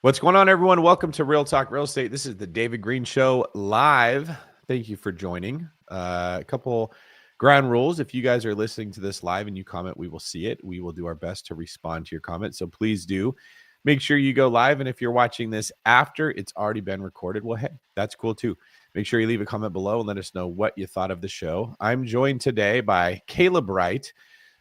What's going on, everyone? Welcome to Real Talk Real Estate. This is the David Green Show live. Thank you for joining. A couple ground rules. If you guys are listening to this live and you comment, we will see it. We will do our best to respond to your comments. So please do make sure you go live. And if you're watching this after it's already been recorded, well, hey, that's cool too. Make sure you leave a comment below and let us know what you thought of the show. I'm joined today by Caleb Wright,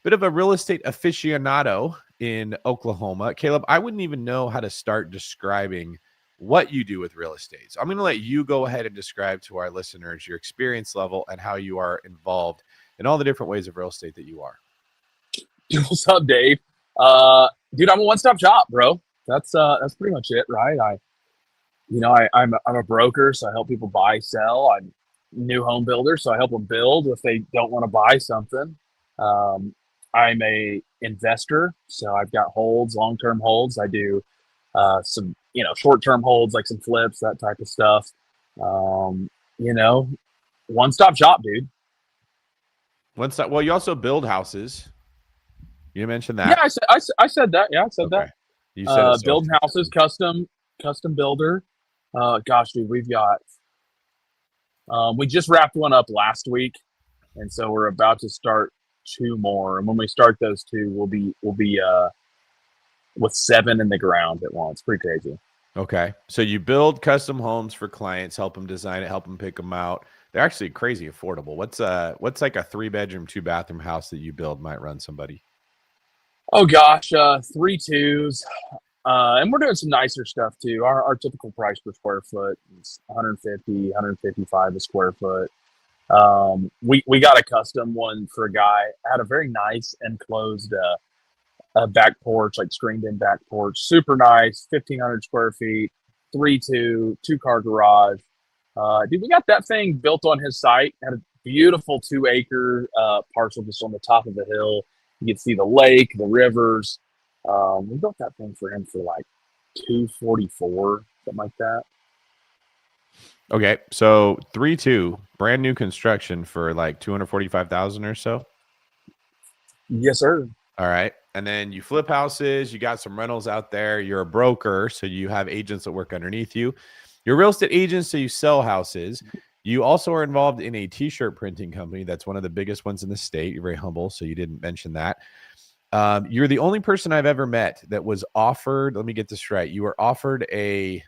bit of a real estate aficionado in Oklahoma. Caleb, I wouldn't even know how to start describing what you do with real estate. So I'm going to let you go ahead and describe to our listeners your experience level and how you are involved in all the different ways of real estate that you are. What's up, Dave? Dude, I'm a one-stop shop, bro. That's pretty much it, right? I'm a broker, so I help people buy, sell. I'm a new home builder, so I help them build if they don't want to buy something. I'm a investor, so I've got holds, long-term holds. I do some, short-term holds, like some flips, that type of stuff. One-stop shop, dude. Well, you also build houses. You mentioned that. Yeah, I said that. Yeah, I said Okay. that. You said it so Building houses, custom builder. Gosh, dude, we just wrapped one up last week, and so we're about to start two more. And when we start those two, we'll be with 7 in the ground at once. Pretty crazy. Okay. So you build custom homes for clients, help them design it, help them pick them out. They're actually crazy affordable. What's like a 3-bedroom, 2-bathroom house that you build might run somebody? Oh gosh, 3 2s. And we're doing some nicer stuff too. Our typical price per square foot is 150, 155 a square foot. We got a custom one for a guy. Had a very nice enclosed back porch, like screened in back porch. Super nice, 1,500 square feet, 3-2, 2-car garage. Dude, we got that thing built on his site. Had a beautiful 2-acre parcel just on the top of the hill. You can see the lake, the rivers. We built that thing for him for like $244, something like that. Okay, so 3-2, brand new construction for like $245,000 or so. Yes, sir. All right, and then you flip houses. You got some rentals out there. You're a broker, so you have agents that work underneath you. You're a real estate agent, so you sell houses. You also are involved in a T-shirt printing company. That's one of the biggest ones in the state. You're very humble, so you didn't mention that. You're the only person I've ever met that was offered, let me get this right. You were offered a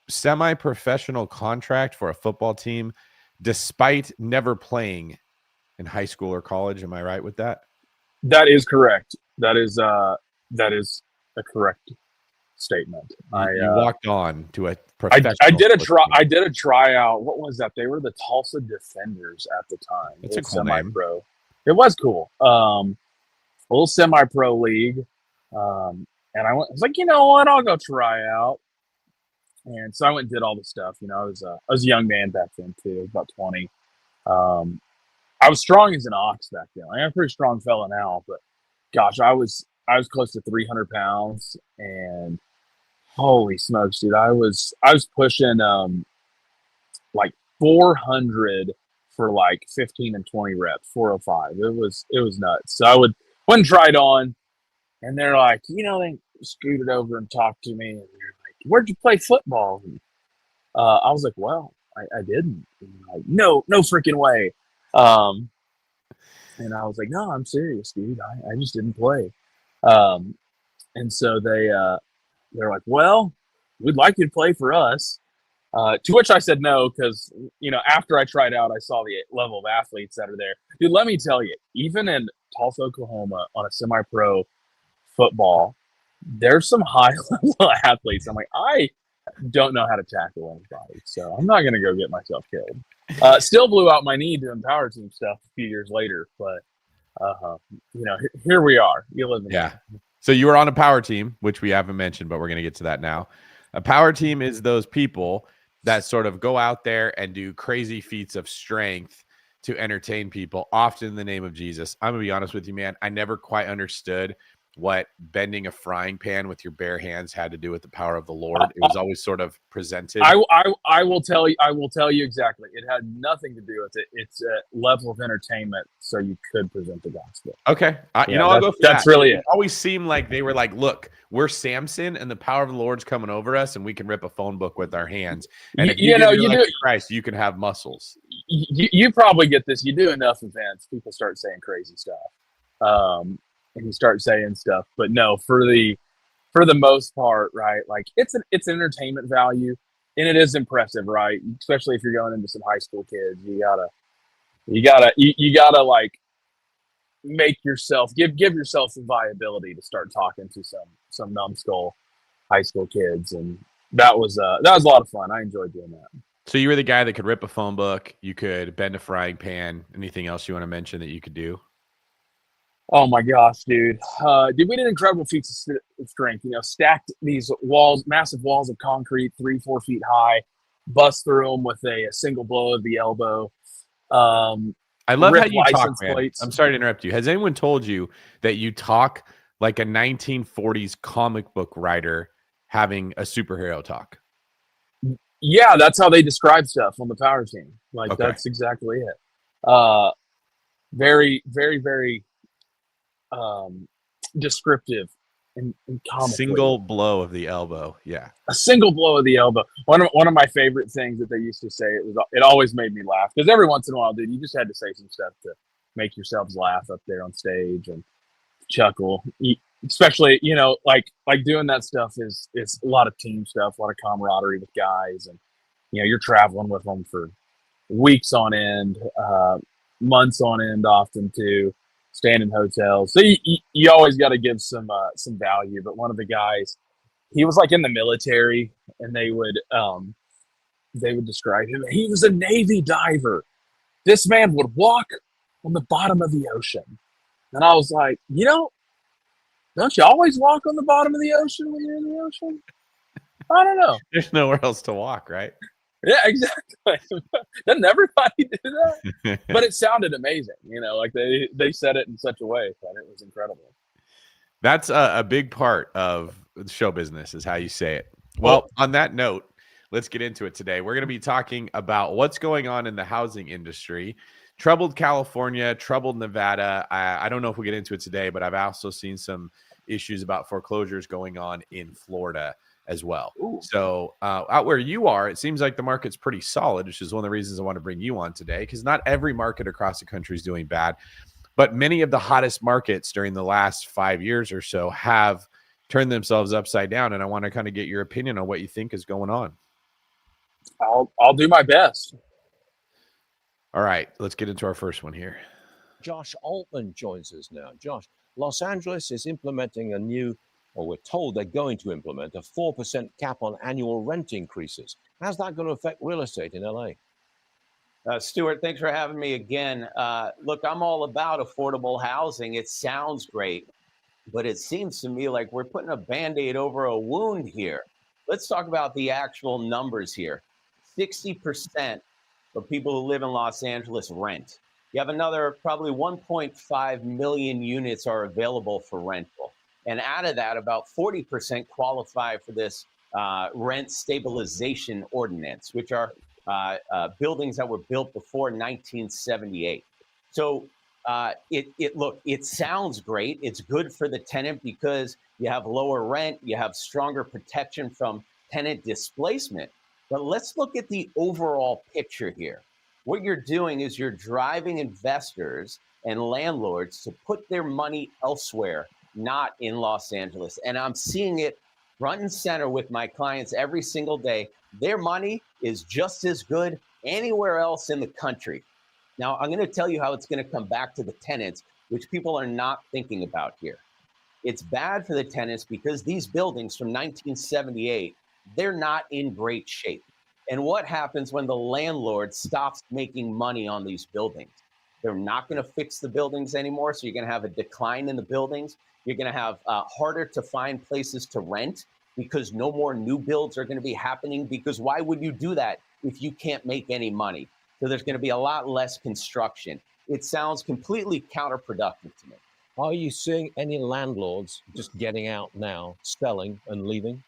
semi-professional contract for a football team despite never playing in high school or college. Am I right with that? That is correct. That is a correct statement. You walked on to a professional. I did a tryout. What was that? They were the Tulsa Defenders at the time. It's a cool name. Semi-pro. It was cool. A little semi-pro league. And I was like, you know what? I'll go try out. And so I went and did all the stuff. I was a young man back then too. I was about 20. I was strong as an ox back then. I'm a pretty strong fella now, but gosh, I was close to 300 pounds, and holy smokes, dude, I was pushing like 400 for like 15 and 20 reps, 405. It was nuts. So I went and tried on, and they're like, they scooted over and talked to me, and they're like, "Where'd you play football?" And, I was like, "Well, I didn't." And like, no freaking way. And I was like, "No, I'm serious, dude. I just didn't play." And so they're like, "Well, we'd like you to play for us." To which I said no, because after I tried out, I saw the level of athletes that are there. Dude, let me tell you, even in Tulsa, Oklahoma, on a semi-pro football, there's some high-level athletes. I'm like, I don't know how to tackle anybody, so I'm not going to go get myself killed. Still blew out my knee doing power team stuff a few years later, but here we are. You live in yeah. So you were on a power team, which we haven't mentioned, but we're going to get to that now. A power team is those people that sort of go out there and do crazy feats of strength to entertain people, often in the name of Jesus. I'm going to be honest with you, man. I never quite understood what bending a frying pan with your bare hands had to do with the power of the Lord. It was always sort of presented. I will tell you exactly. It had nothing to do with it. It's a level of entertainment, so you could present the gospel. Okay, Yeah, I'll go for that's that. really It it. always seemed like they were like, "Look, we're Samson, and the power of the Lord's coming over us, and we can rip a phone book with our hands. And if you give your life to Christ, you can have muscles." You probably get this. You do enough events, people start saying crazy stuff, and you start saying stuff. But no, for the most part, right? Like it's an entertainment value, and it is impressive, right? Especially if you're going into some high school kids, you gotta like make yourself give yourself some viability to start talking to some numbskull high school kids, and that was a lot of fun. I enjoyed doing that. So you were the guy that could rip a phone book, you could bend a frying pan. Anything else you want to mention that you could do? Oh my gosh, dude! We did incredible feats of strength. You know, stacked these walls, massive walls of concrete, 3-4 feet high, bust through them with a single blow of the elbow. I love how Rip you talk, license man. plates. I'm sorry to interrupt you. Has anyone told you that you talk like a 1940s comic book writer having a superhero talk? Yeah, that's how they describe stuff on the power team. Like Okay. that's exactly it. Very, very, very descriptive and comically. Single blow of the elbow. Yeah. A single blow of the elbow. One of my favorite things that they used to say, it always made me laugh, because every once in a while, dude, you just had to say some stuff to make yourselves laugh up there on stage and chuckle. Especially, you know, like doing that stuff is a lot of team stuff, a lot of camaraderie with guys, and you know, you're traveling with them for weeks on end, months on end, often too, staying in hotels. So you always got to give some value. But one of the guys, he was like in the military, and they would describe him. He was a Navy diver. This man would walk on the bottom of the ocean, and I was like, you know, don't you always walk on the bottom of the ocean when you're in the ocean? I don't know. There's nowhere else to walk, right? Yeah, exactly. Doesn't everybody do that? But it sounded amazing. You know, like they said it in such a way that it was incredible. That's a big part of the show business, is how you say it. Well, on that note, let's get into it today. We're going to be talking about what's going on in the housing industry. Troubled California, troubled Nevada. I don't know if we'll get into it today, but I've also seen some issues about foreclosures going on in Florida as well. Ooh. So out where you are, it seems like the market's pretty solid, which is one of the reasons I want to bring you on today, because not every market across the country is doing bad. But many of the hottest markets during the last 5 years or so have turned themselves upside down. And I want to kind of get your opinion on what you think is going on. I'll do my best. All right, let's get into our first one here. Josh Altman joins us now. Josh, Los Angeles is implementing a new, or we're told they're going to implement a 4% cap on annual rent increases. How's that going to affect real estate in LA? Stuart, thanks for having me again. Look, I'm all about affordable housing. It sounds great, but it seems to me like we're putting a Band-Aid over a wound here. Let's talk about the actual numbers here. 60% of people who live in Los Angeles rent. You have another probably 1.5 million units are available for rental. And out of that, about 40% qualify for this rent stabilization ordinance, which are buildings that were built before 1978. So it sounds great. It's good for the tenant because you have lower rent, you have stronger protection from tenant displacement. But let's look at the overall picture here. What you're doing is you're driving investors and landlords to put their money elsewhere, not in Los Angeles. And I'm seeing it front and center with my clients every single day. Their money is just as good anywhere else in the country. Now, I'm going to tell you how it's going to come back to the tenants, which people are not thinking about here. It's bad for the tenants because these buildings from 1978, they're not in great shape. And what happens when the landlord stops making money on these buildings? They're not going to fix the buildings anymore, so you're going to have a decline in the buildings. You're going to have harder to find places to rent because no more new builds are going to be happening, because why would you do that if you can't make any money? So there's going to be a lot less construction. It sounds completely counterproductive to me. Are you seeing any landlords just getting out now, selling and leaving?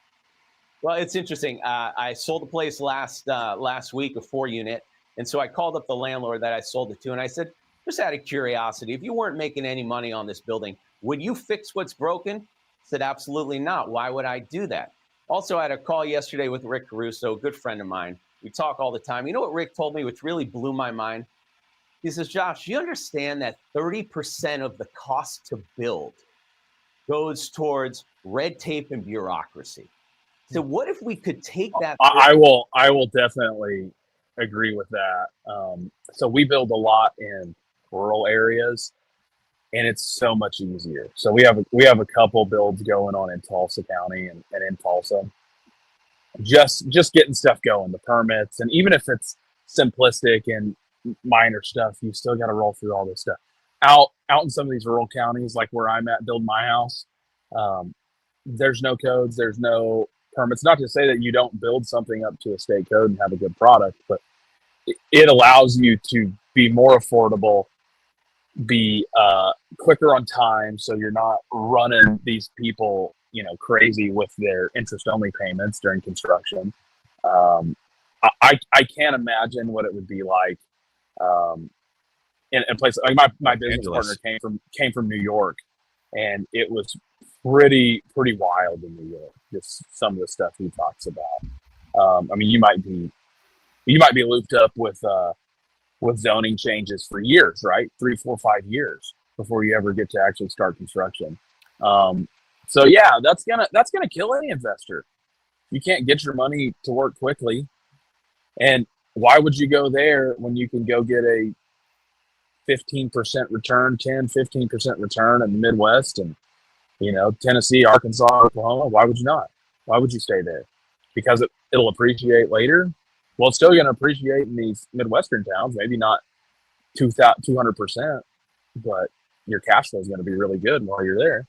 Well, it's interesting. I sold the place last week, a 4-unit, and so I called up the landlord that I sold it to, and I said, just out of curiosity, if you weren't making any money on this building, would you fix what's broken? He said, absolutely not. Why would I do that? Also, I had a call yesterday with Rick Caruso, a good friend of mine. We talk all the time. You know what Rick told me, which really blew my mind? He says, Josh, you understand that 30% of the cost to build goes towards red tape and bureaucracy. So what if we could take that? I will definitely agree with that. So we build a lot in rural areas, and it's so much easier. So we have a couple builds going on in Tulsa County and in Tulsa. Just getting stuff going, the permits, and even if it's simplistic and minor stuff, you still got to roll through all this stuff. Out in some of these rural counties, like where I'm at, build my house. There's no codes, there's no permits. Not to say that you don't build something up to a state code and have a good product, but it allows you to be more affordable, be quicker on time, so you're not running these people, crazy with their interest-only payments during construction. I can't imagine what it would be like in a place like my business partner came from New York, and it was pretty wild in New York. Just some of the stuff he talks about. I mean, you might be looped up with zoning changes for years, right? 3, 4, 5 years before you ever get to actually start construction. So yeah, that's gonna kill any investor. You can't get your money to work quickly, and why would you go there when you can go get a 15% return, 10-15% return in the Midwest and Tennessee, Arkansas, Oklahoma? Why would you not? Why would you stay there? Because it'll appreciate later. Well, it's still going to appreciate in these Midwestern towns, maybe not 200%, but your cash flow is going to be really good while you're there.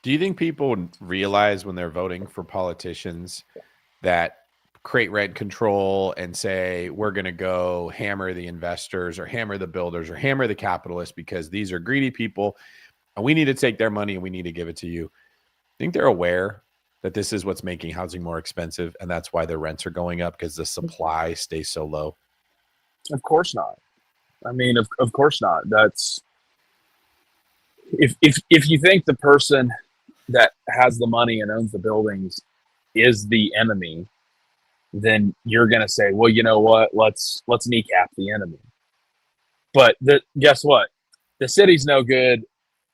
Do you think people realize when they're voting for politicians that create rent control and say, we're going to go hammer the investors or hammer the builders or hammer the capitalists because these are greedy people and we need to take their money and we need to give it to you? I think they're aware that this is what's making housing more expensive, and that's why the rents are going up, because the supply stays so low. Of course not. I mean, of course not. That's if you think the person that has the money and owns the buildings is the enemy, then you're going to say, well, you know what? Let's kneecap the enemy. But guess what? The city's no good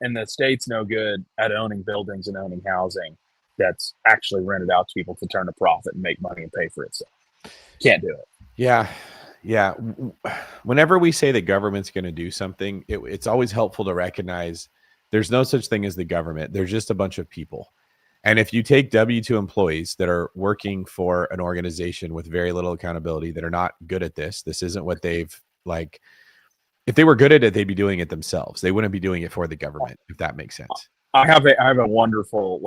and the state's no good at owning buildings and owning housing that's actually rented out to people to turn a profit and make money and pay for itself. Can't do it. Yeah. Whenever we say the government's going to do something, it's always helpful to recognize there's no such thing as the government. There's just a bunch of people. And if you take W-2 employees that are working for an organization with very little accountability, that are not good at this isn't what they've like. If they were good at it, they'd be doing it themselves. They wouldn't be doing it for the government, if that makes sense. I have a wonderful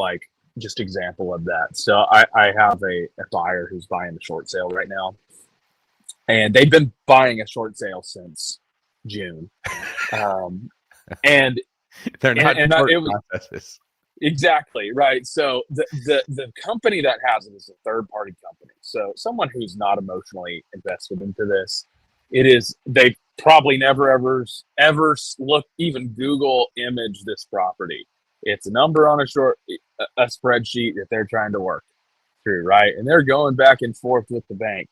just example of that. So I have a buyer who's buying a short sale right now, and they've been buying a short sale since June, and they're not processes. Exactly right. So the company that has it is a third party company. So someone who's not emotionally invested into this, they probably never ever look, even Google image this property. It's a number on a spreadsheet that they're trying to work through, right? And they're going back and forth with the bank.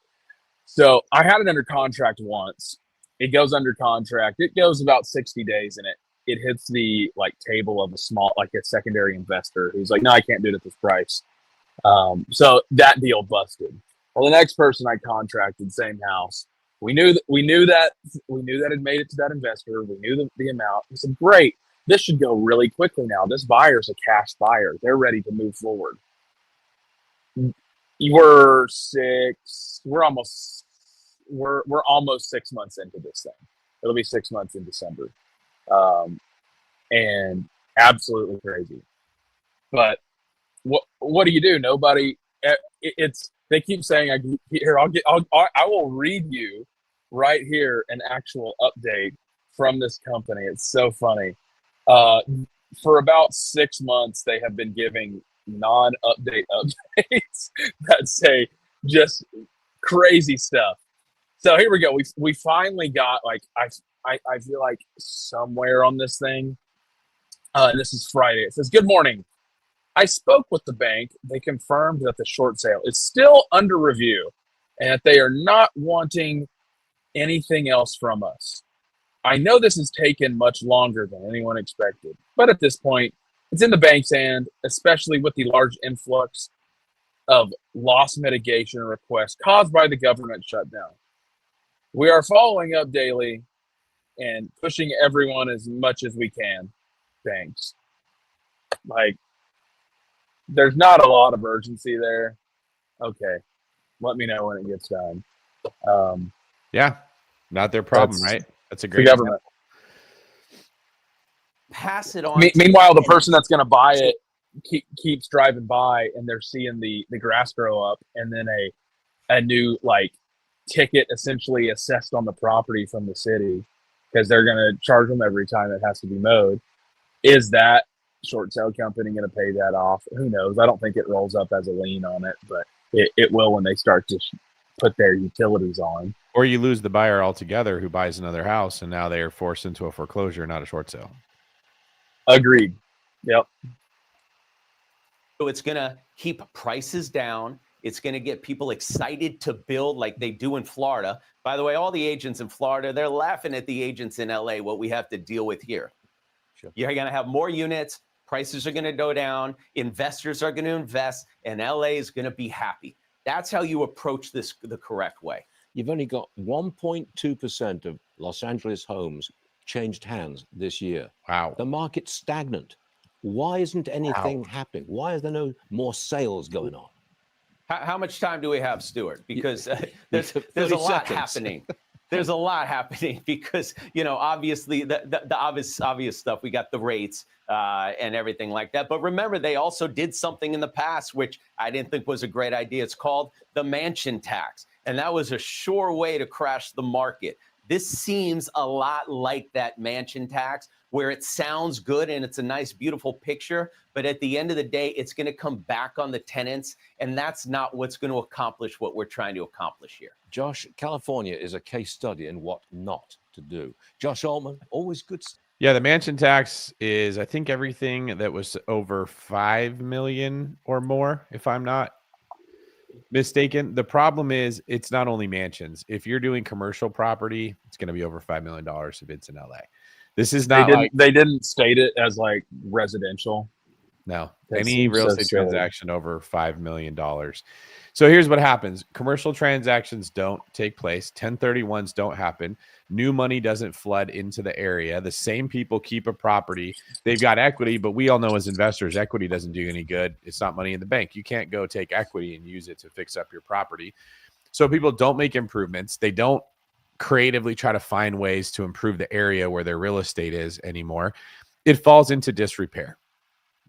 So I had it under contract once. It goes under contract. It goes about 60 days, and it hits the table of a secondary investor who's like, no, I can't do it at this price. So that deal busted. Well, the next person I contracted, same house. We knew that it made it to that investor. We knew the amount. We said, great. This should go really quickly now. This buyer's a cash buyer. They're ready to move forward. We're almost 6 months into this thing. It'll be 6 months in December. And absolutely crazy. But what do you do? Nobody. They keep saying, I will read you right here an actual update from this company. It's so funny. For about 6 months, they have been giving non-update updates that say just crazy stuff. So here we go. We finally got like I feel like somewhere on this thing. And this is Friday. It says, "Good morning. I spoke with the bank. They confirmed that the short sale is still under review, and that they are not wanting anything else from us. I know this has taken much longer than anyone expected, but at this point, it's in the bank's hand, especially with the large influx of loss mitigation requests caused by the government shutdown. We are following up daily and pushing everyone as much as we can. Thanks." Like, there's not a lot of urgency there. Okay, let me know when it gets done. Yeah, not their problem, That's right? That's a The great government. Pass it on. Meanwhile, the person that's going to buy it keeps driving by, and they're seeing the grass grow up, and then a new like ticket essentially assessed on the property from the city, because they're going to charge them every time it has to be mowed. Is that short sale company going to pay that off? Who knows? I don't think it rolls up as a lien on it, but it will when they start to put their utilities on. Or you lose the buyer altogether who buys another house, and now they are forced into a foreclosure, not a short sale. Agreed. Yep. So it's going to keep prices down. It's going to get people excited to build like they do in Florida. By the way, all the agents in Florida, they're laughing at the agents in LA, what we have to deal with here. Sure. You're going to have more units. Prices are going to go down. Investors are going to invest, and LA is going to be happy. That's how you approach this the correct way. You've only got 1.2% of Los Angeles homes changed hands this year. Wow. The market's stagnant. Why isn't anything happening? Why is there no more sales going on? How much time do we have, Stuart? Because there's 30 a lot seconds. happening. There's a lot happening because, obviously the obvious stuff, we got the rates and everything like that. But remember, they also did something in the past, which I didn't think was a great idea. It's called the mansion tax. And that was a sure way to crash the market. This seems a lot like that mansion tax, where it sounds good and it's a nice, beautiful picture. But at the end of the day, it's going to come back on the tenants. And that's not what's going to accomplish what we're trying to accomplish here. Josh, California is a case study in what not to do. Josh Altman, always good. Yeah, the mansion tax is, I think, everything that was over 5 million or more, if I'm not mistaken. The problem is it's not only mansions. If you're doing commercial property, it's going to be over $5 million if it's in LA. This is not They didn't state it as like residential. No, That any seems real so estate silly. transaction over $5 million. So here's what happens. Commercial transactions don't take place. 1031s don't happen. New money doesn't flood into the area. The same people keep a property. They've got equity, but we all know as investors, equity doesn't do any good. It's not money in the bank. You can't go take equity and use it to fix up your property. So people don't make improvements. They don't creatively try to find ways to improve the area where their real estate is anymore. It falls into disrepair.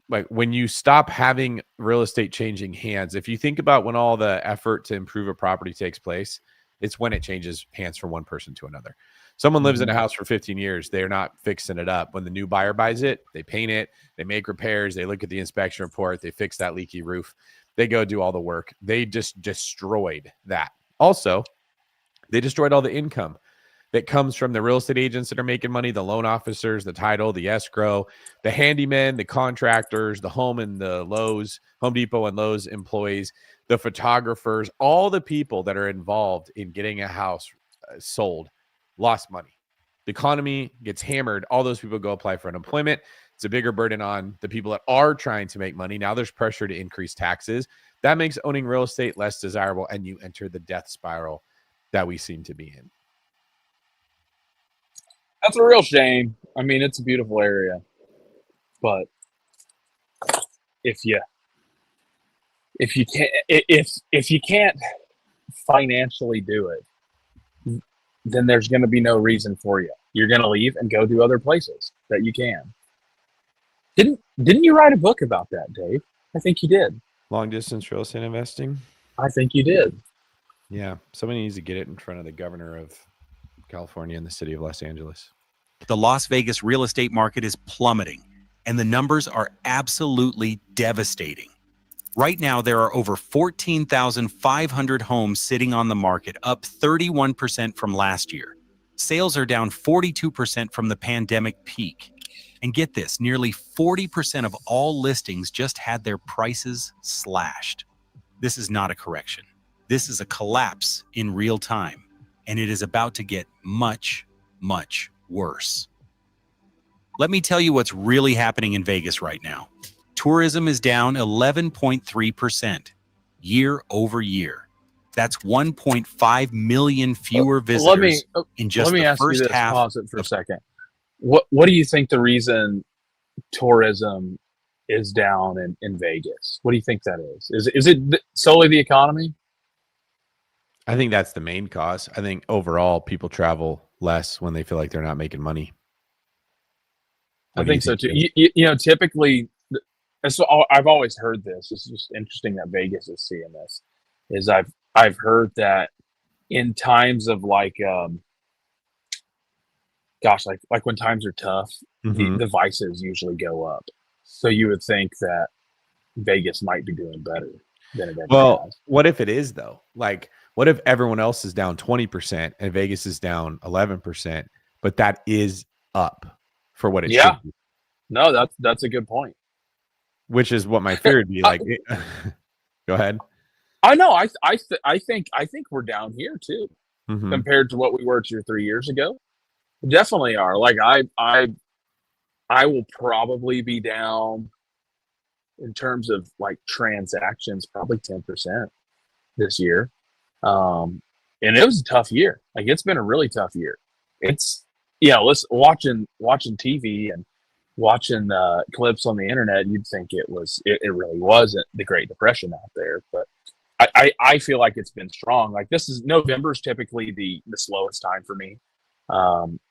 Like when you stop having real estate changing hands, if you think about when all the effort to improve a property takes place, it's when it changes hands from one person to another. Someone lives in a house for 15 years. They're not fixing it up. When the new buyer buys it, they paint it, they make repairs, they look at the inspection report, they fix that leaky roof, they go do all the work. They just destroyed that. Also, they destroyed all the income that comes from the real estate agents that are making money, the loan officers, the title, the escrow, the handymen, the contractors, the Home Depot and Lowe's employees, the photographers, all the people that are involved in getting a house sold lost money. The economy gets hammered. All those people go apply for unemployment. It's a bigger burden on the people that are trying to make money. Now there's pressure to increase taxes. That makes owning real estate less desirable, and you enter the death spiral that we seem to be in. That's a real shame. I mean, it's a beautiful area, but if you can't financially do it, then there's going to be no reason for you. You're going to leave and go to other places that you can. Didn't you write a book about that, Dave? I think you did. Long distance real estate investing. I think you did. Yeah, somebody needs to get it in front of the governor of California and the city of Los Angeles. The Las Vegas real estate market is plummeting, and the numbers are absolutely devastating. Right now, there are over 14,500 homes sitting on the market, up 31% from last year. Sales are down 42% from the pandemic peak. And get this, nearly 40% of all listings just had their prices slashed. This is not a correction. This is a collapse in real time, and it is about to get much, much worse. Let me tell you what's really happening in Vegas right now. Tourism is down 11.3% year over year. That's 1.5 million fewer visitors in just let me the ask you first this. half. Pause it for a second. What do you think the reason tourism is down in Vegas? What do you think that is? Is it solely the economy? I think that's the main cause. I think overall people travel less when they feel like they're not making money. I think so too. You know, typically, so I've always heard this. It's just interesting that Vegas is seeing this. Is I've heard that in times of like when times are tough, the vices usually go up. So you would think that Vegas might be doing better than it ever has. What if it is though? Like, what if everyone else is down 20% and Vegas is down 11%, but that is up for what it should be? No, that's a good point. Which is what my fear would be like. Go ahead. I know. I think we're down here too, compared to what we were 2 or 3 years ago. Definitely are. Like I will probably be down in terms of like transactions, probably 10% this year. And it was a tough year. Like it's been a really tough year. It's listen, watching TV and watching clips on the internet, you'd think it really wasn't the Great Depression out there, but I feel like it's been strong. Like November is typically the slowest time for me.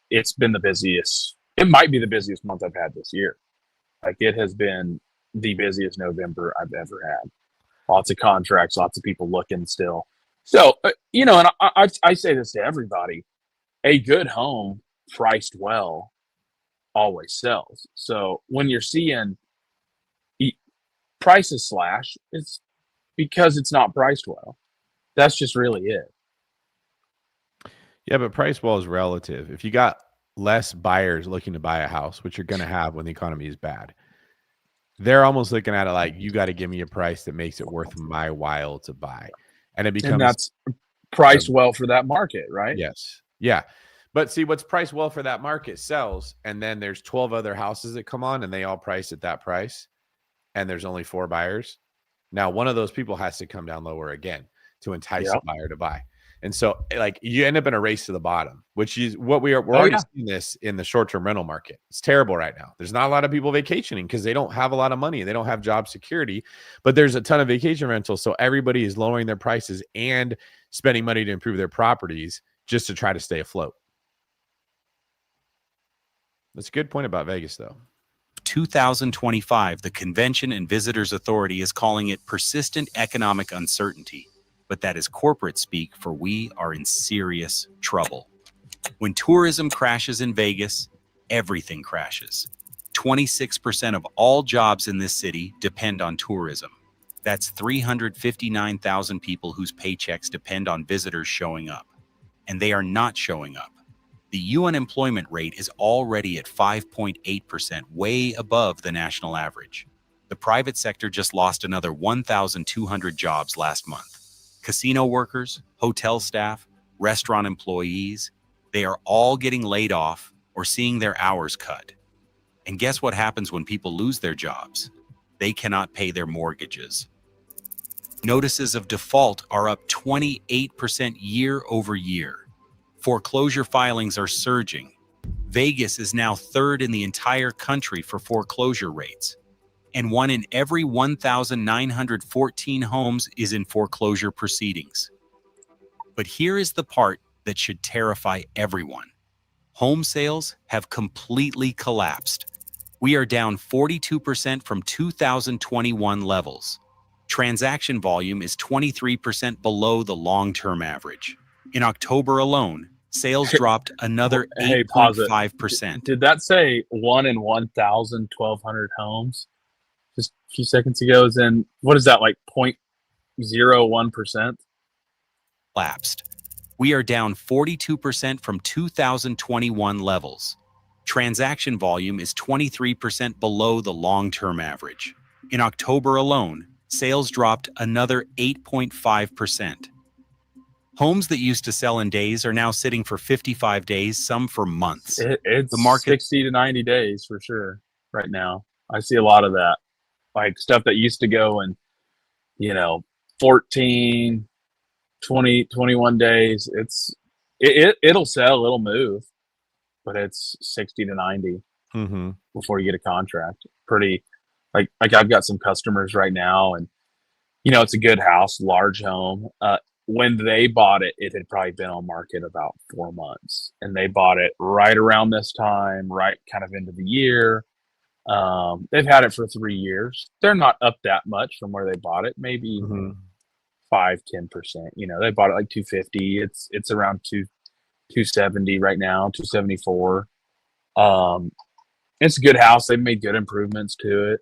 It's been the busiest. It might be the busiest month I've had this year. Like it has been the busiest November I've ever had. Lots of contracts, lots of people looking still. So, and I say this to everybody, a good home priced well always sells. So when you're seeing prices slash, it's because it's not priced well. That's just really it. Yeah, but price well is relative. If you got less buyers looking to buy a house, which you're going to have when the economy is bad, they're almost looking at it like, you got to give me a price that makes it worth my while to buy. And it becomes, and that's priced well for that market, right? Yes. Yeah. But see, what's priced well for that market sells. And then there's 12 other houses that come on and they all price at that price. And there's only 4 buyers. Now, one of those people has to come down lower again to entice the buyer to buy. And so like you end up in a race to the bottom, which is what we're already seeing this in the short-term rental market. It's terrible right now. There's not a lot of people vacationing because they don't have a lot of money. They don't have job security, but there's a ton of vacation rentals. So everybody is lowering their prices and spending money to improve their properties just to try to stay afloat. That's a good point about Vegas though. 2025, the Convention and Visitors Authority is calling it persistent economic uncertainty. But that is corporate speak for we are in serious trouble. When tourism crashes in Vegas, everything crashes. 26% of all jobs in this city depend on tourism. That's 359,000 people whose paychecks depend on visitors showing up. And they are not showing up. The unemployment rate is already at 5.8%, way above the national average. The private sector just lost another 1,200 jobs last month. Casino workers, hotel staff, restaurant employees, they are all getting laid off or seeing their hours cut. And guess what happens when people lose their jobs? They cannot pay their mortgages. Notices of default are up 28% year over year. Foreclosure filings are surging. Vegas is now 3rd in the entire country for foreclosure rates. And 1 in every 1,914 homes is in foreclosure proceedings. But here is the part that should terrify everyone. Home sales have completely collapsed. We are down 42% from 2021 levels. Transaction volume is 23% below the long-term average. In October alone, sales dropped another Hey, pause it. 8.5%. Did that say 1 in 1,000, 1,200 homes? Just a few seconds ago, is in, what is that, like 0.01%? Lapsed. We are down 42% from 2021 levels. Transaction volume is 23% below the long-term average. In October alone, sales dropped another 8.5%. Homes that used to sell in days are now sitting for 55 days, some for months. It's The market- 60 to 90 days for sure right now. I see a lot of that. Like stuff that used to go in, 14, 20, 21 days. It'll sell, it'll move, but it's 60 to 90 Mm-hmm. before you get a contract. Pretty, like I've got some customers right now, and it's a good house, large home. When they bought it, it had probably been on market about 4 months, and they bought it right around this time, right kind of into the year. They've had it for 3 years. They're not up that much from where they bought it, maybe Mm-hmm. 5-10%. They bought it like 250. It's around 270 right now, 274. It's a good house. They've made good improvements to it,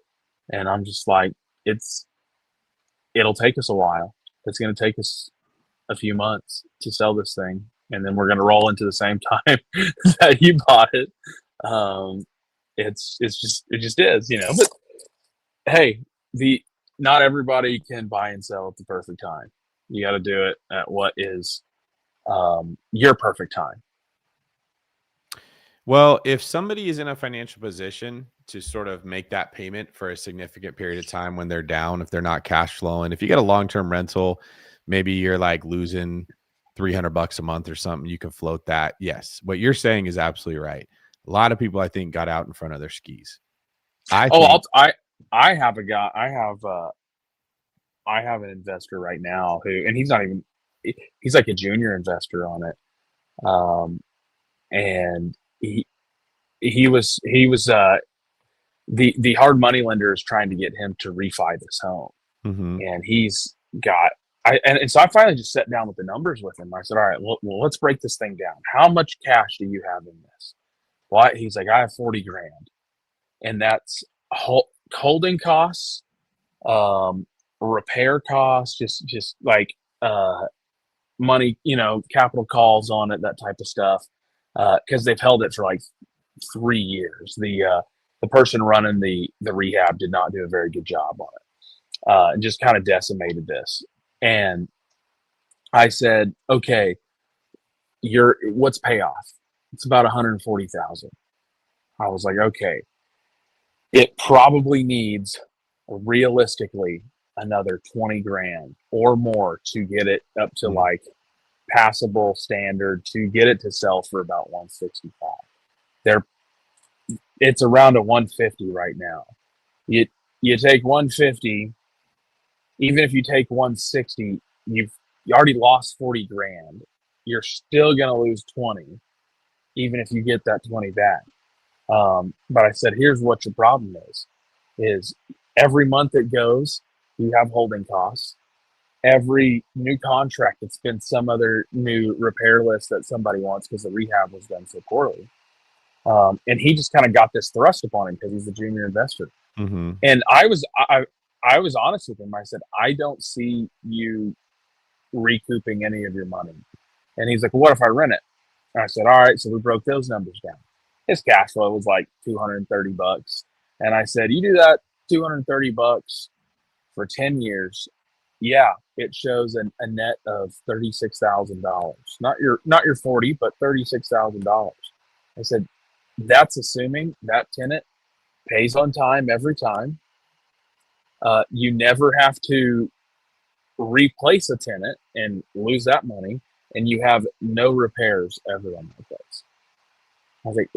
and I'm just like, it'll take us a while. It's going to take us a few months to sell this thing, and then we're going to roll into the same time that you bought it. It just is, But hey, not everybody can buy and sell at the perfect time. You got to do it at what is your perfect time. Well, if somebody is in a financial position to sort of make that payment for a significant period of time when they're down, if they're not cash flowing, if you get a long-term rental, maybe you're like losing $300 a month or something, you can float that. Yes. What you're saying is absolutely right. A lot of people, I think, got out in front of their skis. I have a guy. I have an investor right now and he's not even. He's like a junior investor on it, and he was the hard money lender is trying to get him to refi this home, mm-hmm. and he's got. And so I finally just sat down with the numbers with him. I said, all right, well, let's break this thing down. How much cash do you have in this? Well, he's like, I have 40 grand, and that's holding costs, repair costs, just like money, capital calls on it, that type of stuff, because they've held it for like 3 years. The person running the rehab did not do a very good job on it, and just kind of decimated this. And I said, okay, what's payoff? It's about 140,000. I was like, okay, it probably needs realistically another 20 grand or more to get it up to like passable standard, to get it to sell for about 165. It's around a 150 right now. You take 150, even if you take 160, you already lost 40 grand. You're still going to lose 20, even if you get that 20 back. But I said, here's what your problem is every month it goes, you have holding costs. Every new contract, it's been some other new repair list that somebody wants because the rehab was done so poorly. And he just kind of got this thrust upon him because he's a junior investor. Mm-hmm. And I was honest with him. I said, I don't see you recouping any of your money. And he's like, well, what if I rent it? And I said, all right. So we broke those numbers down. His cash flow was like $230. And I said, you do that $230 for 10 years. Yeah, it shows a net of $36,000. Not your 40, but $36,000. I said, that's assuming that tenant pays on time every time. You never have to replace a tenant and lose that money, and you have no repairs ever on that place. I was like,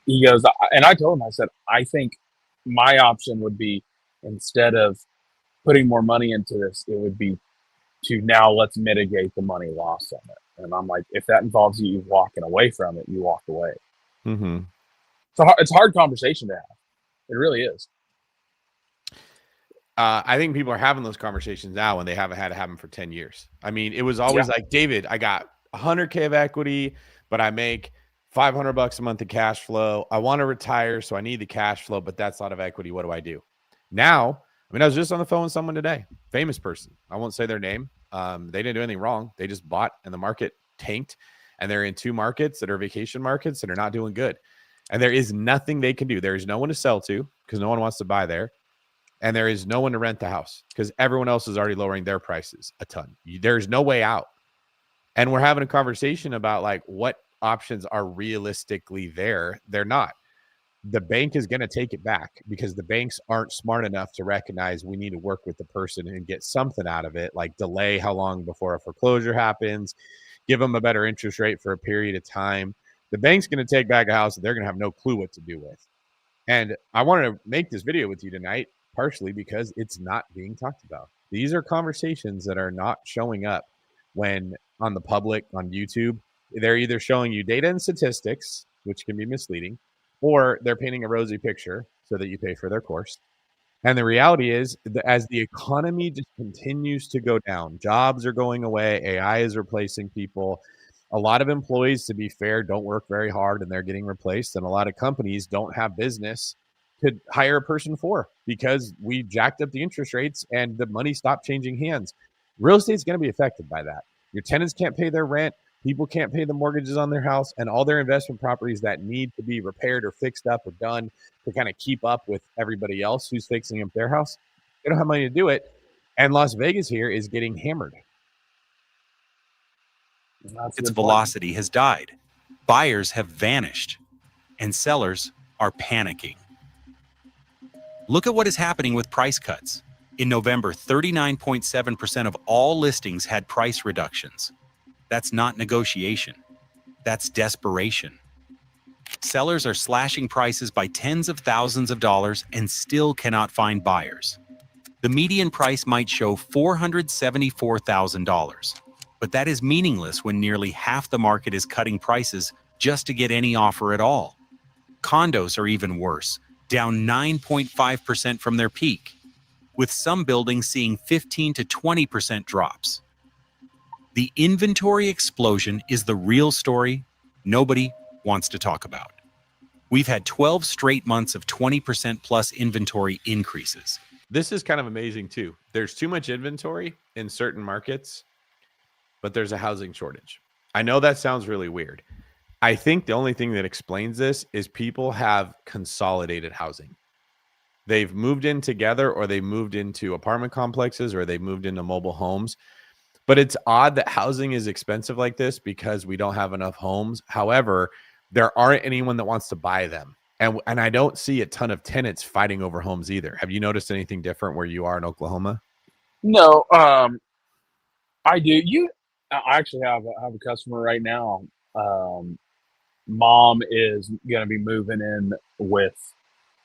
he goes, and I told him, I said, I think my option would be, instead of putting more money into this, it would be to now let's mitigate the money lost on it. And I'm like, if that involves you walking away from it, you walk away. Mm-hmm. So it's a hard conversation to have. It really is. I think people are having those conversations now when they haven't had to have them for 10 years. I mean, it was always like, David, I got 100K of equity, but I make $500 a month of cash flow. I want to retire, so I need the cash flow, but that's a lot of equity. What do I do? Now, I mean, I was just on the phone with someone today, famous person. I won't say their name. They didn't do anything wrong. They just bought and the market tanked, and they're in 2 markets that are vacation markets that are not doing good. And there is nothing they can do. There is no one to sell to because no one wants to buy there. And there is no one to rent the house because everyone else is already lowering their prices a ton. There's no way out. And we're having a conversation about like what options are realistically there. They're not. The bank is going to take it back because the banks aren't smart enough to recognize we need to work with the person and get something out of it, like delay how long before a foreclosure happens, give them a better interest rate for a period of time. The bank's going to take back a house that they're going to have no clue what to do with. And I wanted to make this video with you tonight, partially because it's not being talked about. These are conversations that are not showing up when on the public, on YouTube. They're either showing you data and statistics, which can be misleading, or they're painting a rosy picture so that you pay for their course. And the reality is that as the economy just continues to go down, jobs are going away, AI is replacing people. A lot of employees, to be fair, don't work very hard and they're getting replaced. And a lot of companies don't have business to hire a person for because we jacked up the interest rates and the money stopped changing hands. Real estate's going to be affected by that. Your tenants can't pay their rent. People can't pay the mortgages on their house, and all their investment properties that need to be repaired or fixed up or done to kind of keep up with everybody else who's fixing up their house. They don't have money to do it. And Las Vegas here is getting hammered. Its velocity has died. Buyers have vanished, and sellers are panicking. Look at what is happening with price cuts. In November, 39.7% of all listings had price reductions. That's not negotiation. That's desperation. Sellers are slashing prices by tens of thousands of dollars and still cannot find buyers. The median price might show $474,000, but that is meaningless when nearly half the market is cutting prices just to get any offer at all. Condos are even worse, down 9.5% from their peak, with some buildings seeing 15 to 20% drops. The inventory explosion is the real story nobody wants to talk about. We've had 12 straight months of 20% plus inventory increases. This is kind of amazing too. There's too much inventory in certain markets, but there's a housing shortage. I know that sounds really weird. I think the only thing that explains this is people have consolidated housing. They've moved in together, or they moved into apartment complexes, or they moved into mobile homes. But it's odd that housing is expensive like this because we don't have enough homes. However, there aren't anyone that wants to buy them. And I don't see a ton of tenants fighting over homes either. Have you noticed anything different where you are in Oklahoma? No, I do. I actually have a customer right now. Mom is going to be moving in with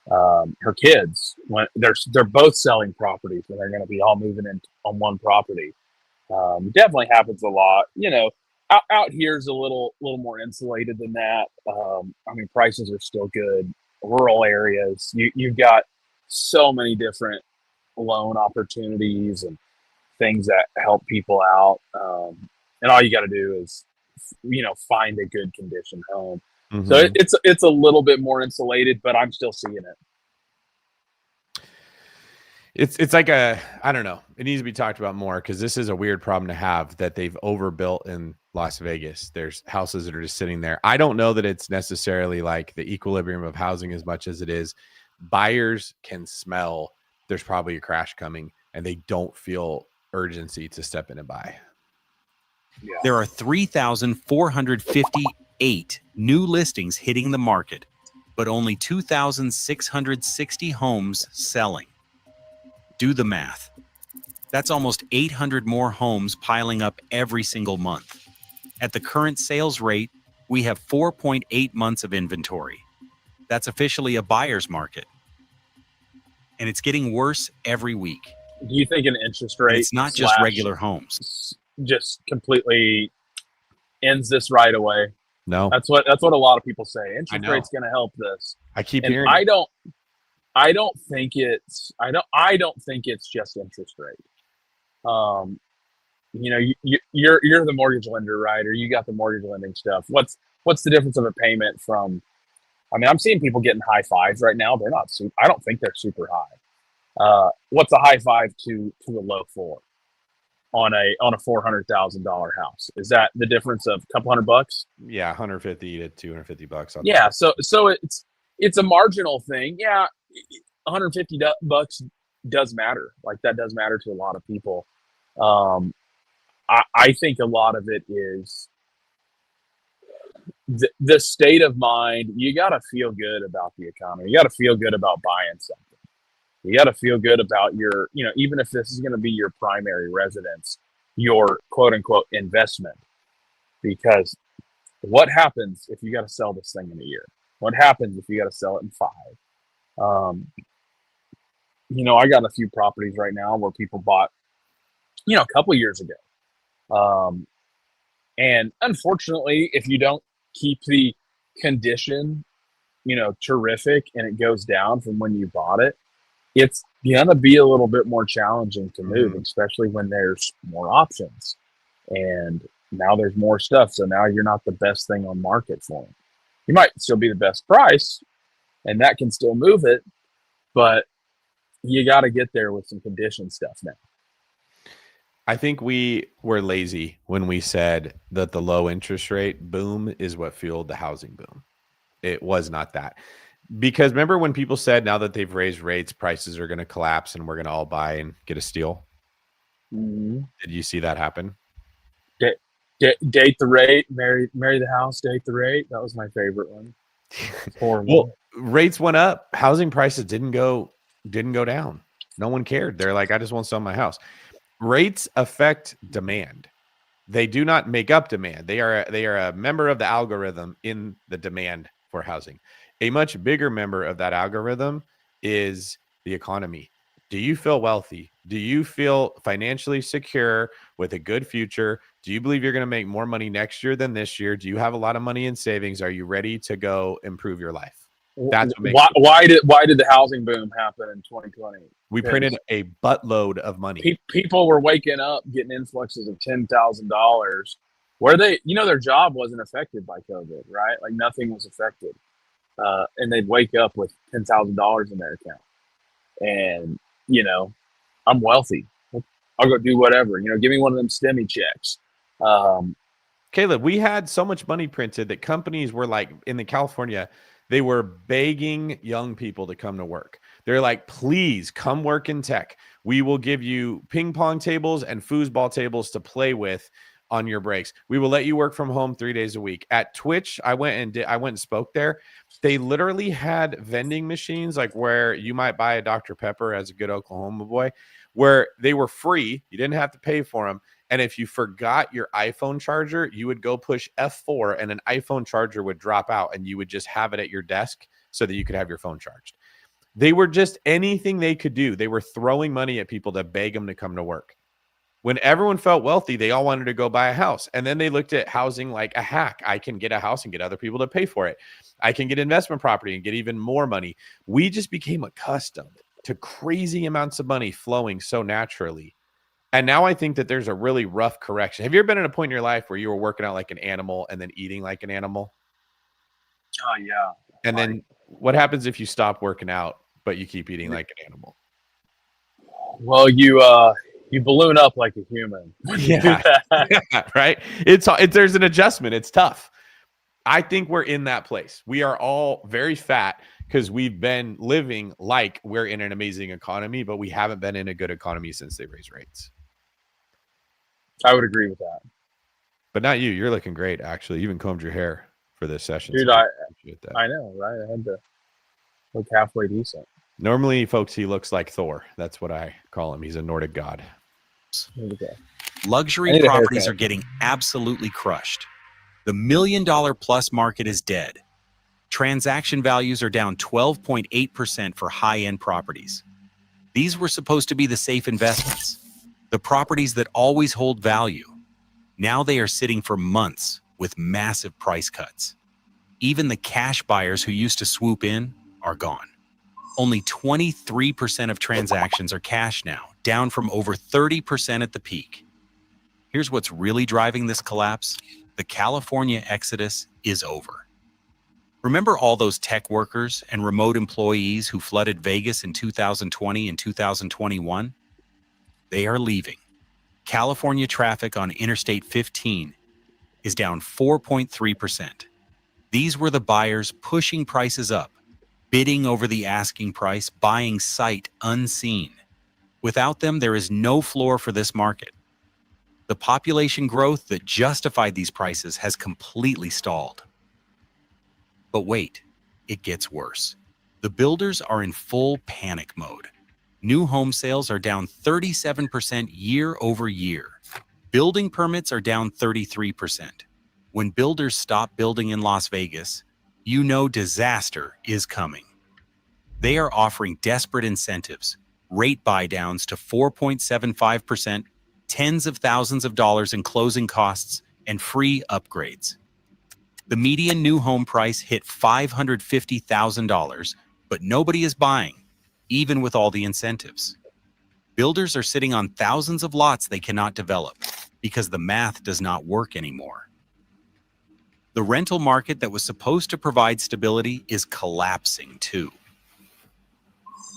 her kids. When they're both selling properties, and they're going to be all moving in on one property. Definitely happens a lot. Out here is a little more insulated than that. I mean, prices are still good. Rural areas, you've got so many different loan opportunities and things that help people out. And all you got to do is, find a good condition home. Mm-hmm. So it's a little bit more insulated, but I'm still seeing it. It's like I don't know. It needs to be talked about more because this is a weird problem to have that they've overbuilt in Las Vegas. There's houses that are just sitting there. I don't know that it's necessarily like the equilibrium of housing as much as it is buyers can smell there's probably a crash coming and they don't feel urgency to step in and buy. Yeah. There are 3,458 new listings hitting the market, but only 2,660 homes selling. Do the math. That's almost 800 more homes piling up every single month. At the current sales rate, we have 4.8 months of inventory. That's officially a buyer's market. And it's getting worse every week. Do you think an interest rate? And it's not just regular homes. Just completely ends this right away. No. That's what a lot of people say. Interest rate's going to help this. I keep hearing I don't think it's just interest rate. you're the mortgage lender, right? Or you got the mortgage lending stuff. What's the difference of a payment from? I mean, I'm seeing people getting high fives right now. They're not. I don't think they're super high. What's a high five to a low four on a $400,000 house? Is that the difference of a couple $100? Yeah, 150 to 250 bucks. Yeah, so it's a marginal thing. Yeah, $150 does matter. Like that does matter to a lot of people. I think a lot of it is the state of mind. You got to feel good about the economy. You got to feel good about buying something. You got to feel good about your, even if this is going to be your primary residence, your quote unquote investment. Because what happens if you got to sell this thing in a year? What happens if you got to sell it in 5? I got a few properties right now where people bought, a couple of years ago. And unfortunately, if you don't keep the condition, terrific, and it goes down from when you bought it, it's going to be a little bit more challenging to move, especially when there's more options. And now there's more stuff. So now you're not the best thing on market for them. You might still be the best price, and that can still move it, but you got to get there with some condition stuff now. I think we were lazy when we said that the low interest rate boom is what fueled the housing boom. It was not that. Because remember when people said now that they've raised rates, prices are going to collapse and we're going to all buy and get a steal? Mm-hmm. Did you see that happen? Date the rate, marry the house, date the rate. That was my favorite one. Horrible. Well, rates went up. Housing prices didn't go down. No one cared. They're like, I just want to sell my house. Rates affect demand. They do not make up demand. They are a member of the algorithm in the demand for housing. A much bigger member of that algorithm is the economy. Do you feel wealthy? Do you feel financially secure with a good future? Do you believe you're going to make more money next year than this year? Do you have a lot of money in savings? Are you ready to go improve your life? That's what makes why did the housing boom happen in 2020? We printed a buttload of money. People were waking up getting influxes of $10,000 where their job wasn't affected by COVID, right? Like nothing was affected. And they'd wake up with $10,000 in their account. And, I'm wealthy. I'll go do whatever, give me one of them STEMI checks. Caleb, we had so much money printed that companies were like in California, they were begging young people to come to work. They're like, please come work in tech. We will give you ping pong tables and foosball tables to play with on your breaks. We will let you work from home 3 days a week. At Twitch, I went and spoke there. They literally had vending machines like where you might buy a Dr. Pepper as a good Oklahoma boy, where they were free. You didn't have to pay for them. And if you forgot your iPhone charger, you would go push F4 and an iPhone charger would drop out and you would just have it at your desk so that you could have your phone charged. They were just anything they could do. They were throwing money at people to beg them to come to work. When everyone felt wealthy, they all wanted to go buy a house. And then they looked at housing like a hack. I can get a house and get other people to pay for it. I can get investment property and get even more money. We just became accustomed to crazy amounts of money flowing so naturally. And now I think that there's a really rough correction. Have you ever been at a point in your life where you were working out like an animal and then eating like an animal? Oh, yeah. And then what happens if you stop working out, but you keep eating like an animal? Well, you balloon up like a human. Yeah. Right. There's an adjustment. It's tough. I think we're in that place. We are all very fat because we've been living like we're in an amazing economy, but we haven't been in a good economy since they raised rates. I would agree with that. But not you. You're looking great, actually. You even combed your hair for this session. Dude, so I know, right? I had to look halfway decent. Normally, folks, he looks like Thor. That's what I call him. He's a Nordic god. Luxury properties are getting absolutely crushed. The $1 million plus market is dead. Transaction values are down 12.8% for high-end properties. These were supposed to be the safe investments, the properties that always hold value. Now they are sitting for months with massive price cuts. Even the cash buyers who used to swoop in are gone. Only 23% of transactions are cash now, down from over 30% at the peak. Here's what's really driving this collapse. The California exodus is over. Remember all those tech workers and remote employees who flooded Vegas in 2020 and 2021? They are leaving. California traffic on Interstate 15 is down 4.3%. These were the buyers pushing prices up, bidding over the asking price, buying sight unseen. Without them, there is no floor for this market. The population growth that justified these prices has completely stalled. But wait, it gets worse. The builders are in full panic mode. New home sales are down 37% year over year. Building permits are down 33%. When builders stop building in Las Vegas, you know disaster is coming. They are offering desperate incentives, rate buy-downs to 4.75%, tens of thousands of dollars in closing costs, and free upgrades. The median new home price hit $550,000, but nobody is buying, even with all the incentives. Builders are sitting on thousands of lots they cannot develop because the math does not work anymore. The rental market that was supposed to provide stability is collapsing too.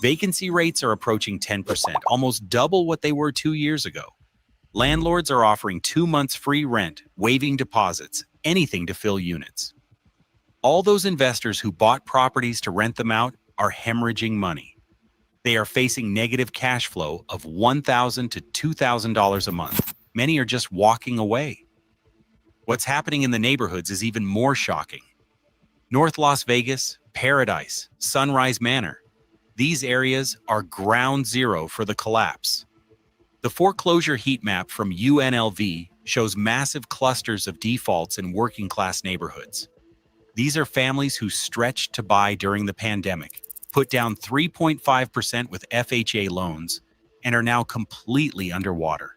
Vacancy rates are approaching 10%, almost double what they were 2 years ago. Landlords are offering 2 months free rent, waiving deposits, anything to fill units. All those investors who bought properties to rent them out are hemorrhaging money. They are facing negative cash flow of $1,000 to $2,000 a month. Many are just walking away. What's happening in the neighborhoods is even more shocking. North Las Vegas, Paradise, Sunrise Manor. These areas are ground zero for the collapse. The foreclosure heat map from UNLV shows massive clusters of defaults in working-class neighborhoods. These are families who stretched to buy during the pandemic, put down 3.5% with FHA loans, and are now completely underwater.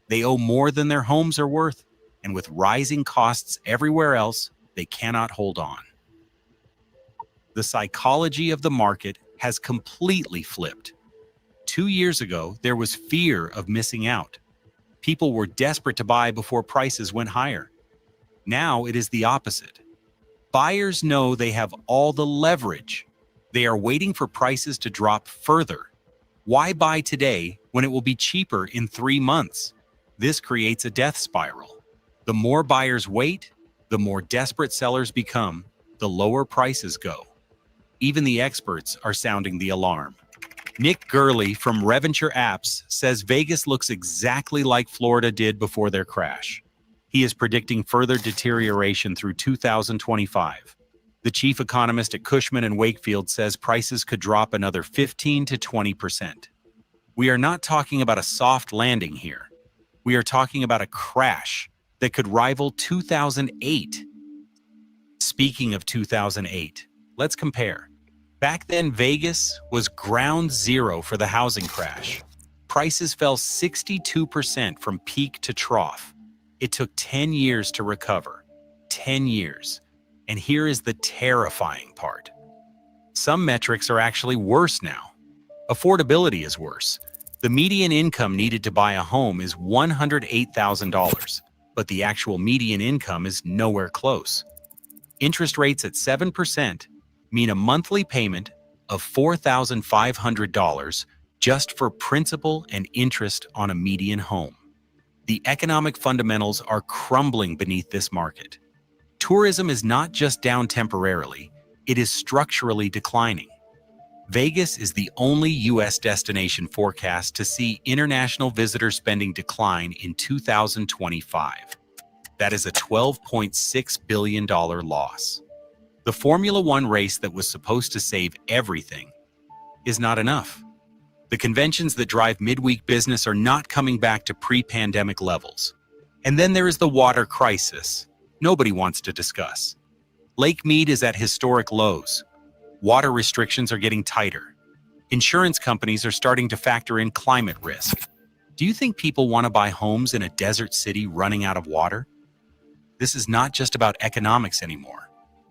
They owe more than their homes are worth, and with rising costs everywhere else, they cannot hold on. The psychology of the market has completely flipped. 2 years ago, there was fear of missing out. People were desperate to buy before prices went higher. Now it is the opposite. Buyers know they have all the leverage. They are waiting for prices to drop further. Why buy today when it will be cheaper in 3 months? This creates a death spiral. The more buyers wait, the more desperate sellers become, the lower prices go. Even the experts are sounding the alarm. Nick Gurley from Reventure Apps says Vegas looks exactly like Florida did before their crash. He is predicting further deterioration through 2025. The chief economist at Cushman & Wakefield says prices could drop another 15 to 20%. We are not talking about a soft landing here. We are talking about a crash that could rival 2008. Speaking of 2008, let's compare. Back then, Vegas was ground zero for the housing crash. Prices fell 62% from peak to trough. It took 10 years to recover. 10 years. And here is the terrifying part. Some metrics are actually worse now. Affordability is worse. The median income needed to buy a home is $108,000, but the actual median income is nowhere close. Interest rates at 7% mean a monthly payment of $4,500 just for principal and interest on a median home. The economic fundamentals are crumbling beneath this market. Tourism is not just down temporarily, it is structurally declining. Vegas is the only U.S. destination forecast to see international visitor spending decline in 2025. That is a $12.6 billion loss. The Formula One race that was supposed to save everything is not enough. The conventions that drive midweek business are not coming back to pre-pandemic levels. And then there is the water crisis nobody wants to discuss. Lake Mead is at historic lows. Water restrictions are getting tighter. Insurance companies are starting to factor in climate risk. Do you think people want to buy homes in a desert city running out of water? This is not just about economics anymore.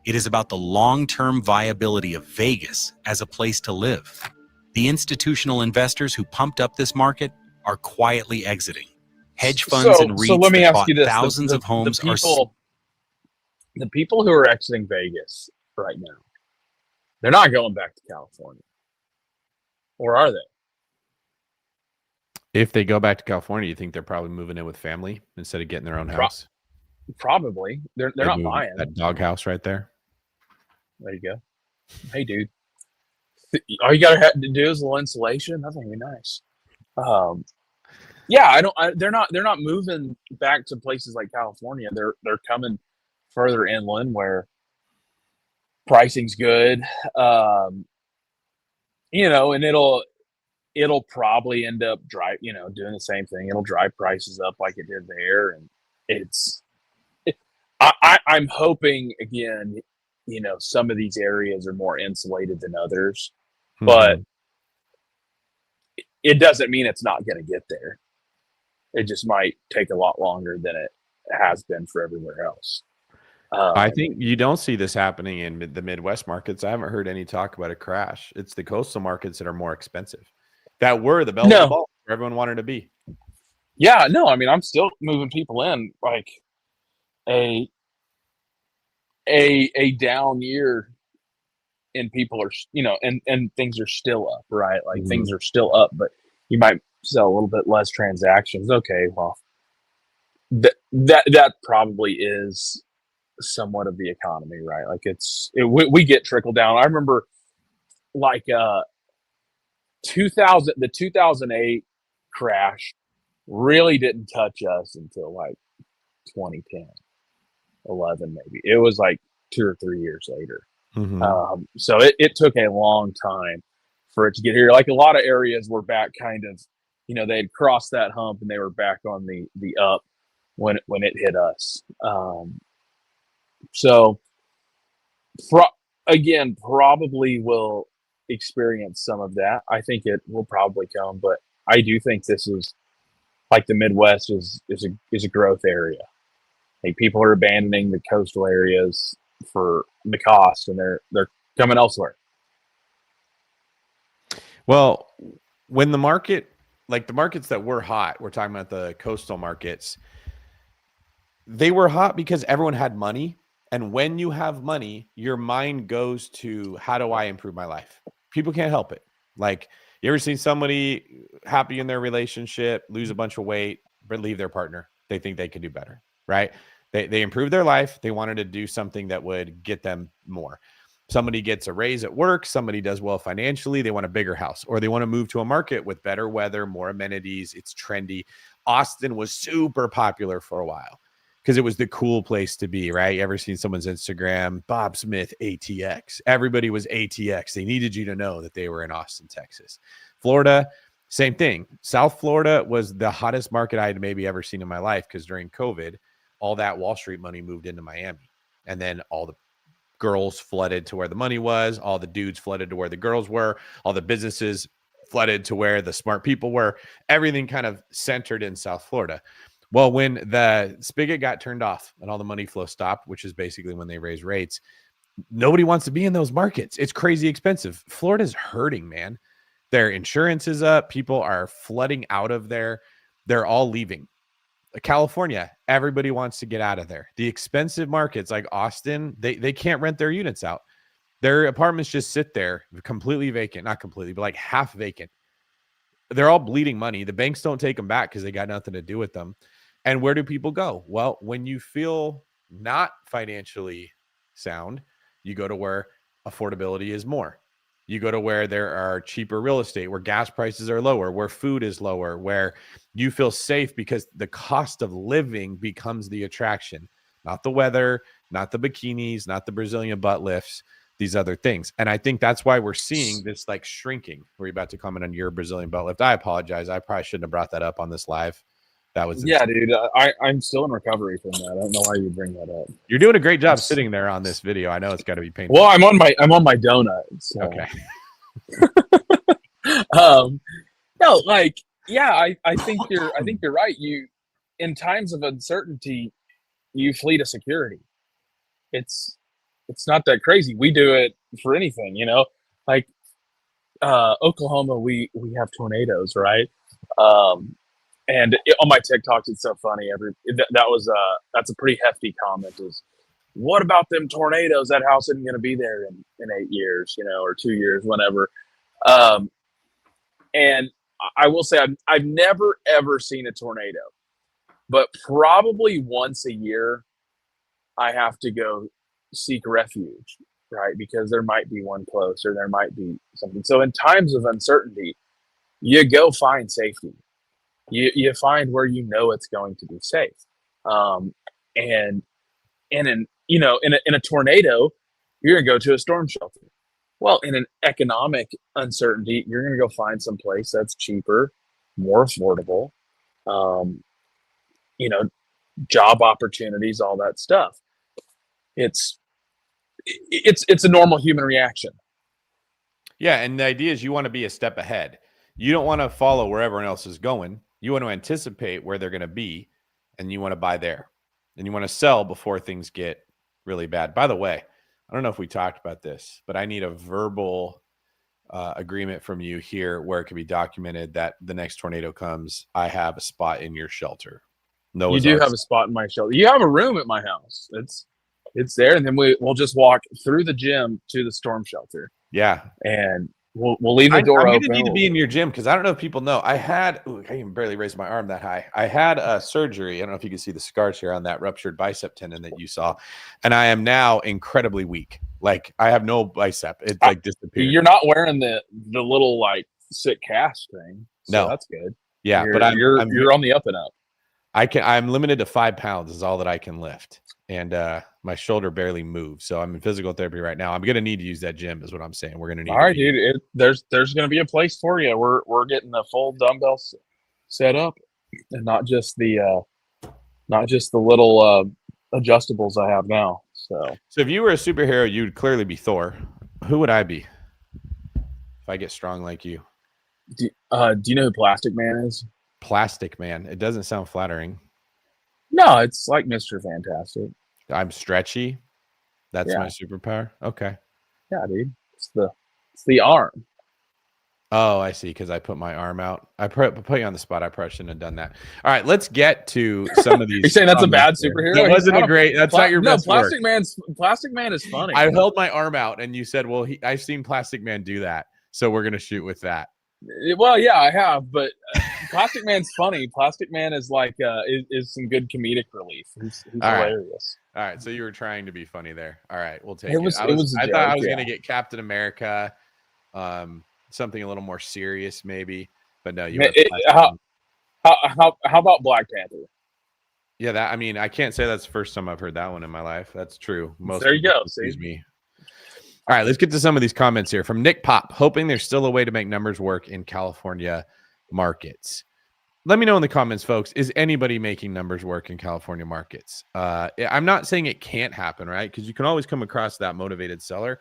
It is about the long-term viability of Vegas as a place to live. The institutional investors who pumped up this market are quietly exiting. Hedge funds and So REITs let me that ask bought you this: thousands of homes the people who are exiting Vegas right now, they're not going back to California, or are they? If they go back to California, you think they're probably moving in with family instead of getting their own house? Probably. They're They not move buying. that doghouse right there. There you go. Hey, dude. All you gotta have to do is a little insulation. That's gonna be nice. Yeah, they're not moving back to places like California. They're coming further inland where pricing's good. And it'll probably end up doing the same thing. It'll drive prices up like it did there, and I'm hoping again, some of these areas are more insulated than others, but Mhm. it doesn't mean it's not going to get there. It just might take a lot longer than it has been for everywhere else. I think you don't see this happening in the Midwest markets. I haven't heard any talk about a crash. It's the coastal markets that are more expensive. That were the belle of the No, ball where everyone wanted to be. yeah, no. I mean, I'm still moving people in like a a down year, and people are and things are still up, right? Like things are still up, but you might sell a little bit less transactions. Okay, well, that probably is somewhat of the economy, right? Like we get trickle down. I remember like 2008 crash really didn't touch us until like 2010, 11 maybe. It was like 2 or 3 years later. Mhm. So it took a long time for it to get here. Like a lot of areas were back kind of, they had crossed that hump and they were back on the up when it hit us. So again, probably will experience some of that. I think it will probably come, but I do think this is like the Midwest is a growth area. Like people are abandoning the coastal areas for the cost, and they're coming elsewhere. Well, when the market, like the markets that were hot, we're talking about the coastal markets, they were hot because everyone had money. And when you have money, your mind goes to how do I improve my life? People can't help it. Like, you ever seen somebody happy in their relationship, lose a bunch of weight, but leave their partner? They think they can do better, right? They improve their life. They wanted to do something that would get them more. Somebody gets a raise at work, somebody does well financially, they want a bigger house, or they want to move to a market with better weather, more amenities. It's trendy. Austin was super popular for a while because it was the cool place to be, right? You ever seen someone's Instagram, Bob Smith, ATX? Everybody was ATX. They needed you to know that they were in Austin, Texas. Florida, same thing. South Florida was the hottest market I had maybe ever seen in my life because during COVID, all that Wall Street money moved into Miami. And then all the girls flooded to where the money was. All the dudes flooded to where the girls were. All the businesses flooded to where the smart people were. Everything kind of centered in South Florida. Well, when the spigot got turned off and all the money flow stopped, which is basically when they raise rates, nobody wants to be in those markets. It's crazy expensive. Florida's hurting, man. Their insurance is up. People are flooding out of there. They're all leaving. California, everybody wants to get out of there. The expensive markets like Austin, they can't rent their units out. Their apartments just sit there completely vacant. Not completely, but like half vacant. They're all bleeding money. The banks don't take them back because they got nothing to do with them. And where do people go? Well, when you feel not financially sound, you go to where affordability is more. You go to where there are cheaper real estate, where gas prices are lower, where food is lower, where you feel safe because the cost of living becomes the attraction, not the weather, not the bikinis, not the Brazilian butt lifts, these other things. And I think that's why we're seeing this like shrinking. Were you about to comment on your Brazilian butt lift? I apologize. I probably shouldn't have brought that up on this live. That was Yeah, dude. I'm still in recovery from that. I don't know why you bring that up. You're doing a great job sitting there on this video. I know it's got to be painful. Well, I'm on my donut. So. Okay. No, like, yeah, I think you're right. You, in times of uncertainty, you flee to security. It's not that crazy. We do it for anything, like Oklahoma, we have tornadoes, right? on my TikToks, it's so funny. That's a pretty hefty comment. Is what about them tornadoes? That house isn't going to be there in 8 years, or 2 years, whatever. And I will say I've never ever seen a tornado, but probably once a year I have to go seek refuge, right? Because there might be one close or there might be something. So in times of uncertainty, you go find safety. You find where it's going to be safe. And in a tornado, you're gonna go to a storm shelter. Well, in an economic uncertainty, you're gonna go find some place that's cheaper, more affordable, job opportunities, all that stuff. It's a normal human reaction. Yeah, and the idea is you want to be a step ahead. You don't want to follow where everyone else is going. You want to anticipate where they're going to be, and you want to buy there. And you want to sell before things get really bad. By the way, I don't know if we talked about this, but I need a verbal agreement from you here where it can be documented that the next tornado comes, I have a spot in your shelter. No, you do have a spot in my shelter. You have a room at my house. It's there, and then we'll just walk through the gym to the storm shelter. Yeah, and we'll leave the door open. I'm gonna need to be in your gym because I don't know if people know. I can barely raise my arm that high. I had a surgery. I don't know if you can see the scars here on that ruptured bicep tendon that you saw, and I am now incredibly weak. Like I have no bicep. It's like disappeared. You're not wearing the little like sit cast thing. So no, that's good. Yeah, but you're on the up and up. I'm limited to 5 pounds is all that I can lift. And my shoulder barely moves. So I'm in physical therapy right now. I'm going to need to use that gym is what I'm saying. We're going to need. All right, dude. There's going to be a place for you. We're getting the full dumbbells set up and not just the little adjustables I have now. So if you were a superhero, you'd clearly be Thor. Who would I be if I get strong like you? Do you know who Plastic Man is? Plastic Man. It doesn't sound flattering. No, it's like Mr. Fantastic. I'm stretchy. That's my superpower. Okay. Yeah, dude. It's the arm. Oh, I see. Because I put my arm out. I put you on the spot. I probably shouldn't have done that. All right, let's get to some of these. You're saying that's a bad superhero? That wasn't a great. That's not your best work. Plastic Man is funny. I held my arm out, and you said, "Well, I've seen Plastic Man do that, so we're gonna shoot with that." Well, yeah, I have, but Plastic Man's funny. Plastic Man is like is some good comedic relief. He's hilarious. All right, so you were trying to be funny there. All right, we'll take it. I thought I was going to get Captain America, something a little more serious maybe, but no. How about Black Panther? Yeah, I can't say that's the first time I've heard that one in my life. That's true. There you go. Excuse me. All right, let's get to some of these comments here from Nick Pop. Hoping there's still a way to make numbers work in California markets. Let me know in the comments, folks. Is anybody making numbers work in California markets? I'm not saying it can't happen, right? Because you can always come across that motivated seller.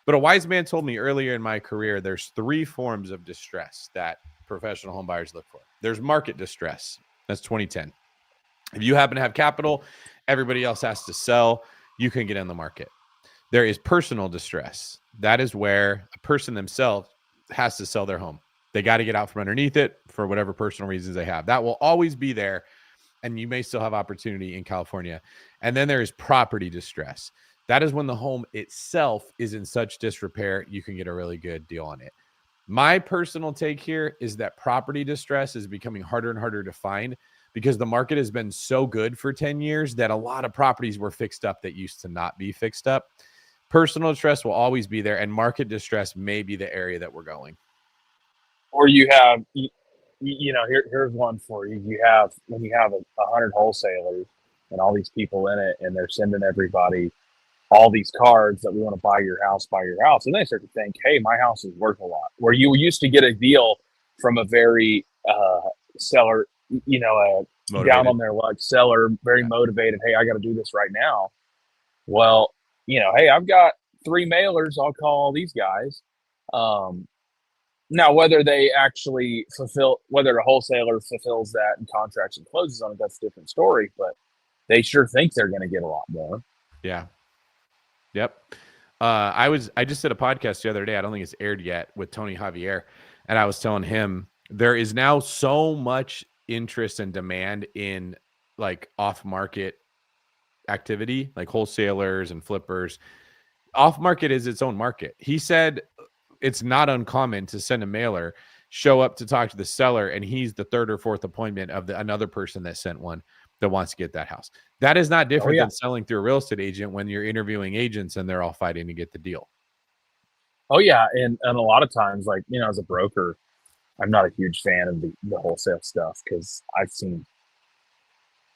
But a wise man told me earlier in my career, there's 3 forms of distress that professional home buyers look for. There's market distress. That's 2010. If you happen to have capital, everybody else has to sell. You can get in the market. There is personal distress. That is where a person themselves has to sell their home. They got to get out from underneath it for whatever personal reasons they have. That will always be there, and you may still have opportunity in California. And then there is property distress. That is when the home itself is in such disrepair, you can get a really good deal on it. My personal take here is that property distress is becoming harder and harder to find because the market has been so good for 10 years that a lot of properties were fixed up that used to not be fixed up. Personal distress will always be there, and market distress may be the area that we're going. Or you have, here's one for you. When you have 100 wholesalers and all these people in it, and they're sending everybody all these cards that we want to buy your house, and they start to think, hey, my house is worth a lot. Where you used to get a deal from a very seller, down on their luck seller, very motivated. Hey, I got to do this right now. Well, hey, I've got 3 mailers. I'll call these guys. Now, whether they actually whether a wholesaler fulfills that and contracts and closes on it, that's a different story. But they sure think they're going to get a lot more. Yeah. Yep. I just did a podcast the other day. I don't think it's aired yet with Tony Javier. And I was telling him there is now so much interest and demand in like off market activity, like wholesalers and flippers. Off market is its own market. He said it's not uncommon to send a mailer, show up to talk to the seller, and he's the third or fourth appointment of another person that sent one that wants to get that house. That is not different than selling through a real estate agent when you're interviewing agents and they're all fighting to get the deal. Oh yeah, and a lot of times, like, you know, as a broker, I'm not a huge fan of the wholesale stuff because I've seen,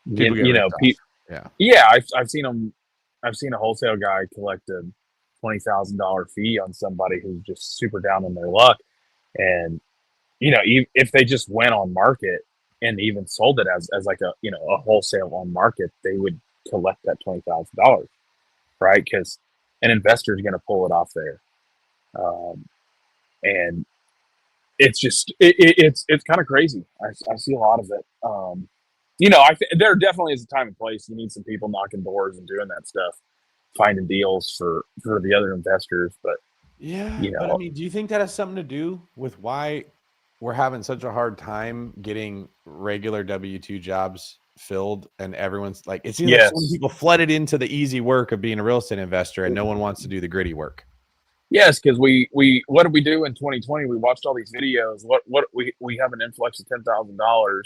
People get you know, ripped off. I've seen them. I've seen a wholesale guy collect a $20,000 fee on somebody who's just super down on their luck, and you know, if they just went on market and even sold it as like a, you know, a wholesale on market, they would collect that $20,000, right? Because an investor is going to pull it off there, and it's just it's kind of crazy. I see a lot of it. You know, there definitely is a time and place. You need some people knocking doors and doing that stuff, finding deals for the other investors. But yeah, you know, but I mean, do you think that has something to do with why we're having such a hard time getting regular W-2 jobs filled, and everyone's like, it seems like so many people flooded into the easy work of being a real estate investor, and no one wants to do the gritty work? Yes, because we what did we do in 2020? We watched all these videos. What we have an influx of $10,000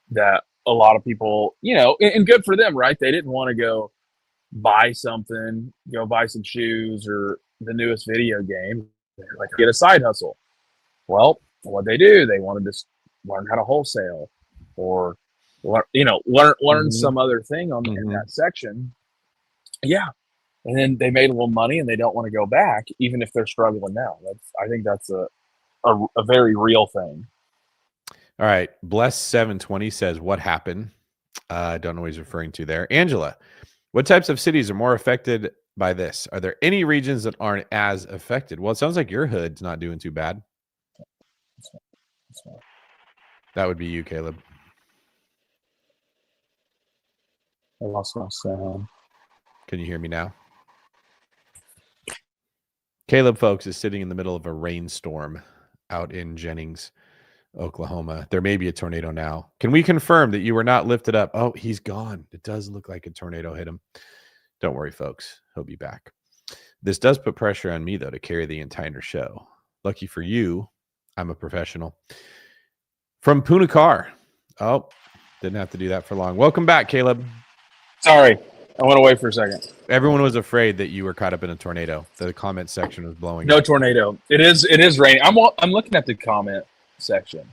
that a lot of people, you know, and good for them, right? They didn't want to go buy something, go buy some shoes or the newest video game. They're like, get a side hustle. Well, what they do, they wanted to learn how to wholesale, or learn some other thing on in that section. Yeah, and then they made a little money, and they don't want to go back, even if they're struggling now. I think that's a very real thing. All right, Bless 720 says, "What happened?" I don't know what he's referring to there. Angela, what types of cities are more affected by this? Are there any regions that aren't as affected? Well, it sounds like your hood's not doing too bad. That would be you, Caleb. I lost my sound. Can you hear me now? Caleb, folks, is sitting in the middle of a rainstorm out in Jennings, Oklahoma. There may be a tornado now. Can we confirm that you were not lifted up? Oh, he's gone. It does look like a tornado hit him. Don't worry, folks. He'll be back. This does put pressure on me, though, to carry the entire show. Lucky for you, I'm a professional. From Punakar. Oh, didn't have to do that for long. Welcome back, Caleb. Sorry, I went away for a second. Everyone was afraid that you were caught up in a tornado. The comment section was blowing No up. tornado. It is raining. I'm looking at the comment section.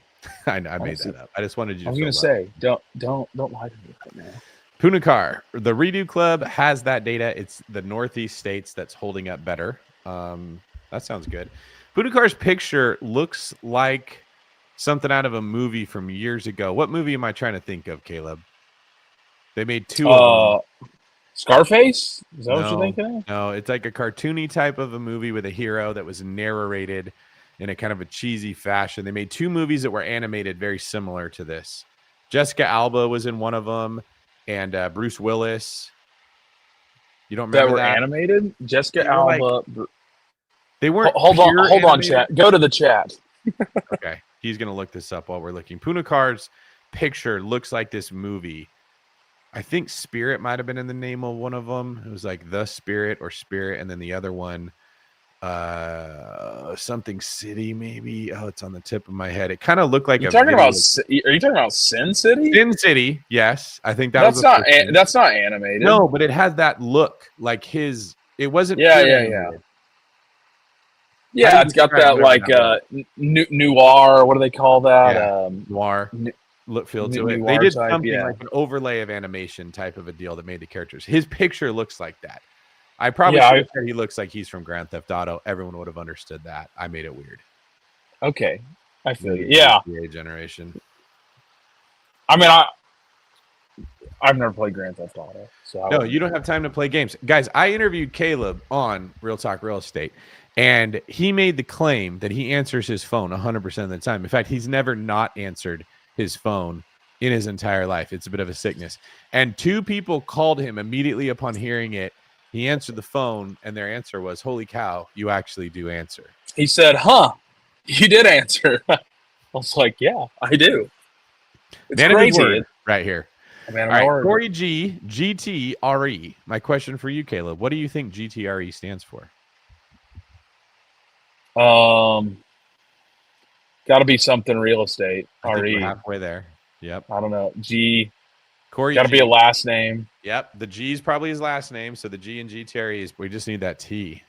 I made that up. I just wanted you to. I was going to say, don't lie to me right now. Punakar, the Redo Club has that data. It's the Northeast states that's holding up better. That sounds good. Punakar's picture looks like something out of a movie from years ago. What movie am I trying to think of, Caleb? They made two of them. Scarface? Is that what you're thinking of? No, it's like a cartoony type of a movie with a hero that was narrated in a kind of a cheesy fashion. They made two movies that were animated very similar to this. Jessica Alba was in one of them, and Bruce Willis. You don't remember that? Were animated? Jessica Alba. They weren't. Hold on, chat. Go to the chat. Okay, he's gonna look this up while we're looking. Punakar's picture looks like this movie. I think Spirit might have been in the name of one of them. It was like The Spirit or Spirit, and then the other one, something City, maybe. Oh, it's on the tip of my head. It kind of looked like. Are you talking about Sin City? Sin City, yes. I think that's not animated. No, but it has that look like his. It wasn't. Yeah. Yeah, it's got that like noir. What do they call that? Yeah, noir. Look feel to it. They did something like an overlay of animation type of a deal that made the characters. His picture looks like that. I probably should have said he looks like he's from Grand Theft Auto. Everyone would have understood that. I made it weird. Okay, I feel you. Yeah, generation. I mean, I've never played Grand Theft Auto, so no, you don't have time to play games, guys. I interviewed Caleb on Real Talk Real Estate, and he made the claim that he answers his phone 100% of the time. In fact, he's never not answered his phone in his entire life. It's a bit of a sickness. And two people called him immediately upon hearing it. He answered the phone, and their answer was, "Holy cow, you actually do answer." He said, "Huh, you did answer." I was like, "Yeah, I do." It's Man of his crazy. word right here. Man, All right, Corey G, GTRE. My question for you, Caleb. What do you think GTRE stands for? Got to be something real estate. I think we're RE. halfway there. Yep. I don't know. G. Corey Got to G. be a last name. Yep. The G is probably his last name. So the G and GTRE is, we just need that T.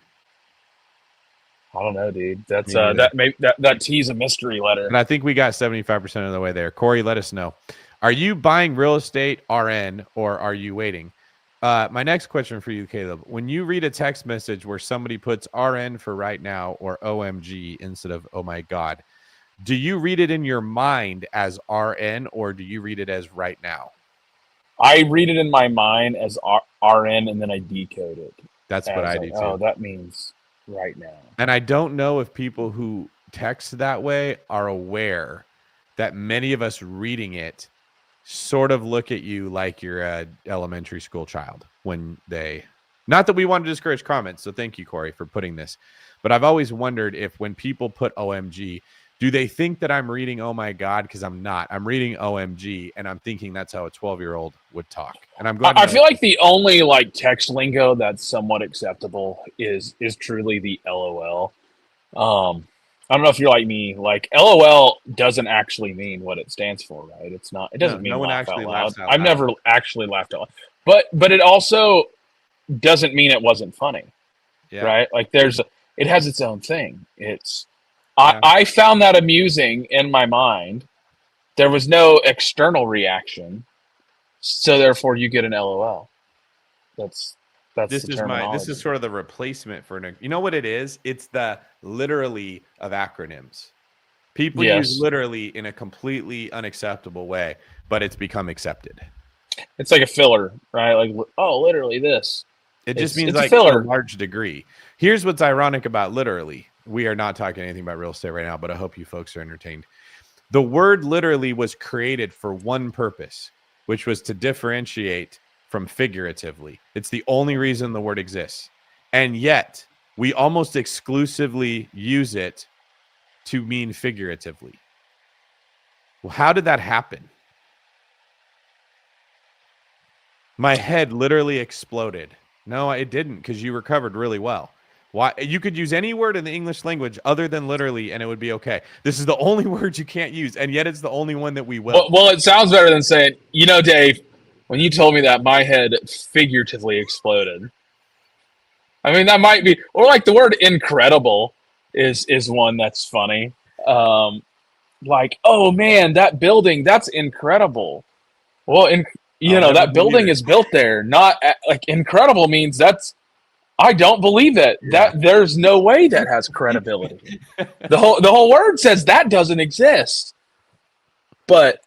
I don't know, dude. That's Me neither. that T's a mystery letter. And I think we got 75% of the way there. Corey, let us know. Are you buying real estate RN or are you waiting? My next question for you, Caleb. When you read a text message where somebody puts RN for right now or OMG instead of oh my God, do you read it in your mind as RN or do you read it as right now? I read it in my mind as RN and then I decode it. That's what I do too. Oh, that means right now. And I don't know if people who text that way are aware that many of us reading it sort of look at you like you're an elementary school child when they, not that we want to discourage comments. So thank you, Corey, for putting this. But I've always wondered if when people put OMG, do they think that I'm reading oh my God? Because I'm not. I'm reading OMG and I'm thinking that's how a 12-year-old would talk. And I'm glad. I feel like the only like text lingo that's somewhat acceptable is truly the LOL. I don't know if you're like me. Like LOL doesn't actually mean what it stands for, right? It's not. It doesn't mean no one laugh actually out laughs loud. out I've loud. never actually laughed out loud. But it also doesn't mean it wasn't funny, right? Like it has its own thing. I found that amusing in my mind. There was no external reaction, so therefore you get an LOL. That's this the is terminology. this is sort of the replacement for an, you know what it is? It's the literally of acronyms. People use literally in a completely unacceptable way, but it's become accepted. It's like a filler, right? Like, oh, literally this. It just means it's like a filler. to a large degree. Here's what's ironic about literally. We are not talking anything about real estate right now, but I hope you folks are entertained. The word literally was created for one purpose, which was to differentiate from figuratively. It's the only reason the word exists. And yet we almost exclusively use it to mean figuratively. Well, how did that happen? My head literally exploded. No, it didn't, because you recovered really well. Why? You could use any word in the English language other than literally, and it would be okay. This is the only word you can't use, and yet it's the only one that we will. Well, it sounds better than saying, you know, Dave, when you told me that, my head figuratively exploded. I mean, that might be, or like the word incredible is one that's funny. Like, oh man, that building, that's incredible. Well, that building is built there. Not like incredible means that's. I don't believe that. That there's no way that has credibility. The whole word says that doesn't exist. But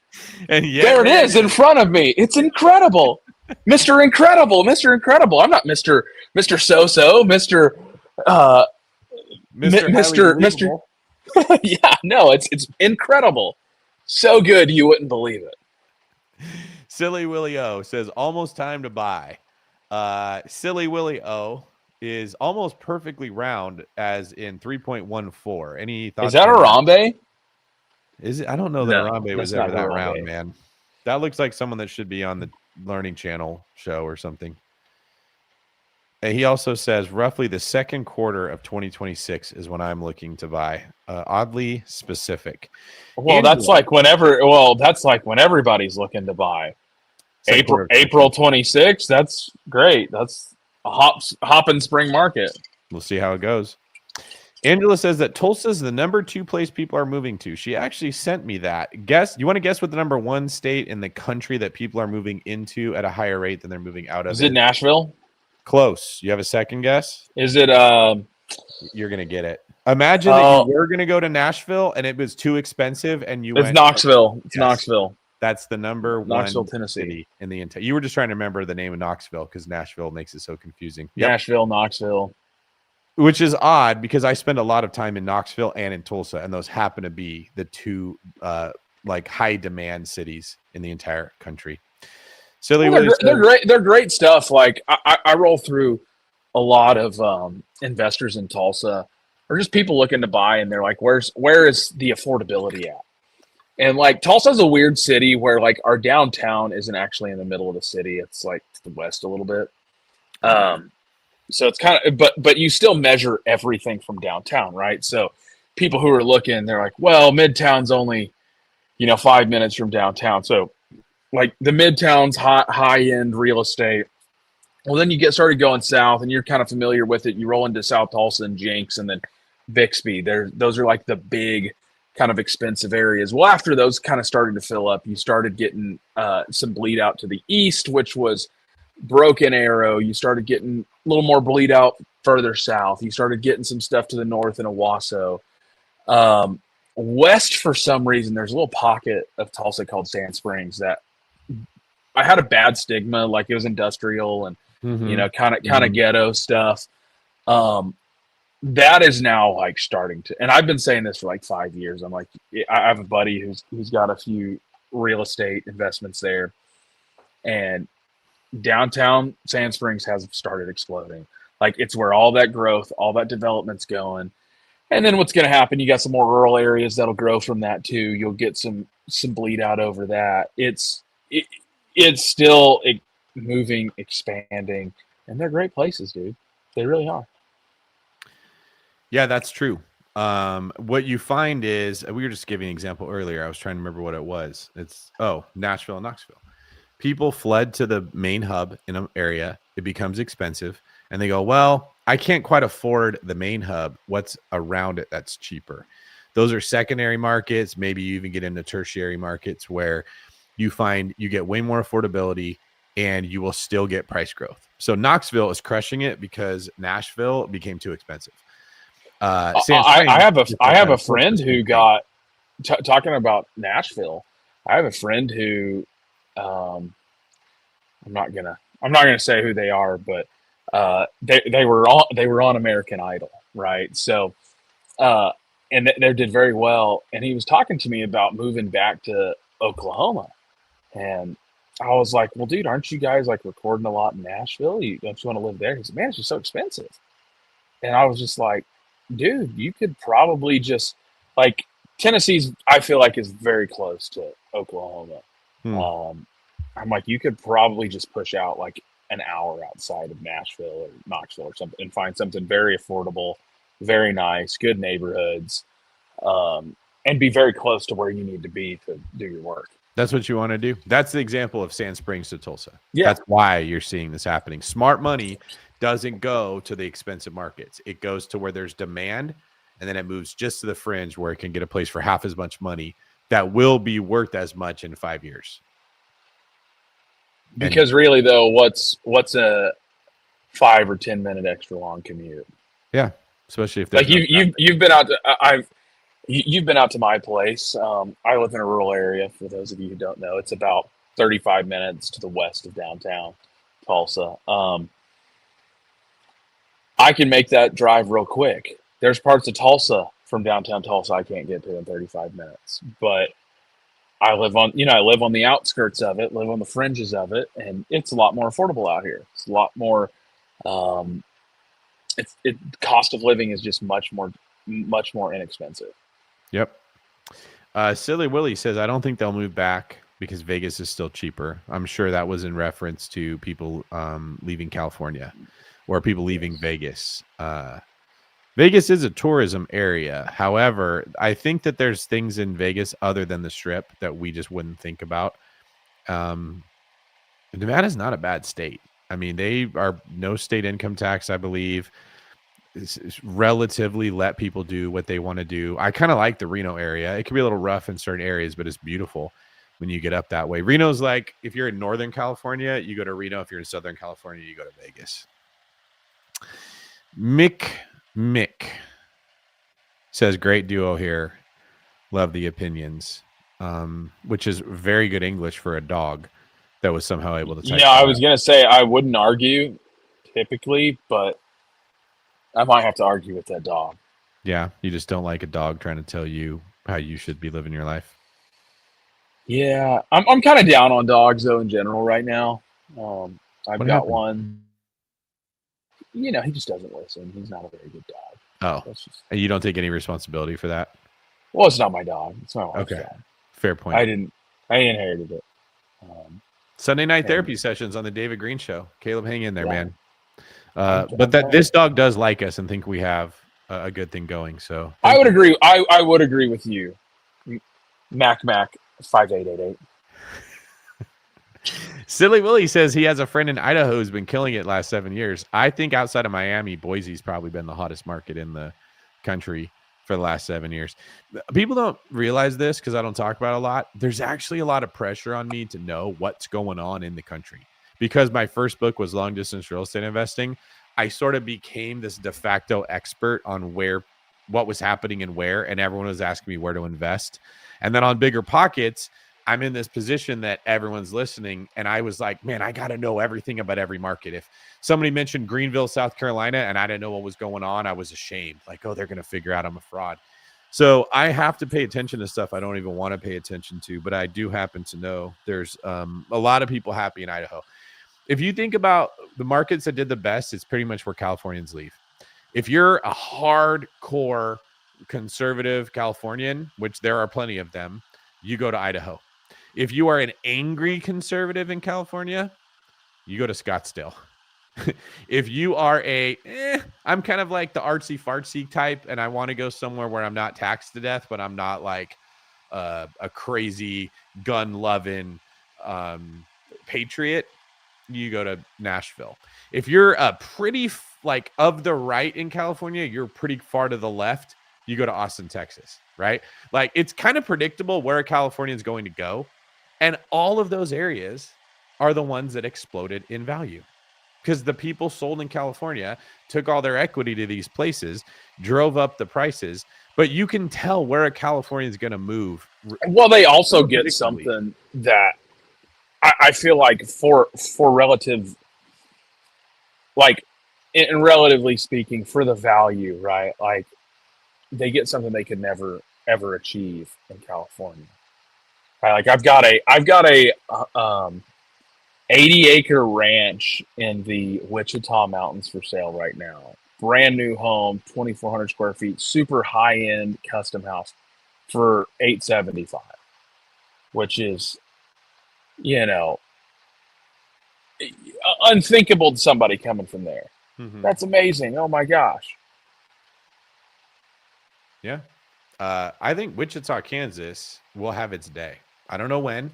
and there it is in front of me. It's incredible. Mr. Incredible, Mr. Incredible. I'm not Mr. So-so, Mr. Mr. Yeah, no, it's incredible. So good you wouldn't believe it. Silly Willie O says almost time to buy. Silly Willie O is almost perfectly round, as in 3.14. Any thoughts? Is that Harambe? Is it? I don't know that Harambe was ever that Harambe. round, man. That looks like someone that should be on the Learning Channel show or something. And he also says roughly the second quarter of 2026 is when I'm looking to buy. Oddly specific. Well, that's like whenever. Well, that's like when everybody's looking to buy. April 26th. That's great. That's a hopping spring market. We'll see how it goes. Angela says that Tulsa is the #2 place people are moving to. She actually sent me that. Guess. You want to guess what the #1 state in the country that people are moving into at a higher rate than they're moving out of? Is it Nashville? Close. You have a second guess? Is it? You're gonna get it. Imagine that you were gonna go to Nashville and it was too expensive, and you went. It's Knoxville. It's Knoxville. That's the #1 Knoxville, Tennessee. City in the entire. You were just trying to remember the name of Knoxville because Nashville makes it so confusing. Nashville, Knoxville. Which is odd because I spend a lot of time in Knoxville and in Tulsa, and those happen to be the two like high demand cities in the entire country. Silly, they're great. They're great stuff. Like I roll through a lot of investors in Tulsa, or just people looking to buy, and they're like, "Where is the affordability at?" And like Tulsa's a weird city where like our downtown isn't actually in the middle of the city. It's like to the west a little bit. So it's kind of, but you still measure everything from downtown, right? So people who are looking, they're like, well, Midtown's only, 5 minutes from downtown. So like the Midtown's high end real estate. Well, then you get started going south, and you're kind of familiar with it. You roll into South Tulsa and Jenks, and then Bixby. Those are like the big kind of expensive areas. Well, after those kind of started to fill up, you started getting some bleed out to the east, which was Broken Arrow. You started getting a little more bleed out further south. You started getting some stuff to the north in Owasso. West, for some reason, there's a little pocket of Tulsa called Sand Springs that I had a bad stigma, like it was industrial and kind of ghetto stuff. That is now like starting to, and I've been saying this for like 5 years. I'm like, I have a buddy who's got a few real estate investments there, and downtown Sand Springs has started exploding. Like it's where all that growth, all that development's going. And then what's going to happen? You got some more rural areas that'll grow from that too. You'll get some bleed out over that. It's still moving, expanding, and they're great places, dude. They really are. Yeah, that's true. What you find is, we were just giving an example earlier. I was trying to remember what it was. It's Nashville and Knoxville. People fled to the main hub in an area. It becomes expensive, and they go, well, I can't quite afford the main hub. What's around it that's cheaper? Those are secondary markets. Maybe you even get into tertiary markets where you find you get way more affordability and you will still get price growth. So Knoxville is crushing it because Nashville became too expensive. I have a friend who got talking about Nashville. I have a friend who I'm not gonna say who they are, but they were on American Idol, right? So and they did very well. And he was talking to me about moving back to Oklahoma, and I was like, well, dude, aren't you guys like recording a lot in Nashville? Don't you want to live there? He said, man, it's just so expensive. And I was just like, dude, you could probably just like Tennessee's, I feel like is very close to Oklahoma. I'm like, you could probably just push out like an hour outside of Nashville or Knoxville or something and find something very affordable, very nice, good neighborhoods, and be very close to where you need to be to do your work. That's what you want to do. That's the example of Sand Springs to Tulsa. Yeah. That's why you're seeing this happening. Smart money doesn't go to the expensive markets. It goes to where there's demand, and then it moves just to the fringe where it can get a place for half as much money that will be worth as much in 5 years. Because really, though, what's a 5 or 10 minute extra long commute? Yeah, especially if like you've been out to you've been out to my place. I live in a rural area. For those of you who don't know, it's about 35 minutes to the west of downtown Tulsa. I can make that drive real quick. There's parts of Tulsa from downtown Tulsa I can't get to in 35 minutes, but I live on the outskirts of it, live on the fringes of it, and it's a lot more affordable out here. It's a lot more. Cost of living is just much more inexpensive. Yep. Silly Willie says, I don't think they'll move back because Vegas is still cheaper. I'm sure that was in reference to people leaving California or people leaving Vegas. Vegas is a tourism area. However, I think that there's things in Vegas other than the Strip that we just wouldn't think about. Nevada's not a bad state. I mean, they are no state income tax, I believe. It's relatively let people do what they want to do. I kind of like the Reno area. It can be a little rough in certain areas, but it's beautiful when you get up that way. Reno's like, if you're in Northern California, you go to Reno. If you're in Southern California, you go to Vegas. Mick says, great duo here. Love the opinions, which is very good English for a dog that was somehow able to type. Yeah, I was going to say I wouldn't argue typically, but I might have to argue with that dog. Yeah, you just don't like a dog trying to tell you how you should be living your life. Yeah, I'm kind of down on dogs though in general right now. I've got one. He just doesn't listen. He's not a very good dog. Oh, and you don't take any responsibility for that? Well, it's not my dog. It's my wife's dog. Fair point. I inherited it. Sunday night and- therapy sessions on the David Green Show. Caleb, hang in there, Yeah. man. I'm But trying. this dog does like us and think we have a good thing going. So I would you. agree. I would agree with you. Mac 5888. Silly Willie says he has a friend in Idaho who's been killing it last 7 years. I think outside of Miami, Boise's probably been the hottest market in the country for the last 7 years. People don't realize this because I don't talk about it a lot. There's actually a lot of pressure on me to know what's going on in the country. Because my first book was Long Distance Real Estate Investing, I sort of became this de facto expert on what was happening and where, and everyone was asking me where to invest. And then on Bigger Pockets, I'm in this position that everyone's listening. And I was like, man, I got to know everything about every market. If somebody mentioned Greenville, South Carolina, and I didn't know what was going on, I was ashamed. Like, oh, they're going to figure out I'm a fraud. So I have to pay attention to stuff I don't even want to pay attention to. But I do happen to know there's a lot of people happy in Idaho. If you think about the markets that did the best, it's pretty much where Californians leave. If you're a hardcore conservative Californian, which there are plenty of them, you go to Idaho. If you are an angry conservative in California, you go to Scottsdale. If you are I'm kind of like the artsy fartsy type, and I want to go somewhere where I'm not taxed to death, but I'm not like a crazy gun loving patriot, you go to Nashville. If you're a pretty like of the right in California, you're pretty far to the left, you go to Austin, Texas, right? Like it's kind of predictable where a Californian is going to go. And all of those areas are the ones that exploded in value because the people sold in California took all their equity to these places, drove up the prices. But you can tell where a Californian is going to move. Well, they also get something that I feel like for relative, like in relatively speaking, for the value, right? Like they get something they could never ever achieve in California. Right? Like I've got a 80-acre ranch in the Wichita Mountains for sale right now. Brand new home, 2,400 square feet, super high end custom house for $875, which is, unthinkable to somebody coming from there. Mm-hmm. That's amazing. Oh my gosh. Yeah. I think Wichita, Kansas will have its day. I don't know when,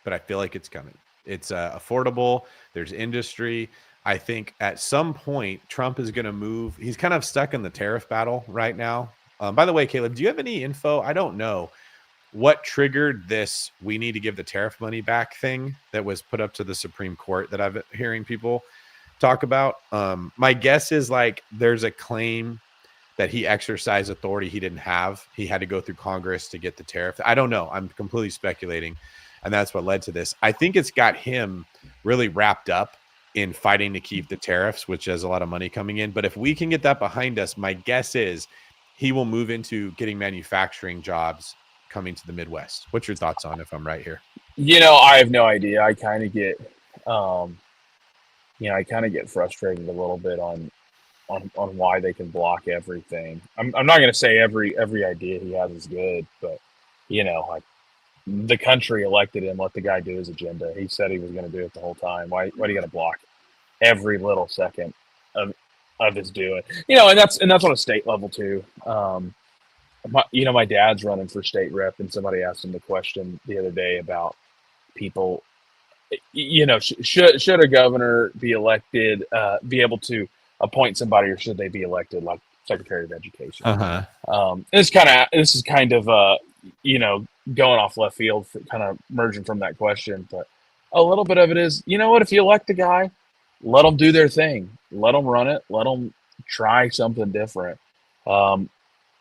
but I feel like it's coming. It's affordable. There's industry. I think at some point Trump is going to move. He's kind of stuck in the tariff battle right now. By the way, Caleb, do you have any info? I don't know what triggered this we need to give the tariff money back thing that was put up to the Supreme Court that I've hearing people talk about. My guess is like there's a claim that he exercised authority he didn't have. He had to go through Congress to get the tariff. I don't know. I'm completely speculating. And that's what led to this. I think it's got him really wrapped up in fighting to keep the tariffs, which has a lot of money coming in. But if we can get that behind us, my guess is he will move into getting manufacturing jobs coming to the Midwest. What's your thoughts on if I'm right here? I have no idea. I kind of get, frustrated a little bit on why they can block everything. I'm not going to say every idea he has is good, but like the country elected him, let the guy do his agenda. He said he was going to do it the whole time. Why are you going to block every little second of his doing? And that's on a state level too. My dad's running for state rep, and somebody asked him the question the other day about people. Should a governor be elected, be able to appoint somebody, or should they be elected like Secretary of Education? This is kind of going off left field, for kind of merging from that question, but a little bit of it is, if you elect a guy, let them do their thing, let them run it, let them try something different.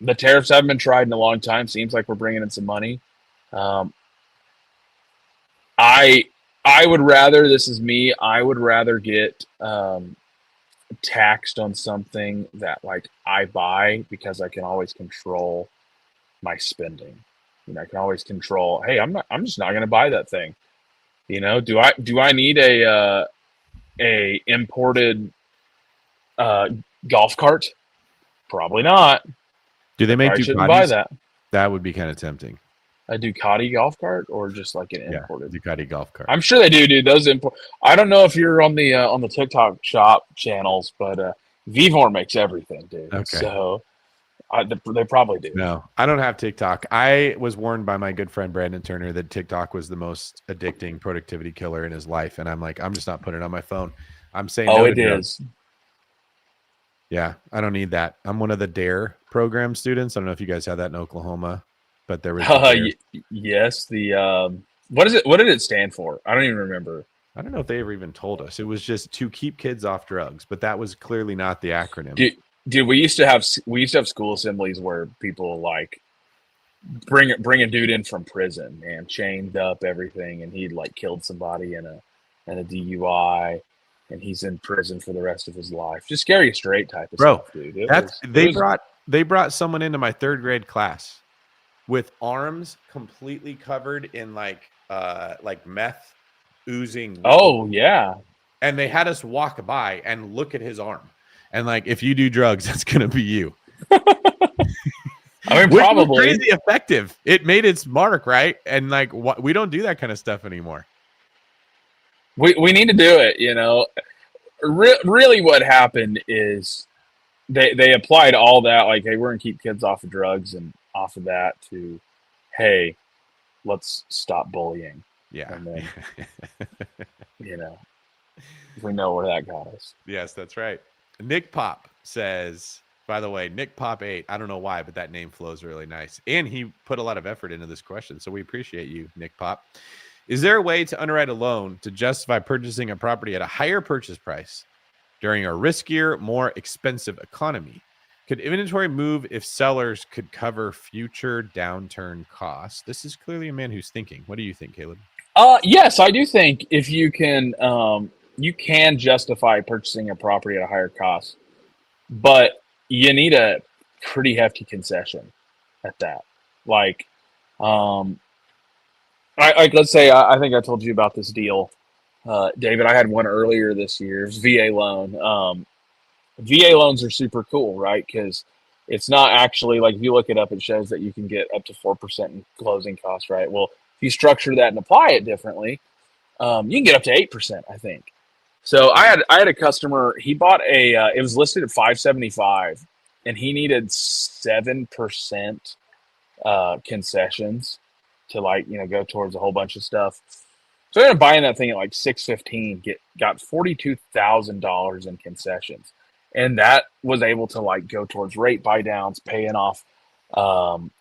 The tariffs haven't been tried in a long time. Seems like we're bringing in some money. I would rather, this is me, I would rather get taxed on something that like I buy, because I can always control my spending. I can always control, hey, I'm just not going to buy that thing. Do I need a imported golf cart? Probably not. Do they make I shouldn't Ducatis? buy that. That would be kind of tempting. A Ducati golf cart or just like an Yeah, imported? Ducati golf cart. I'm sure they do, dude. Those import. I don't know if you're on the TikTok shop channels, but Vivor makes everything, dude. Okay. So they probably do. No, I don't have TikTok. I was warned by my good friend Brandon Turner that TikTok was the most addicting productivity killer in his life, and I'm like, I'm just not putting it on my phone. I'm saying Oh, no it to drugs. is. Yeah, I don't need that. I'm one of the DARE program students. I don't know if you guys have that in Oklahoma, but there was the DARE. Yes. What is it? What did it stand for? I don't even remember. I don't know if they ever even told us. It was just to keep kids off drugs, but that was clearly not the acronym. Dude, we used to have school assemblies where people like bring a dude in from prison and chained up everything, and he'd like killed somebody in a DUI, and he's in prison for the rest of his life. Just scary straight type of Bro, stuff, dude. They brought someone into my 3rd grade class with arms completely covered in like meth oozing. Oh yeah. And they had us walk by and look at his arm. And like, if you do drugs, that's gonna be you. I mean, Which probably was crazy effective. It made its mark, right? And like, we don't do that kind of stuff anymore. we need to do it. You know, really, what happened is they applied all that, like, hey, we're gonna keep kids off of drugs, and off of that to, hey, let's stop bullying. Yeah. And then, you know, we know where that got us. Yes, that's right. Nick Pop says, by the way, Nick Pop 8, I don't know why, but that name flows really nice. And he put a lot of effort into this question. So we appreciate you, Nick Pop. Is there a way to underwrite a loan to justify purchasing a property at a higher purchase price during a riskier, more expensive economy? Could inventory move if sellers could cover future downturn costs? This is clearly a man who's thinking. What do you think, Caleb? Yes, I do think if you can justify purchasing a property at a higher cost, but you need a pretty hefty concession at that. Like, let's say I think I told you about this deal, David. I had one earlier this year. It was VA loan. VA loans are super cool, right? Because it's not actually, like, if you look it up, it shows that you can get up to 4% in closing costs, right? Well, if you structure that and apply it differently, you can get up to 8%, I think. So I had a customer. He bought it was listed at 575, and he needed 7% concessions to, like, go towards a whole bunch of stuff. So I ended up buying that thing at like 615. Got $42,000 in concessions, and that was able to, like, go towards rate buy downs, paying off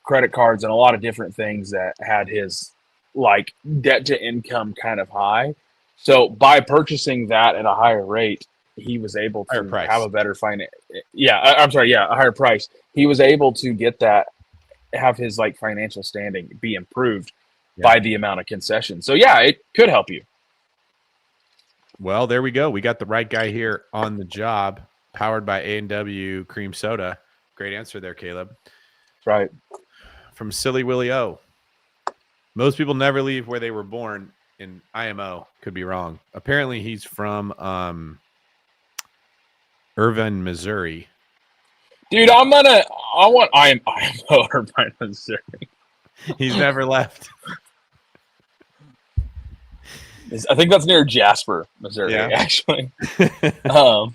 credit cards, and a lot of different things that had his, like, debt to income kind of high. So by purchasing that at a higher rate, he was able to have a better finance. I'm sorry. Yeah, a higher price. He was able to get that, have his, like, financial standing be improved by the amount of concessions. So yeah, it could help you. Well, there we go. We got the right guy here on the job, powered by A&W Cream Soda. Great answer there, Caleb. Right. From Silly Willie O. Most people never leave where they were born. In IMO, could be wrong. Apparently, he's from Irvine, Missouri. Dude, I want IMO Irvine, Missouri. He's never left. I think that's near Jasper, Missouri, actually. All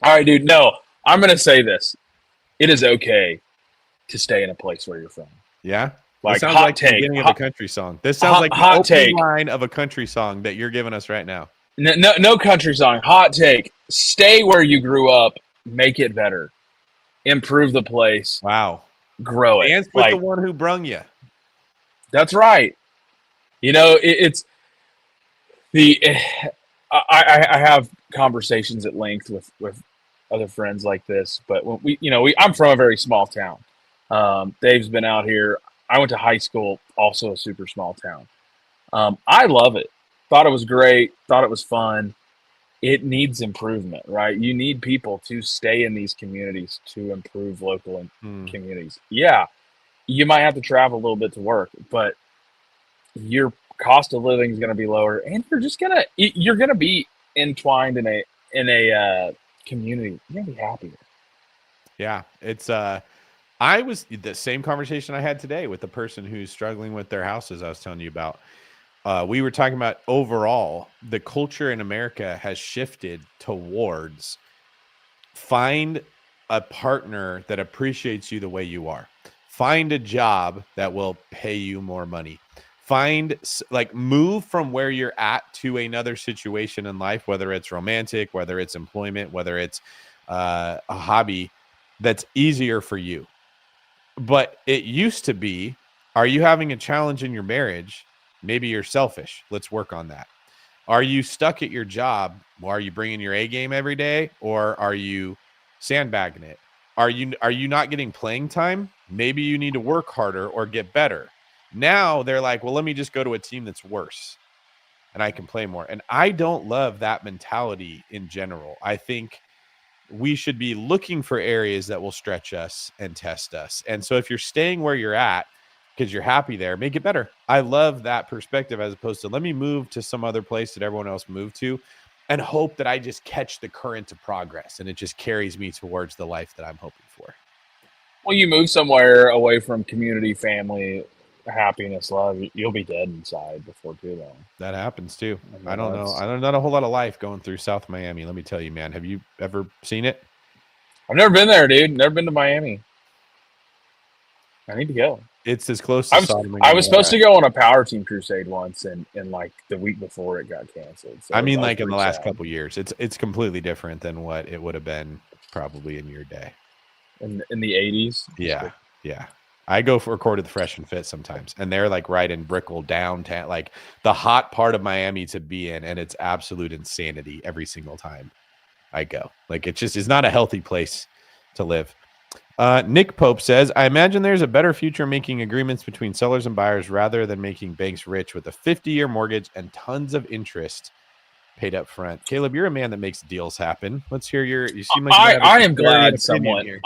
right, dude. No, I'm going to say this. It is okay to stay in a place where you're from. Yeah? Like, this sounds hot like take. the beginning of a country song. This sounds like the hot opening take line of a country song that you're giving us right now. No country song. Hot take. Stay where you grew up. Make it better. Improve the place. Wow. Grow it. Dance with the one who brung you. That's right. It's the. I have conversations at length with other friends like this, but when I'm from a very small town. Dave's been out here. I went to high school, also a super small town. I love it. Thought it was great. Thought it was fun. It needs improvement, right? You need people to stay in these communities to improve local communities. Yeah, you might have to travel a little bit to work, but your cost of living is going to be lower, and you're gonna be entwined in a community. You're gonna be happier. Yeah, it's I was the same conversation I had today with the person who's struggling with their houses I was telling you about. We were talking about overall, the culture in America has shifted towards find a partner that appreciates you the way you are. Find a job that will pay you more money. Move from where you're at to another situation in life, whether it's romantic, whether it's employment, whether it's a hobby that's easier for you. But it used to be, are you having a challenge in your marriage? Maybe you're selfish. Let's work on that. Are you stuck at your job? Well, are you bringing your A game every day, or are you sandbagging it? Are you not getting playing time? Maybe you need to work harder or get better. Now they're like, well, let me just go to a team that's worse and I can play more. And I don't love that mentality in general. I think we should be looking for areas that will stretch us and test us. And so if you're staying where you're at because you're happy there, make it better. I love that perspective, as opposed to let me move to some other place that everyone else moved to and hope that I just catch the current of progress and it just carries me towards the life that I'm hoping for. Well, you move somewhere away from community, family, happiness, love, you'll be dead inside before too long. That happens too. I mean, I don't know. that's- I don't not a whole lot of life going through South Miami. Let me tell you, man. Have you ever seen it? I've never been there, dude. Never been to Miami. I need to go. It's as close to I was Sodom and I was Gomorrah. supposed to go on a power team crusade once, and like the week before it got canceled. So I mean, was like in the pretty last sad. couple years, it's completely different than what it would have been probably in your day. in the 80s. Yeah, yeah. I go for record at the Fresh and Fit sometimes, and they're like right in Brickell downtown, like the hot part of Miami to be in, and it's absolute insanity every single time I go. Like it's not a healthy place to live. Nick Pope says, I imagine there's a better future making agreements between sellers and buyers rather than making banks rich with a 50-year mortgage and tons of interest paid up front. Caleb, you're a man that makes deals happen. Let's hear you seem like you have a I am contrarian glad opinion someone here.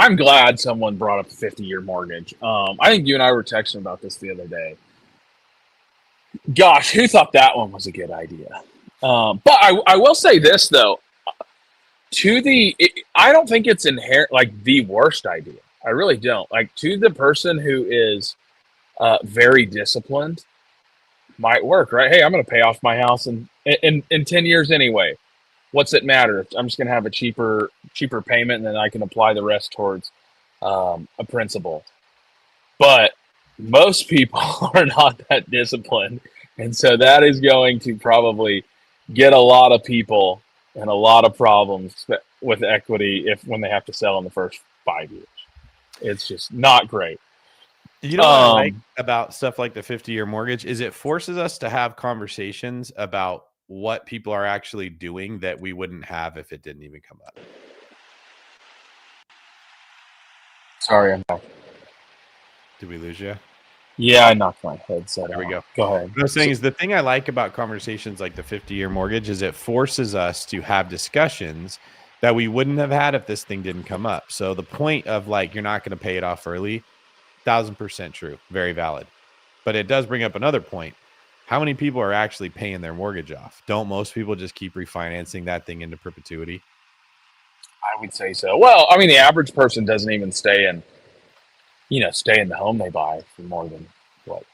I'm glad someone brought up the 50-year mortgage. I think you and I were texting about this the other day. Gosh, who thought that one was a good idea? But I will say this though, I don't think it's inherent like the worst idea. I really don't. Like to the person who is very disciplined, might work, right? Hey, I'm going to pay off my house in 10 years anyway. What's it matter? I'm just going to have a cheaper payment, and then I can apply the rest towards a principal. But most people are not that disciplined, and so that is going to probably get a lot of people and a lot of problems with equity when they have to sell in the first 5 years. It's just not great. You know what I like about stuff like the 50-year mortgage is it forces us to have conversations about what people are actually doing that we wouldn't have if it didn't even come up. Sorry, I'm back. Did we lose you? Yeah, I knocked my headset. There we go. Go ahead. What I was saying is the thing I like about conversations like the 50-year mortgage is it forces us to have discussions that we wouldn't have had if this thing didn't come up. So the point of like, you're not going to pay it off early, 1,000% true, very valid. But it does bring up another point. How many people are actually paying their mortgage off? Don't most people just keep refinancing that thing into perpetuity? I would say so. Well, I mean, the average person doesn't even stay in the home they buy for more than what,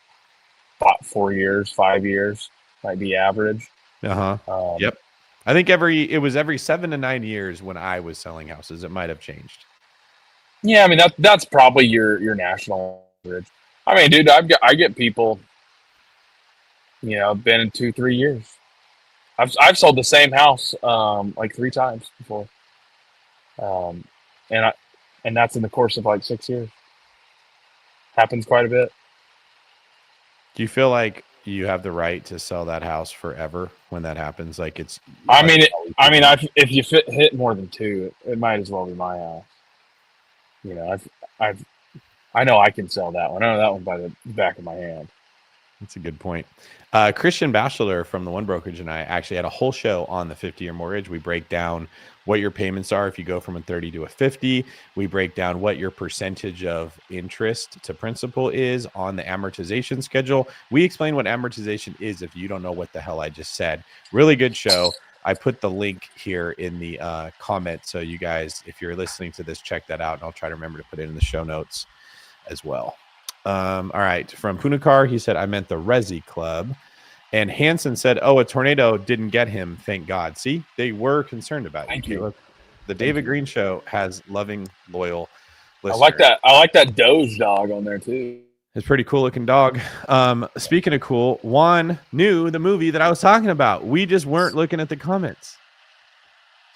4 years, 5 years might be average. Yep. I think it was every 7 to 9 years when I was selling houses. It might have changed. Yeah, I mean that's probably your national average. I mean, dude, I get people, been in 2-3 years. I've sold the same house like 3 times before, and that's in the course of like 6 years. Happens quite a bit. Do you feel like you have the right to sell that house forever when that happens? Like it's. If you hit more than 2, it might as well be my house. I know I can sell that one. I know that one by the back of my hand. That's a good point. Christian Batchelor from the One Brokerage and I actually had a whole show on the 50-year mortgage. We break down what your payments are if you go from a 30 to a 50. We break down what your percentage of interest to principal is on the amortization schedule. We explain what amortization is if you don't know what the hell I just said. Really good show. I put the link here in the comment. So you guys, if you're listening to this, check that out. And I'll try to remember to put it in the show notes as well. All right. From Punakar, he said, I meant the Resi Club. And Hanson said, oh, a tornado didn't get him. Thank God. See, they were concerned about Thank you. you. Caleb. The David Green Show has loving, loyal listeners. I like that Doge dog on there too. It's a pretty cool looking dog. Speaking of cool, Juan knew the movie that I was talking about. We just weren't looking at the comments.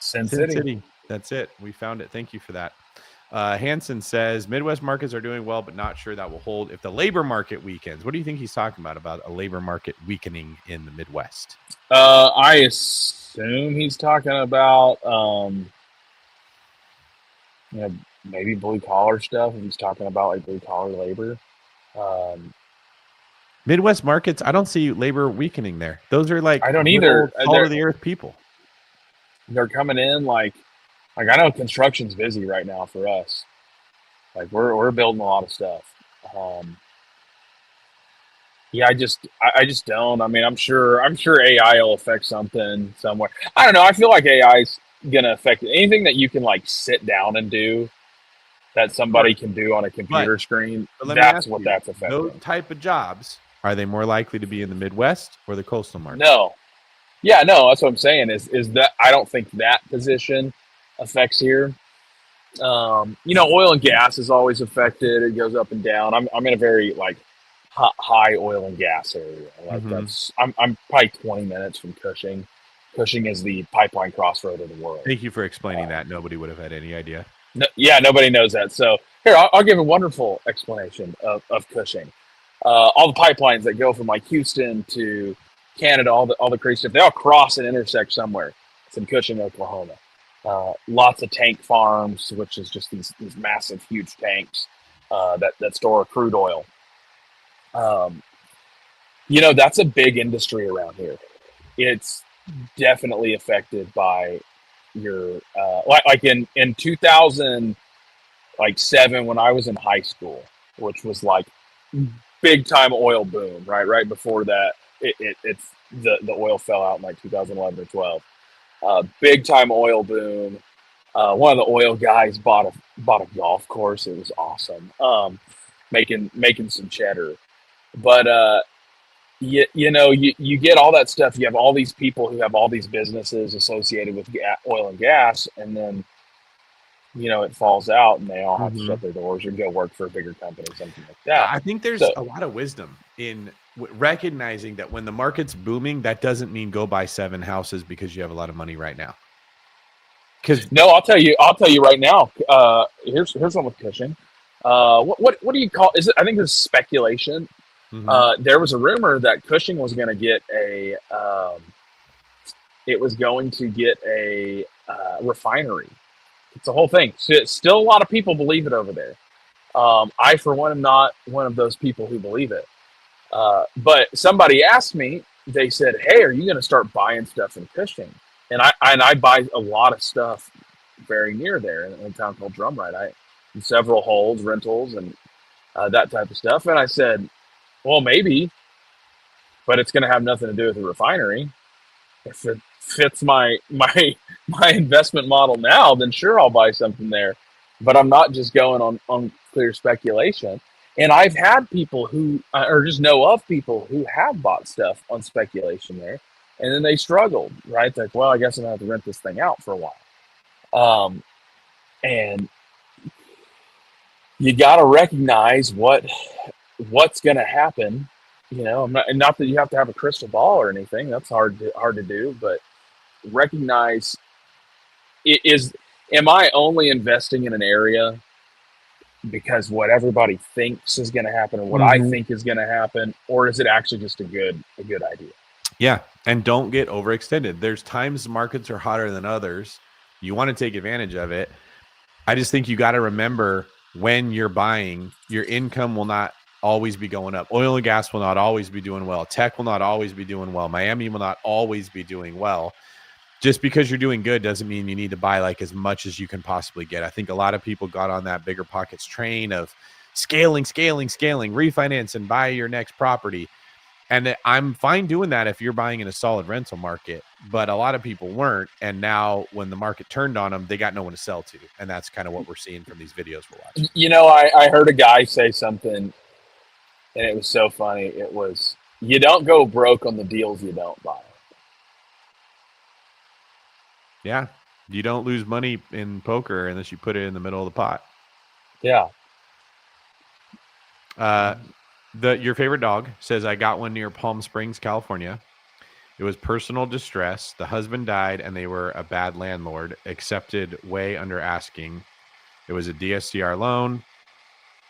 Sin City. That's it. We found it. Thank you for that. Hanson says Midwest markets are doing well, but not sure that will hold if the labor market weakens. What do you think he's talking about a labor market weakening in the Midwest? I assume he's talking about maybe blue collar stuff. If he's talking about like blue collar labor. Midwest markets, I don't see labor weakening there. Those are like I don't either. All of the earth people. They're coming in like I know construction's busy right now for us. Like we're building a lot of stuff. I just don't. I mean, I'm sure AI will affect something somewhere. I don't know. I feel like AI's gonna affect anything that you can like sit down and do that somebody can do on a computer screen. That's what that's affecting. Those type of jobs, are they more likely to be in the Midwest or the coastal market? No. Yeah, no, that's what I'm saying is that I don't think that position affects here. Oil and gas is always affected. It goes up and down. I'm in a very like high oil and gas area. Like I'm probably 20 minutes from Cushing. Cushing is the pipeline crossroad of the world. Thank you for explaining that. Nobody would have had any idea. Nobody knows that. So here, I'll give a wonderful explanation of Cushing. All the pipelines that go from like Houston to Canada, all the crazy stuff, they all cross and intersect somewhere. It's in Cushing, Oklahoma. Lots of tank farms, which is just these massive, huge tanks that store crude oil. That's a big industry around here. It's definitely affected by your like in 2007 when I was in high school, which was like big time oil boom, right before that it's the oil fell out in like 2011 or 12. Big time oil boom. One of the oil guys bought a golf course. It was awesome. Making some cheddar, but you get all that stuff. You have all these people who have all these businesses associated with oil and gas, and then it falls out, and they all have to shut their doors or go work for a bigger company, something like that. I think there's a lot of wisdom in recognizing that when the market's booming, that doesn't mean go buy 7 houses because you have a lot of money right now. No, I'll tell you right now. Here's one with Cushing. What do you call? Is it? I think it's speculation. There was a rumor that Cushing was going to get a refinery. It's a whole thing. Still a lot of people believe it over there. I, for one, am not one of those people who believe it. But somebody asked me, they said, hey, are you going to start buying stuff in Cushing? And I buy a lot of stuff very near there in a town called Drumright. I have several holds, rentals, and that type of stuff. And I said, well, maybe, but it's going to have nothing to do with the refinery. If it fits my investment model now, then sure, I'll buy something there. But I'm not just going on clear speculation. And I've had people who, or just know of people who have bought stuff on speculation there, and then they struggled, right? Like, well, I guess I'm going to have to rent this thing out for a while. And you got to recognize what's going to happen. Not that you have to have a crystal ball or anything. That's hard to do, but recognize am I only investing in an area because what everybody thinks is going to happen and what I think is going to happen, or is it actually just a good idea? Yeah. And don't get overextended. There's times the markets are hotter than others. You want to take advantage of it. I just think you got to remember when you're buying, your income will not always be going up. Oil and gas will not always be doing well. Tech will not always be doing well. Miami will not always be doing well. Just because you're doing good doesn't mean you need to buy like as much as you can possibly get. I think a lot of people got on that bigger pockets train of scaling, refinance and buy your next property. And I'm fine doing that if you're buying in a solid rental market. but a lot of people weren't. And now when the market turned on them, they got no one to sell to. And that's kind of what we're seeing from these videos we're watching. You know, I heard a guy say something, and it was so funny. It was, you don't go broke on the deals you don't buy. Yeah. You don't lose money in poker unless you put it in the middle of the pot. Yeah. Your favorite dog says, I got one near Palm Springs, California. It was personal distress. The husband died and they were a bad landlord, accepted way under asking. It was a DSCR loan.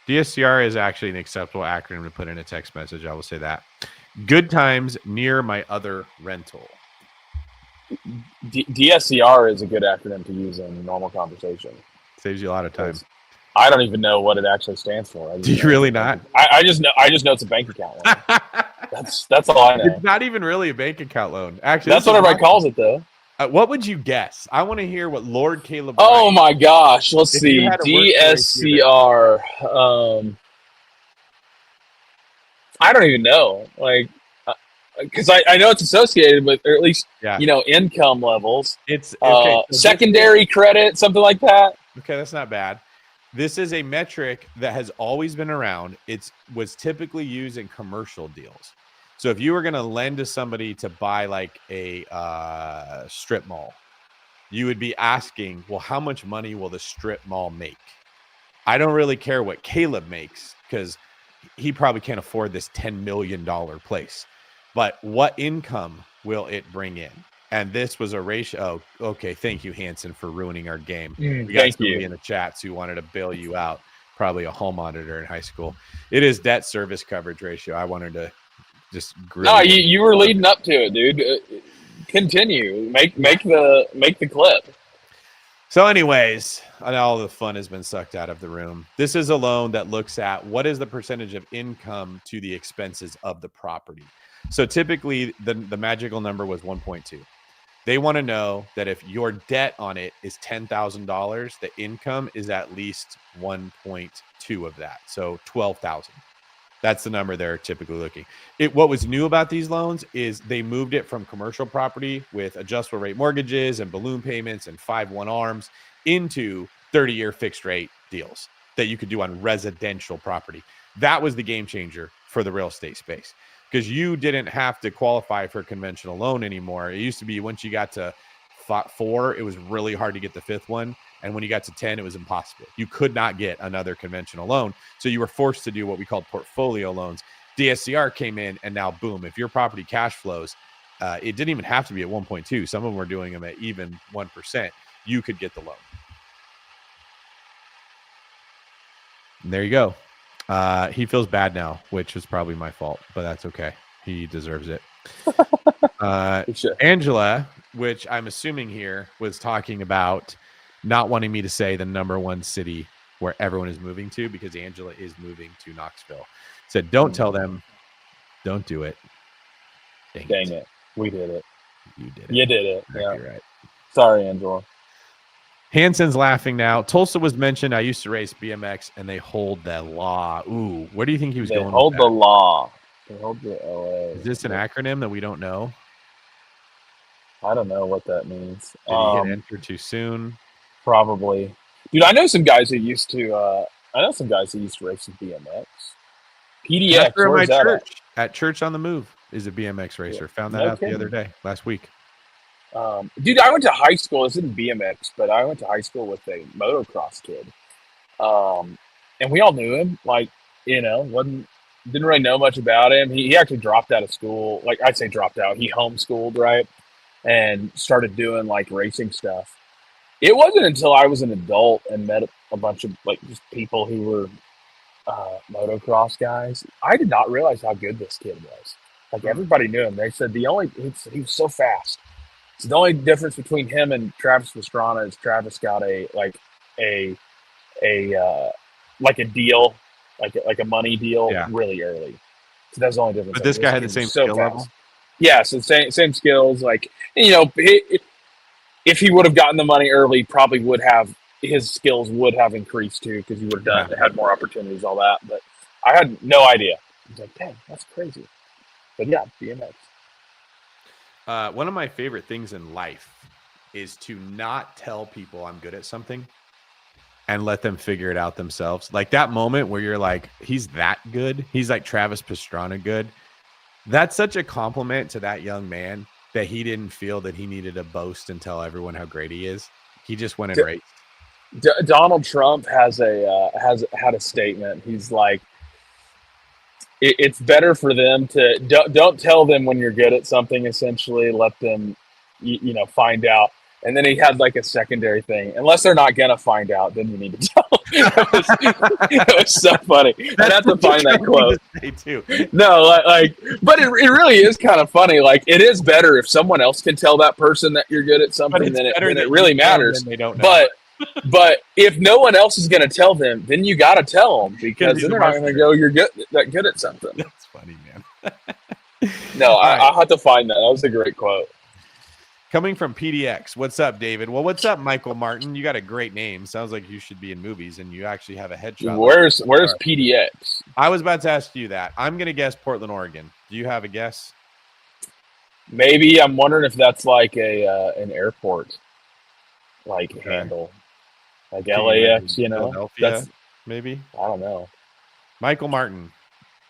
DSCR is actually an acceptable acronym to put in a text message. I will say that. Good times near my other rental. DSCR is a good acronym to use in normal conversation. Saves you a lot of time. I don't even know what it actually stands for. Do you really not? I just know it's a bank account loan. That's all I know. It's not even really a bank account loan. Actually, that's what everybody calls it, though. What would you guess? I want to hear what Lord Caleb. Oh my gosh! Let's see. DSCR. I don't even know. Like, because I know it's associated with, or at least income levels. It's okay, so secondary credit, something like that. Okay, that's not bad. This is a metric that has always been around. It was typically used in commercial deals. So if you were going to lend to somebody to buy like a strip mall, you would be asking, well, how much money will the strip mall make? I don't really care what Caleb makes because he probably can't afford this $10 million place. But what income will it bring in? And this was a ratio. Oh, okay. Thank you, Hanson, for ruining our game. We got somebody in the chats who wanted to bail you out. Probably a home auditor in high school. It is debt service coverage ratio. I wanted to just grill. No, you were leading up to it, dude. Continue. Make the clip. So, anyways, all the fun has been sucked out of the room. This is a loan that looks at what is the percentage of income to the expenses of the property. So typically the magical number was 1.2. They want to know that if your debt on it is $10,000, the income is at least 1.2 of that. So 12,000. That's the number they're typically looking. What was new about these loans is they moved it from commercial property with adjustable rate mortgages and balloon payments and 5/1 arms into 30-year fixed rate deals that you could do on residential property. That was the game changer for the real estate space. Because you didn't have to qualify for a conventional loan anymore. It used to be once you got to 4, it was really hard to get the 5th one. And when you got to 10, it was impossible. You could not get another conventional loan. So you were forced to do what we called portfolio loans. DSCR came in and now, boom, if your property cash flows, it didn't even have to be at 1.2. Some of them were doing them at even 1%. You could get the loan. And there you go. He feels bad now, which is probably my fault, but that's okay. He deserves it. Angela, which I'm assuming here, was talking about not wanting me to say the #1 city where everyone is moving to because Angela is moving to Knoxville. Said, don't tell them. Don't do it. Dang it. We did it. You did it. You did it. Yeah. You're right. Sorry, Angela. Hanson's laughing now. Tulsa was mentioned. I used to race BMX, and they hold the law. Ooh, where do you think he was going? They hold the law. They hold the LA. Is this an acronym that we don't know? I don't know what that means. Did he get entered too soon? Probably. Dude, I know some guys who used to. race in BMX. PDX. Where's that church? At Church on the Move is a BMX racer. Yeah. Found that out the other day, last week. Dude, I went to high school. This isn't BMX, but I went to high school with a motocross kid. And we all knew him. Like, didn't really know much about him. He actually dropped out of school. Like, I'd say dropped out. He homeschooled, right? And started doing like racing stuff. It wasn't until I was an adult and met a bunch of like just people who were motocross guys. I did not realize how good this kid was. Like, everybody knew him. They said he was so fast. So the only difference between him and Travis Pastrana is Travis got a deal, like a money deal really early. So that's the only difference. But this guy had the same skill level? Yeah, so same skills. Like, if he would have gotten the money early, probably his skills would have increased too, because he would have had more opportunities, all that. But I had no idea. I was like, dang, that's crazy. But yeah, BMX. One of my favorite things in life is to not tell people I'm good at something and let them figure it out themselves. Like that moment where you're like, he's that good. He's like Travis Pastrana good. That's such a compliment to that young man that he didn't feel that he needed to boast and tell everyone how great he is. He just went and raced. Donald Trump has had a statement. He's like, it's better for them to don't tell them when you're good at something. Essentially, let them, find out. And then he had like a secondary thing. Unless they're not gonna find out, then you need to tell them. It was so funny. I have to find that quote. Too. No, but it really is kind of funny. Like, it is better if someone else can tell that person that you're good at something than it really matters. They don't know. But if no one else is going to tell them, then you got to tell them, because then they're not going to go, you're good at something. That's funny, man. No, I had to find that. That was a great quote. Coming from PDX, what's up, David? Well, what's up, Michael Martin? You got a great name. Sounds like you should be in movies, and you actually have a headshot. Where's PDX? I was about to ask you that. I'm going to guess Portland, Oregon. Do you have a guess? Maybe. I'm wondering if that's like an airport handle. Like LAX, Philadelphia, maybe. I don't know. Michael Martin,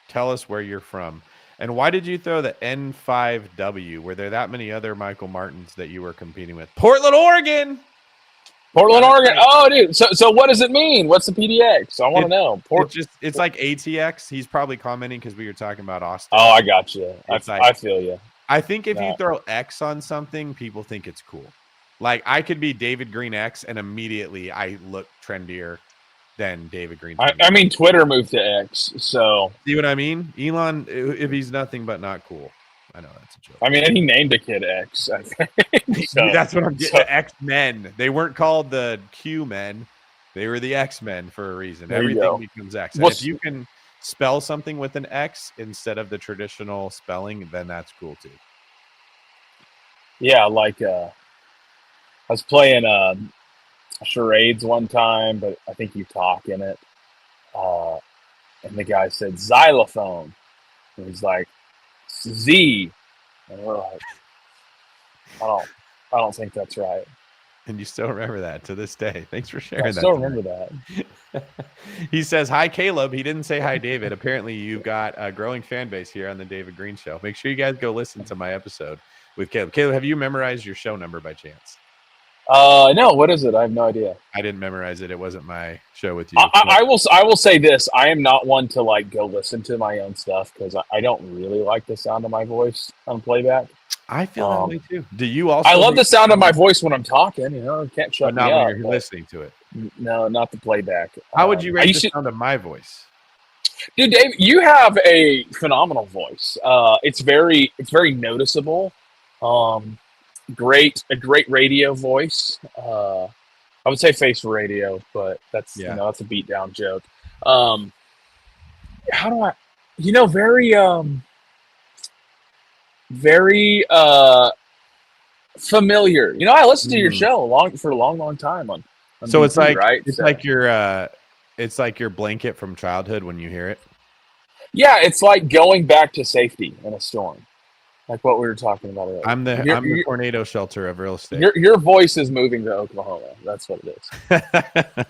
tell us where you're from, and why did you throw the N5W? Were there that many other Michael Martins that you were competing with? Portland, Oregon. Portland, Oregon. Oh, dude. So what does it mean? What's the PDX? I want to know. It's like ATX. He's probably commenting because we were talking about Austin. Oh, I got you. I feel you. I think if you throw X on something, people think it's cool. Like, I could be David Green X, and immediately I look trendier than David Green. I mean, Twitter moved to X, so... See what I mean? Elon, if he's nothing but not cool. I know, that's a joke. I mean, he named a kid X, I think. So, that's what I'm getting. The X-Men. They weren't called the Q-Men. They were the X-Men for a reason. Everything becomes X. And if you can spell something with an X instead of the traditional spelling, then that's cool, too. Yeah, I was playing charades one time, but I think you talk in it. And the guy said xylophone. And he's like, Z. And we're like, I don't think that's right. And you still remember that to this day. Thanks for sharing that. I still remember that. He says, hi, Caleb. He didn't say hi, David. Apparently, you've got a growing fan base here on the David Green Show. Make sure you guys go listen to my episode with Caleb. Caleb, have you memorized your show number by chance? No. What is it? I have no idea. I didn't memorize it. It wasn't my show with you. I will say this. I am not one to go listen to my own stuff, because I don't really like the sound of my voice on playback. I feel that way too. Do you also? I love the sound of my voice when I'm talking. Can't shut me up. Not when you're listening to it. No, not the playback. How would you rate the sound of my voice? Dude, Dave, you have a phenomenal voice. It's very noticeable. A great radio voice. I would say face radio, but that's that's a beat down joke. How do I? Very familiar. I listened to your show for a long time on so it's BBC, like right? It's like your blanket from childhood when you hear it. Yeah, it's like going back to safety in a storm. Like what we were talking about earlier. I'm the tornado shelter of real estate. Your voice is moving to Oklahoma. That's what it is.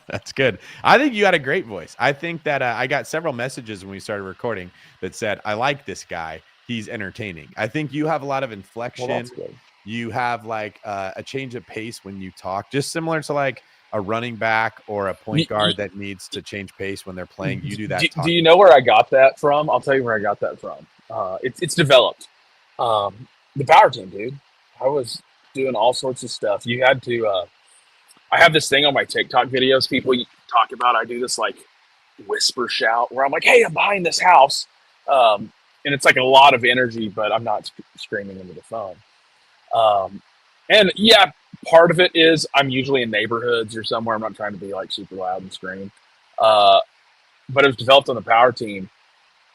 That's good. I think you got a great voice. I think that I got several messages when we started recording that said, I like this guy. He's entertaining. I think you have a lot of inflection. Well, that's good. You have a change of pace when you talk, just similar to like a running back or a point guard that needs to change pace when they're playing. You do that. Do you know where I got that from? I'll tell you where I got that from. It's developed. The power team, dude. I was doing all sorts of stuff. You had to. I have this thing on my TikTok videos. People talk about. I do this whisper shout where I'm like, "Hey, I'm behind this house," and it's like a lot of energy, but I'm not screaming into the phone. And yeah, part of it is I'm usually in neighborhoods or somewhere. I'm not trying to be super loud and scream. But it was developed on the power team.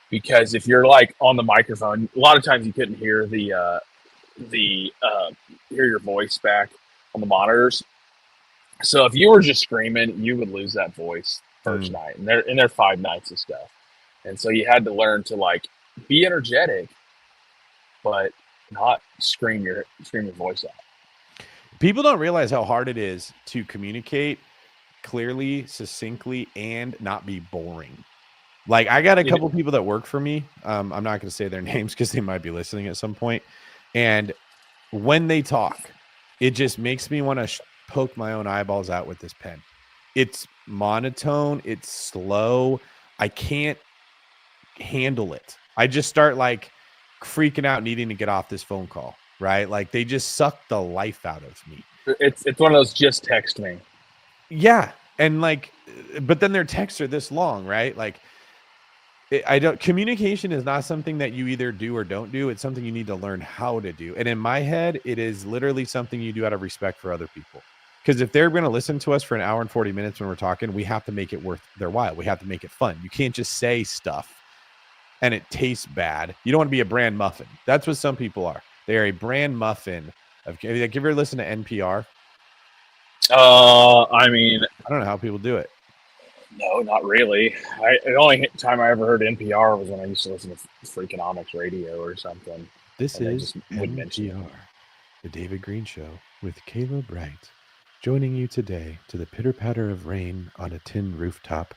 Because if you're on the microphone, a lot of times you couldn't hear hear your voice back on the monitors. So if you were just screaming, you would lose that voice first night. And they're 5 nights of stuff. And so you had to learn to be energetic, but not scream your voice out. People don't realize how hard it is to communicate clearly, succinctly, and not be boring. Like, I got a couple people that work for me. I'm not going to say their names because they might be listening at some point. And when they talk, it just makes me want to poke my own eyeballs out with this pen. It's monotone. It's slow. I can't handle it. I just start like freaking out, needing to get off this phone call, right? Like, they just suck the life out of me. It's one of those just text me. Yeah. And like, but then their texts are this long, right? Like, communication is not something that you either do or don't do. It's something you need to learn how to do. And in my head, it is literally something you do out of respect for other people. Because if they're going to listen to us for an hour and 40 minutes when we're talking, we have to make it worth their while. We have to make it fun. You can't just say stuff and it tastes bad. You don't want to be a brand muffin. That's what some people are. They are a brand muffin. Have you ever listened to NPR? I mean, I don't know how people do it. no, not really. The only time I ever heard NPR was when I used to listen to Freakonomics radio or something. This And they is just wouldn't mention it. NPR, the David Green Show with Caleb Wright, joining you today to the pitter-patter of rain on a tin rooftop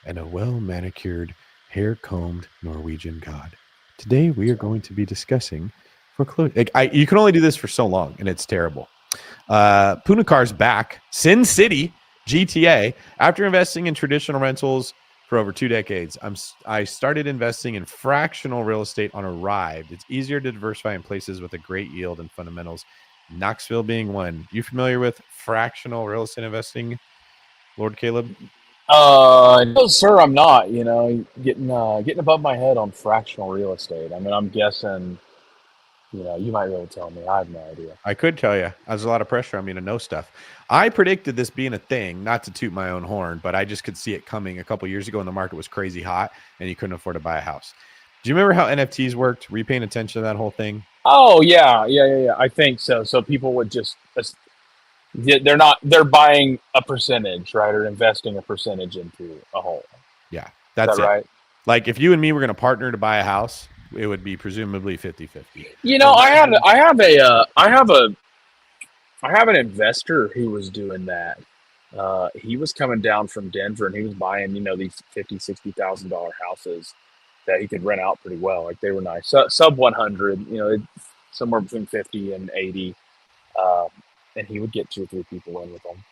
and a well-manicured, hair-combed Norwegian god. Today we are going to be discussing foreclosure. You can only do this for so long, and it's terrible. Punakar's back. Sin City, GTA. After investing in traditional rentals for over 2 decades, I started investing in fractional real estate on Arrived. It's easier to diversify in places with a great yield and fundamentals, Knoxville being one. You familiar with fractional real estate investing, Lord Caleb? No, sir, I'm not. You know, getting above my head on fractional real estate. I mean, I'm guessing. You know, you might be able to tell me. I have no idea. I could tell you. There's a lot of pressure on me to know stuff. I predicted this being a thing, not to toot my own horn, but I just could see it coming a couple years ago when the market was crazy hot and you couldn't afford to buy a house. Do you remember how NFTs worked? Were you paying attention to that whole thing? Oh yeah. I think so. So people would just they're buying a percentage, right, or investing a percentage into a home. Yeah, Is that's that it. right? Like if you and me were going to partner to buy a house, it would be presumably 50-50. You know, I have an investor who was doing that. He was coming down from Denver and he was buying, you know, these $50,000-$60,000 houses that he could rent out pretty well. Like they were nice, sub 100, you know, somewhere between 50 and 80. And he would get 2 or 3 people in with them,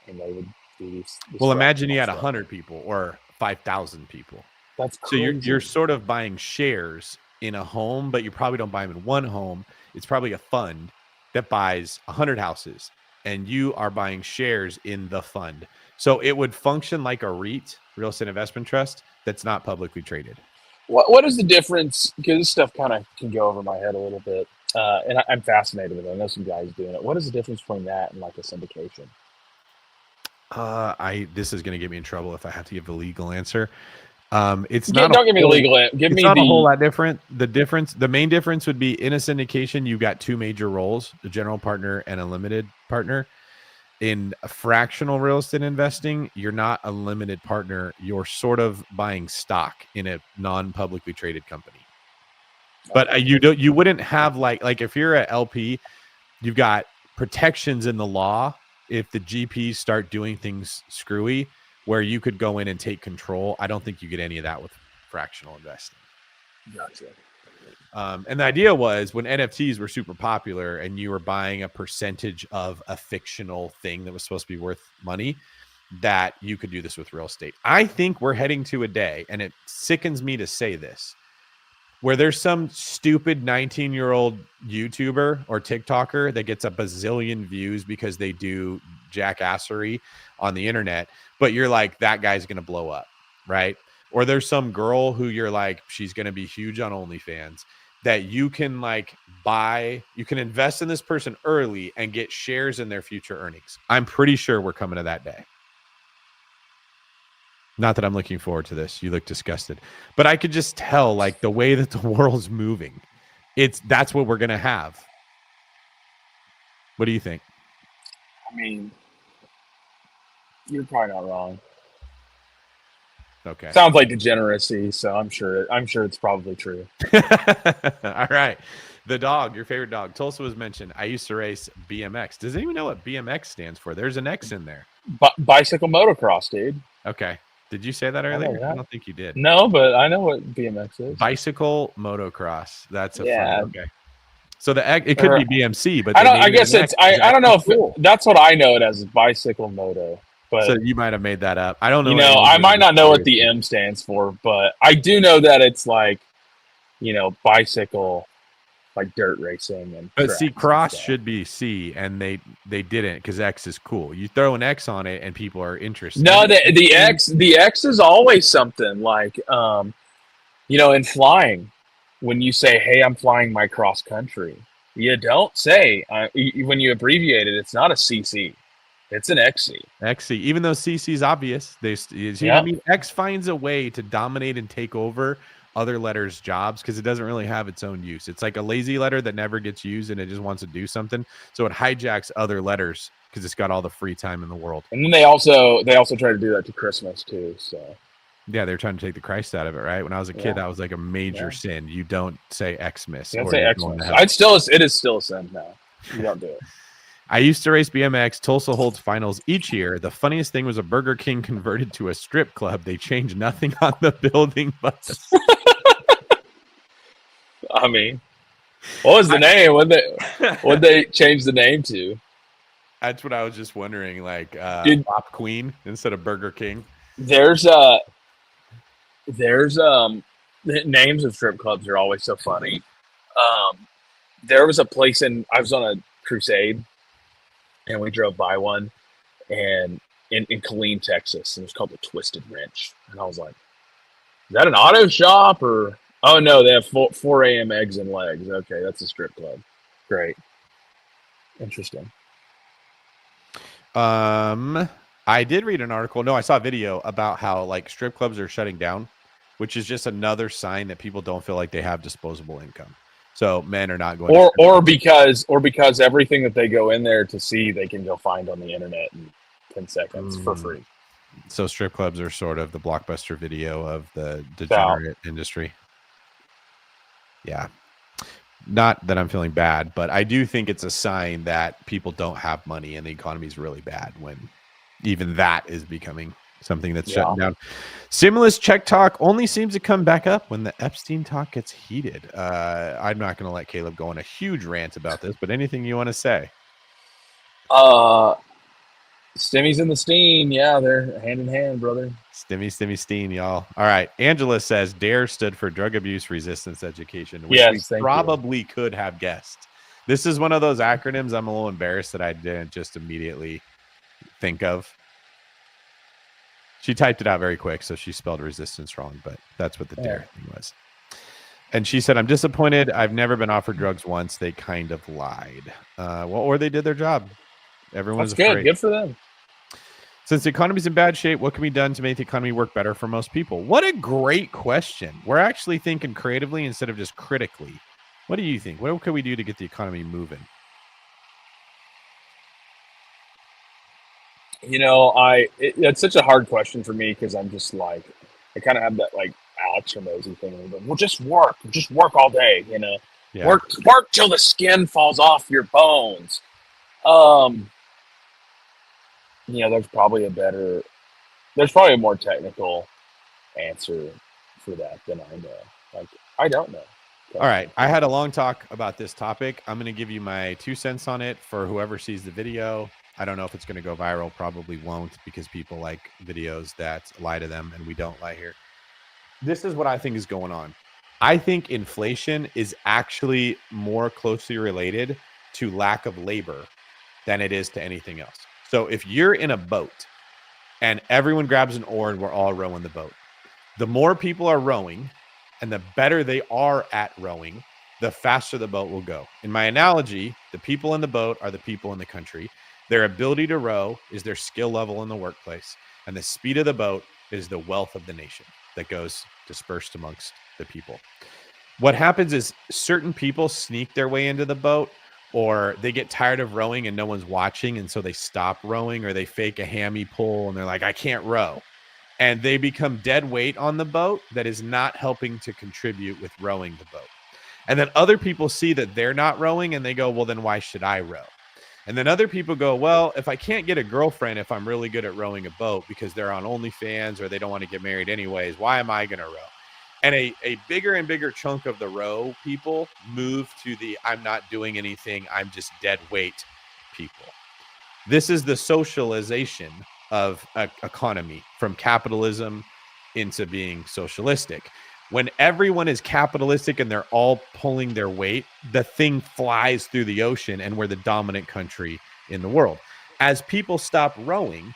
and they would do these. Well, imagine you had 100 people or 5,000 people. That's crazy. So you're sort of buying shares in a home, but you probably don't buy them in one home. It's probably a fund that buys 100 houses, and you are buying shares in the fund. So it would function like a REIT, real estate investment trust, that's not publicly traded. What is the difference? Because this stuff kind of can go over my head a little bit, and I'm fascinated with it. I know some guys doing it. What is the difference between that and like a syndication? This is going to get me in trouble if I have to give the legal answer. It's not. Don't give me the legal answer. Give me not a whole lot different. The main difference would be in a syndication, you've got 2 major roles: a general partner and a limited partner. In a fractional real estate investing, you're not a limited partner. You're sort of buying stock in a non-publicly traded company. But you wouldn't have like if you're an LP, you've got protections in the law if the GPs start doing things screwy, where you could go in and take control. I don't think you get any of that with fractional investing. Gotcha. And the idea was when NFTs were super popular and you were buying a percentage of a fictional thing that was supposed to be worth money, that you could do this with real estate. I think we're heading to a day, and it sickens me to say this, where there's some stupid 19-year-old YouTuber or TikToker that gets a bazillion views because they do jackassery on the internet, but you're like, that guy's going to blow up, right? Or there's some girl who you're like, she's going to be huge on OnlyFans, that you can like buy, you can invest in this person early and get shares in their future earnings. I'm pretty sure we're coming to that day. Not that I'm looking forward to this. You look disgusted, but I could just tell like the way that the world's moving, that's what we're going to have. What do you think? I mean, you're probably not wrong. Okay. Sounds like degeneracy, so I'm sure it's probably true. All right. The dog, your favorite dog. Tulsa was mentioned. I used to race BMX. Does anyone know what BMX stands for? There's an X in there. Bicycle motocross, dude. Okay. Did you say that earlier? I don't think you did. No, but I know what BMX is. Bicycle motocross. That's a Yeah. fun. Okay. So it could be BMC, but I guess it's I don't know if that's what I know it as, is bicycle moto. But so you might have made that up. I don't know. You know, I might not know what the M stands for, but I do know that it's like, bicycle, like dirt racing and. But see, cross should be C, and they didn't, because X is cool. You throw an X on it, and people are interested. No, the X is always something like, in flying, when you say, "Hey, I'm flying my cross country," you don't say when you abbreviate it. It's not a CC. It's an XC. XC, even though CC is obvious, I mean, X finds a way to dominate and take over other letters' jobs because it doesn't really have its own use. It's like a lazy letter that never gets used and it just wants to do something. So it hijacks other letters because it's got all the free time in the world. And then they also try to do that to Christmas too. So yeah, they're trying to take the Christ out of it, right? When I was a kid, that was like a major sin. You don't say Xmas. You don't say Xmas. It is still a sin now. You don't do it. I used to race BMX. Tulsa holds finals each year. The funniest thing was a Burger King converted to a strip club. They changed nothing on the building, but I mean, what was the name? What'd they change the name to? That's what I was just wondering. Like Pop Queen instead of Burger King. There's the names of strip clubs are always so funny. There was a place I was on a crusade. And we drove by one, and in Killeen, Texas, and it was called the Twisted Wrench. And I was like, "Is that an auto shop or?" Oh no, they have 4 a.m. eggs and legs. Okay, that's a strip club. Great, interesting. I did read an article. No, I saw a video about how like strip clubs are shutting down, which is just another sign that people don't feel like they have disposable income. So men are not going, or because everything that they go in there to see, they can go find on the internet in 10 seconds for free. So strip clubs are sort of the Blockbuster Video of the degenerate industry. Yeah, not that I'm feeling bad, but I do think it's a sign that people don't have money and the economy is really bad when even that is becoming something that's shutting down. Stimulus check talk only seems to come back up when the Epstein talk gets heated. I'm not going to let Caleb go on a huge rant about this, but anything you want to say? Stimmies and the Steen. Yeah, they're hand in hand, brother. Stimmy, Steen, y'all. All right. Angela says DARE stood for Drug Abuse Resistance Education, which we probably could have guessed. This is one of those acronyms I'm a little embarrassed that I didn't just immediately think of. She typed it out very quick, so she spelled resistance wrong, but that's what the DARE thing was. And she said, "I'm disappointed. I've never been offered drugs once. They kind of lied." Or they did their job. Everyone's afraid. Good for them. Since the economy's in bad shape, what can be done to make the economy work better for most people? What a great question. We're actually thinking creatively instead of just critically. What do you think? What can we do to get the economy moving? It's such a hard question for me because I'm just like, I kind of have that like Alex Hormozy thing. But we'll just work all day, Yeah. Work till the skin falls off your bones. There's probably a more technical answer for that than I know. Like, I don't know. All right. I had a long talk about this topic. I'm going to give you my 2 cents on it for whoever sees the video. I don't know if it's going to go viral. Probably won't, because people like videos that lie to them, and we don't lie here. This is what I think is going on. I think inflation is actually more closely related to lack of labor than it is to anything else. So if you're in a boat and everyone grabs an oar and we're all rowing the boat, the more people are rowing and the better they are at rowing, the faster the boat will go. In my analogy, the people in the boat are the people in the country. Their ability to row is their skill level in the workplace, and the speed of the boat is the wealth of the nation that goes dispersed amongst the people. What happens is certain people sneak their way into the boat, or they get tired of rowing and no one's watching, and so they stop rowing, or they fake a hammy pull and they're like, "I can't row." And they become dead weight on the boat that is not helping to contribute with rowing the boat. And then other people see that they're not rowing and they go, well, then why should I row? And then other people go, well, if I can't get a girlfriend, if I'm really good at rowing a boat because they're on OnlyFans or they don't want to get married anyways, why am I going to row? And a bigger and bigger chunk of the row people move to the I'm not doing anything, I'm just dead weight people. This is the socialization of an economy from capitalism into being socialistic. When everyone is capitalistic and they're all pulling their weight, the thing flies through the ocean and we're the dominant country in the world. As people stop rowing,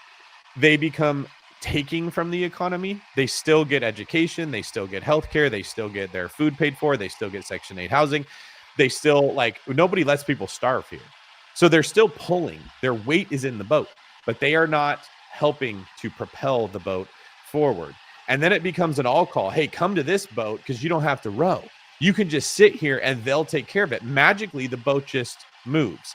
they become taking from the economy. They still get education, they still get healthcare, they still get their food paid for, they still get Section 8 housing. They still, like, nobody lets people starve here. So they're still pulling. Their weight is in the boat, but they are not helping to propel the boat forward. And then it becomes an all call. Hey, come to this boat because you don't have to row. You can just sit here and they'll take care of it. Magically, the boat just moves.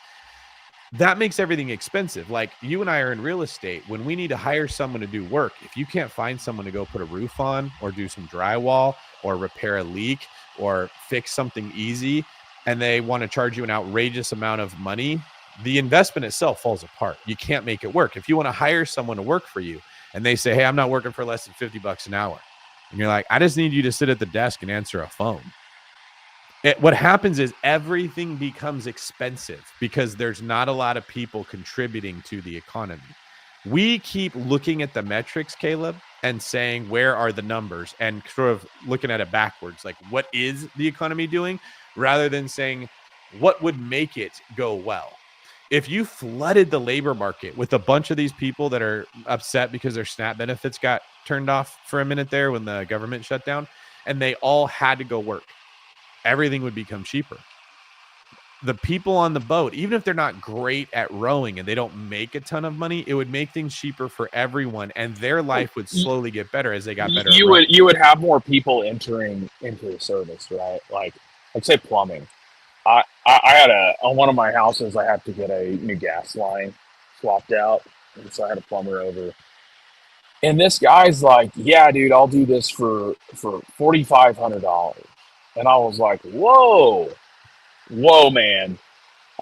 That makes everything expensive. Like, you and I are in real estate. When we need to hire someone to do work, if you can't find someone to go put a roof on or do some drywall or repair a leak or fix something easy, and they want to charge you an outrageous amount of money, the investment itself falls apart. You can't make it work. If you want to hire someone to work for you and they say, hey, I'm not working for less than $50 an hour, and you're like, I just need you to sit at the desk and answer a phone. What happens is everything becomes expensive because there's not a lot of people contributing to the economy. We keep looking at the metrics, Caleb, and saying, where are the numbers? And sort of looking at it backwards. Like, what is the economy doing? Rather than saying, what would make it go well? If you flooded the labor market with a bunch of these people that are upset because their SNAP benefits got turned off for a minute there when the government shut down, and they all had to go work, everything would become cheaper. The people on the boat, even if they're not great at rowing and they don't make a ton of money, it would make things cheaper for everyone, and their life would slowly get better as they got better. You would have more people entering into the service, right? Like say plumbing. I had on one of my houses, I had to get a new gas line swapped out, and so I had a plumber over. And this guy's like, "Yeah, dude, I'll do this for $4,500." And I was like, "Whoa, man!"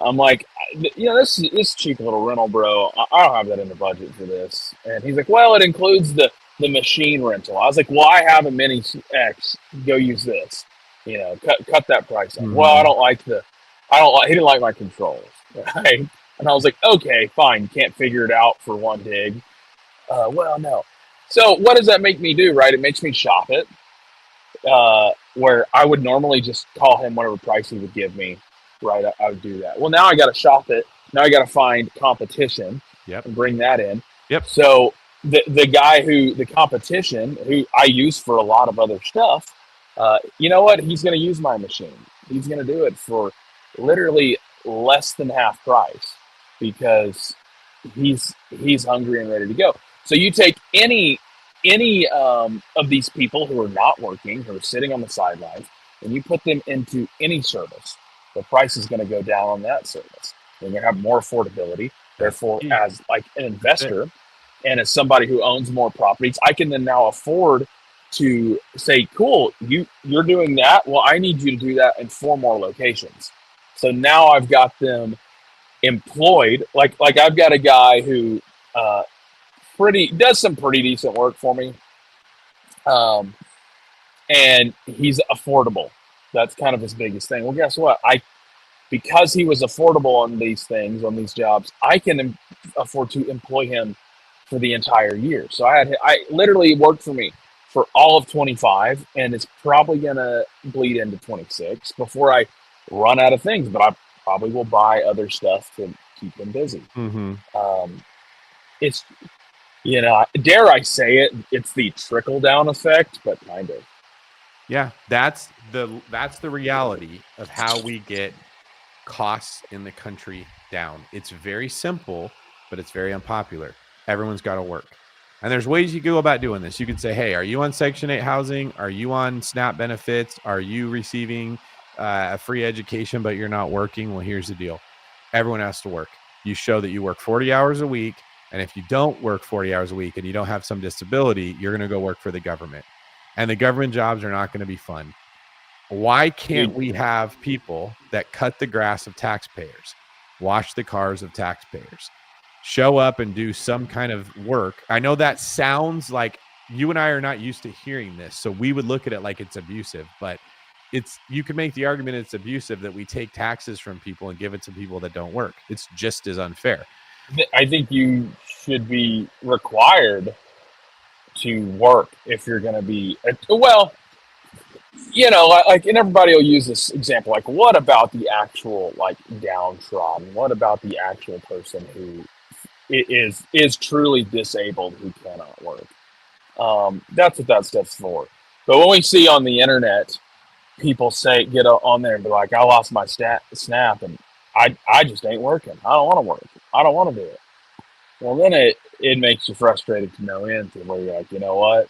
I'm like, this cheap little rental, bro. I don't have that in the budget for this. And he's like, "Well, it includes the machine rental." I was like, "Well, I have a Mini X. Go use this. Cut that price up." Well, he didn't like my controls, right? And I was like, "Okay, fine. You can't figure it out for one dig." Well, no. So what does that make me do, right? It makes me shop it. Where I would normally just call him whatever price he would give me, right? I would do that. Well, now I got to shop it. Now I got to find competition and bring that in. Yep. So the competition who I use for a lot of other stuff, you know what? He's going to use my machine. He's going to do it for literally less than half price because he's hungry and ready to go. So you take any of these people who are not working, who are sitting on the sidelines, and you put them into any service, the price is going to go down on that service. They're going to have more affordability. Therefore, as like an investor and as somebody who owns more properties, I can then now afford to say, cool, you're doing that. Well, I need you to do that in 4 more locations. So now I've got them employed. Like I've got a guy who does some pretty decent work for me. And he's affordable. That's kind of his biggest thing. Well, guess what? Because he was affordable on these things, on these jobs, I can afford to employ him for the entire year. So I literally worked for me for all of 25, and it's probably going to bleed into 26 before I run out of things, but I probably will buy other stuff to keep him busy. Mm-hmm. It's, dare I say it, it's the trickle down effect, but kind of. Yeah, that's the reality of how we get costs in the country down. It's very simple, but it's very unpopular. Everyone's got to work. And there's ways you go about doing this. You can say, hey, are you on Section 8 housing? Are you on SNAP benefits? Are you receiving a free education, but you're not working? Well, here's the deal. Everyone has to work. You show that you work 40 hours a week. And if you don't work 40 hours a week and you don't have some disability, you're going to go work for the government. And the government jobs are not going to be fun. Why can't we have people that cut the grass of taxpayers, wash the cars of taxpayers, show up and do some kind of work? I know that sounds like you and I are not used to hearing this, so we would look at it like it's abusive, but you could make the argument it's abusive that we take taxes from people and give it to people that don't work. It's just as unfair. I think you should be required to work if you're going to be, well, you know, like, and everybody will use this example, like, what about the actual, like, downtrodden? What about the actual person who is truly disabled, who cannot work? That's what that stuff's for. But when we see on the internet, people get on there and be like, I lost my snap and I just ain't working. I don't want to work. I don't want to do it. Well, then it makes you frustrated to no end, to where you're like, you know what?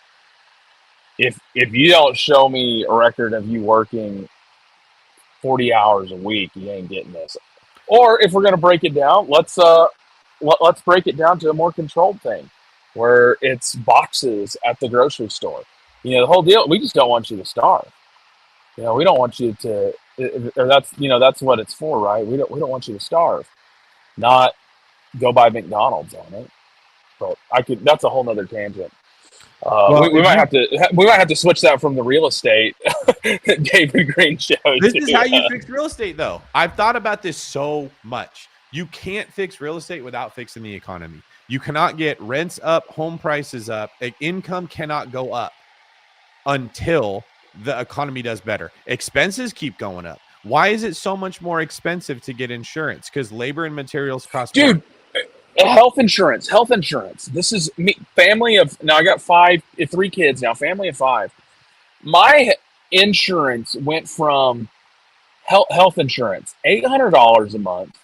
If you don't show me a record of you working 40 hours a week, you ain't getting this. Or if we're gonna break it down, let's break it down to a more controlled thing, where it's boxes at the grocery store. You know, the whole deal. We just don't want you to starve. You know, we don't want you to. Or that's what it's for, right? We don't want you to starve, not go buy McDonald's on it. But that's a whole nother tangent. We might have to switch that from the real estate David Green show. This is how you fix real estate, though. I've thought about this so much. You can't fix real estate without fixing the economy. You cannot get rents up, home prices up, income cannot go up until the economy does better. Expenses keep going up. Why is it so much more expensive to get insurance? Because labor and materials cost more. Dude, health insurance. This is me, family of, now I got 3 kids now, family of 5. My insurance went from health insurance, $800 a month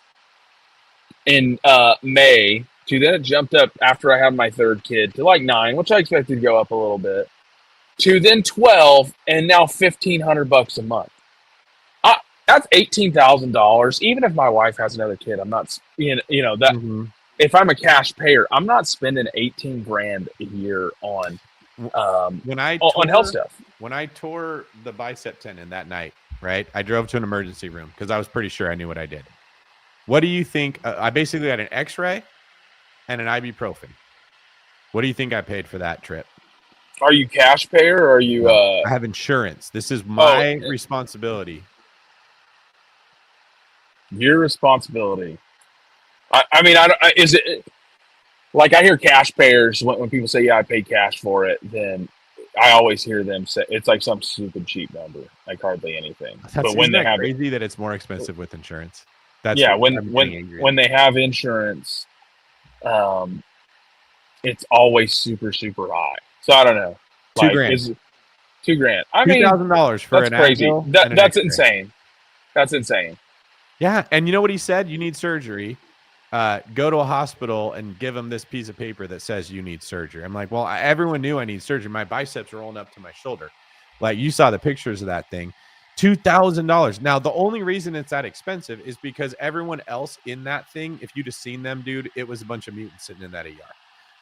in May, to then it jumped up after I had my 3rd kid to like $9, which I expected to go up a little bit, to then $12, and now $1,500 a month. That's $18,000. Even if my wife has another kid, I'm not, you know that. Mm-hmm. If I'm a cash payer, I'm not spending $18,000 a year on health stuff. When I tore the bicep tendon that night, right? I drove to an emergency room because I was pretty sure I knew what I did. What do you think? I basically had an X-ray and an ibuprofen. What do you think I paid for that trip? Are you cash payer or are you? I have insurance. This is my responsibility. Your responsibility. I mean, is it like, I hear cash payers when people say, yeah, I paid cash for it, then I always hear them say it's like some stupid cheap number, like hardly anything. But when they have crazy that it's more expensive with insurance. That's when they have insurance, it's always super, super high. So I don't know. Like, $2,000. $2,000. I mean, $2,000 for an crazy. That's insane. That's insane. Yeah, and you know what he said? You need surgery. Go to a hospital and give them this piece of paper that says you need surgery. I'm like, well, everyone knew I need surgery. My biceps are rolling up to my shoulder. Like, you saw the pictures of that thing. $2,000. Now, the only reason it's that expensive is because everyone else in that thing, if you'd have seen them, dude, it was a bunch of mutants sitting in that ER.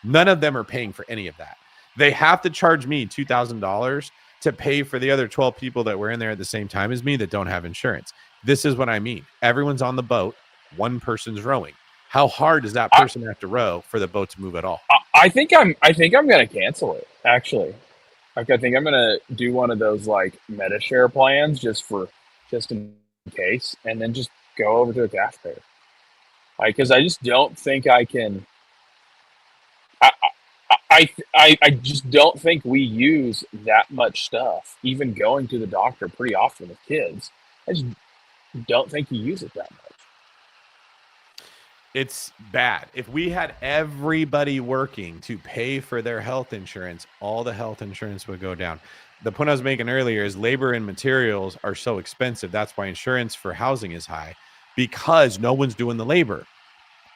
None of them are paying for any of that. They have to charge me $2,000 to pay for the other 12 people that were in there at the same time as me that don't have insurance. This is what I mean. Everyone's on the boat. One person's rowing. How hard does that person have to row for the boat to move at all? I think I'm going to cancel it, actually. Like, I think I'm going to do one of those, like, MetaShare plans just in case, and then just go over to a cash payer. Like, because I just don't think I can. I just don't think we use that much stuff. Even going to the doctor pretty often with kids, I just don't think you use it that much. It's bad. If we had everybody working to pay for their health insurance, all the health insurance would go down. The point I was making earlier is labor and materials are so expensive. That's why insurance for housing is high, because no one's doing the labor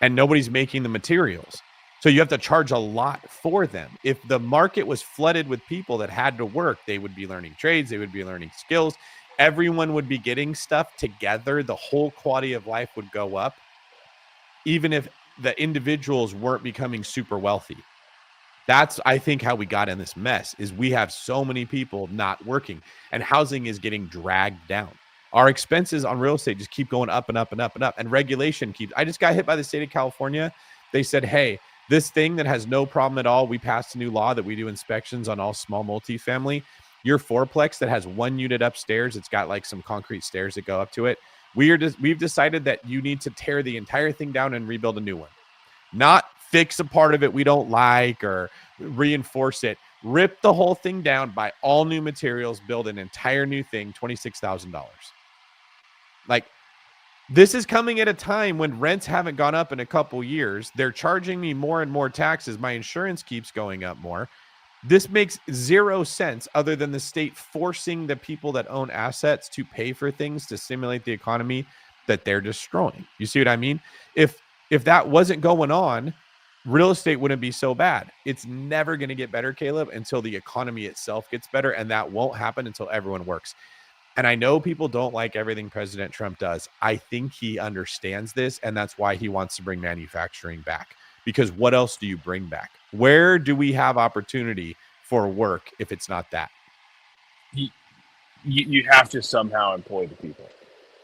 and nobody's making the materials. So you have to charge a lot for them. If the market was flooded with people that had to work, they would be learning trades. They would be learning skills. Everyone would be getting stuff together. The whole quality of life would go up, even if the individuals weren't becoming super wealthy. That's, I think, how we got in this mess is we have so many people not working and housing is getting dragged down. Our expenses on real estate just keep going up and up and up and up. And regulation keeps, I just got hit by the state of California. They said, hey, this thing that has no problem at all, we passed a new law that we do inspections on all small multifamily. Your fourplex that has one unit upstairs, it's got like some concrete stairs that go up to it. We've decided that you need to tear the entire thing down and rebuild a new one. Not fix a part of it we don't like or reinforce it. Rip the whole thing down, buy all new materials, build an entire new thing, $26,000. Like, this is coming at a time when rents haven't gone up in a couple years. They're charging me more and more taxes. My insurance keeps going up more. This makes zero sense other than the state forcing the people that own assets to pay for things to stimulate the economy that they're destroying. You see what I mean? If that wasn't going on, real estate wouldn't be so bad. It's never going to get better, Caleb, until the economy itself gets better. And that won't happen until everyone works. And I know people don't like everything President Trump does. I think he understands this. And that's why he wants to bring manufacturing back. Because what else do you bring back? Where do we have opportunity for work if it's not that? You have to somehow employ the people.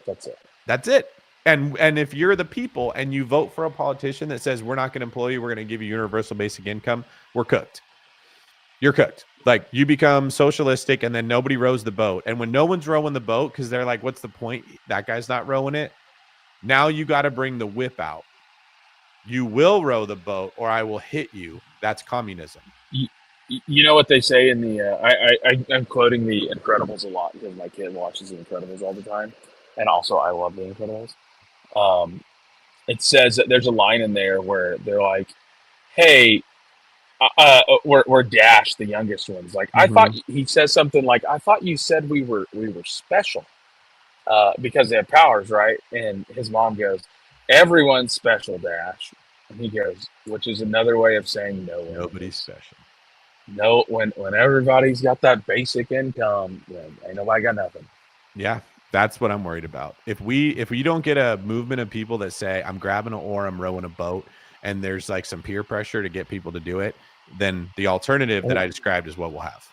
That's it. That's it. And if you're the people and you vote for a politician that says we're not going to employ you, we're going to give you universal basic income, we're cooked. You're cooked. Like, you become socialistic and then nobody rows the boat. And when no one's rowing the boat because they're like, what's the point? That guy's not rowing it. Now you got to bring the whip out. You will row the boat or I will hit you. That's communism. You know what they say in the I'm quoting the Incredibles a lot because my kid watches the Incredibles all the time, and also I love the Incredibles. It says that there's a line in there where they're like, hey, we're Dash, the youngest one's like, I thought, he says something like, I thought you said we were special because they have powers, right? And his mom goes, everyone's special, Dash. And he goes, which is another way of saying no one. Nobody's special. No, when everybody's got that basic income, then ain't nobody got nothing. Yeah, that's what I'm worried about. If we don't get a movement of people that say, I'm grabbing an oar, I'm rowing a boat, and there's like some peer pressure to get people to do it, then the alternative that I described is what we'll have.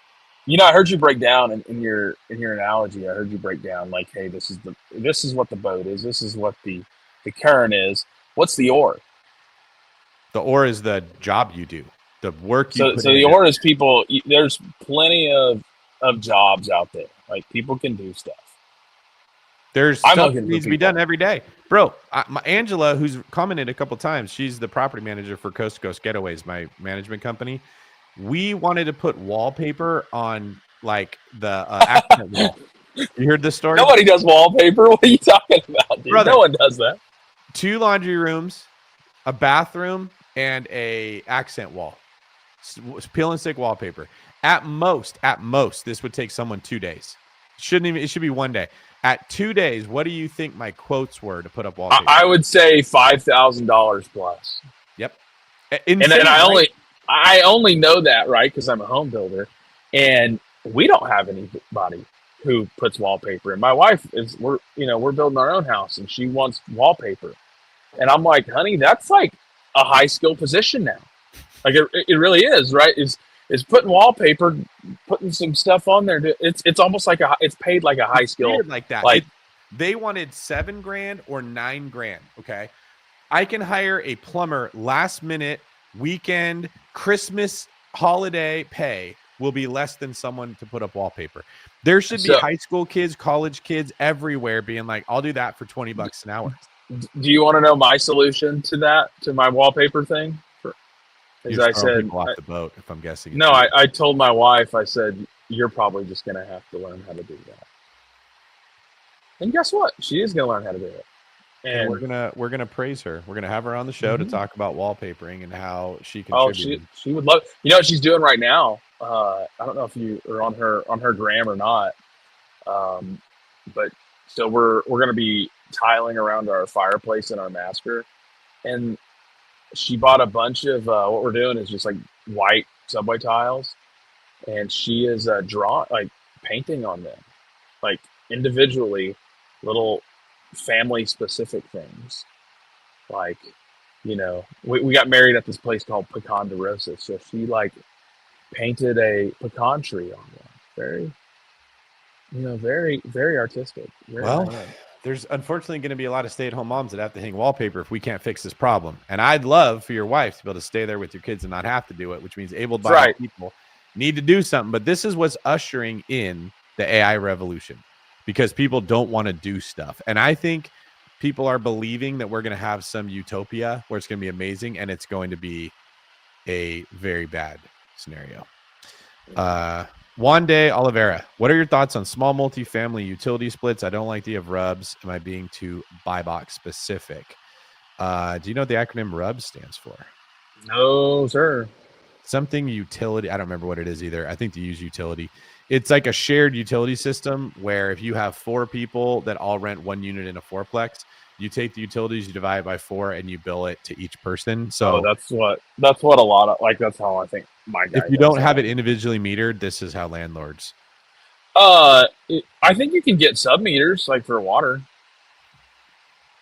You know, I heard you break down in your analogy. I heard you break down like, hey, this is what the boat is. This is what the current is. What's the oar? The oar is the job you do, the work you. So the oar is people. There's plenty of jobs out there. Like, people can do stuff. There's stuff that needs to be done every day, bro. Angela, who's commented a couple times, she's the property manager for Coast to Coast Getaways, my management company. We wanted to put wallpaper on like the accent wall. You heard this story? Nobody does wallpaper. What are you talking about, dude? Brother, no one does that. 2 laundry rooms, a bathroom, and a accent wall. Peel and stick wallpaper. At most, this would take someone 2 days. It should be 1 day. At 2 days, what do you think my quotes were to put up wallpaper? I would say $5,000 plus. Yep. And I only know that, right, because I'm a home builder, and we don't have anybody who puts wallpaper. And my wife we're building our own house, and she wants wallpaper, and I'm like, honey, that's like a high skill position now. Like, it really is, right? Is putting wallpaper, putting some stuff on there. It's almost like it's paid like a high skill, like that. They wanted $7,000 or $9,000. Okay, I can hire a plumber last minute, weekend, Christmas, holiday pay will be less than someone to put up wallpaper. There should be high school kids, college kids everywhere being like, I'll do that for $20 an hour. Do you want to know my solution to that, to my wallpaper thing? As I said, off the boat, if I'm guessing. No, I told my wife, I said, you're probably just going to have to learn how to do that. And guess what? She is going to learn how to do it. And we're gonna praise her. We're gonna have her on the show to talk about wallpapering and how she contributed. Oh, she would love. You know what she's doing right now? I don't know if you are on her gram or not. But so we're gonna be tiling around our fireplace in our master, and she bought a bunch of what we're doing is just like white subway tiles, and she is painting on them, like individually, little family specific things, like you know, we got married at this place called Pecan de Rosas. So she like painted a pecan tree on one. Very, you know, very, very artistic. Very Well, high end. there's unfortunately going to be a lot of stay-at-home moms that have to hang wallpaper if we can't fix this problem. And I'd love for your wife to be able to stay there with your kids and not have to do it, which means able-bodied Right. people need to do something. But this is what's ushering in the AI revolution because people don't want to do stuff. And I think people are believing that we're going to have some utopia where it's going to be amazing, and it's going to be a very bad scenario. Wande Oliveira, what are your thoughts on small multifamily utility splits? I don't like the of RUBS. Am I being too buy box specific? Do you know what the acronym RUBS stands for? No, sir. Something utility. I don't remember what it is either. I think they use utility. It's like a shared utility system where if you have 4 people that all rent one unit in a fourplex, you take the utilities, you divide it by 4, and you bill it to each person. So that's what a lot of like. That's how I think my guy. if you don't have it individually metered, this is how landlords. I think you can get sub meters like for water.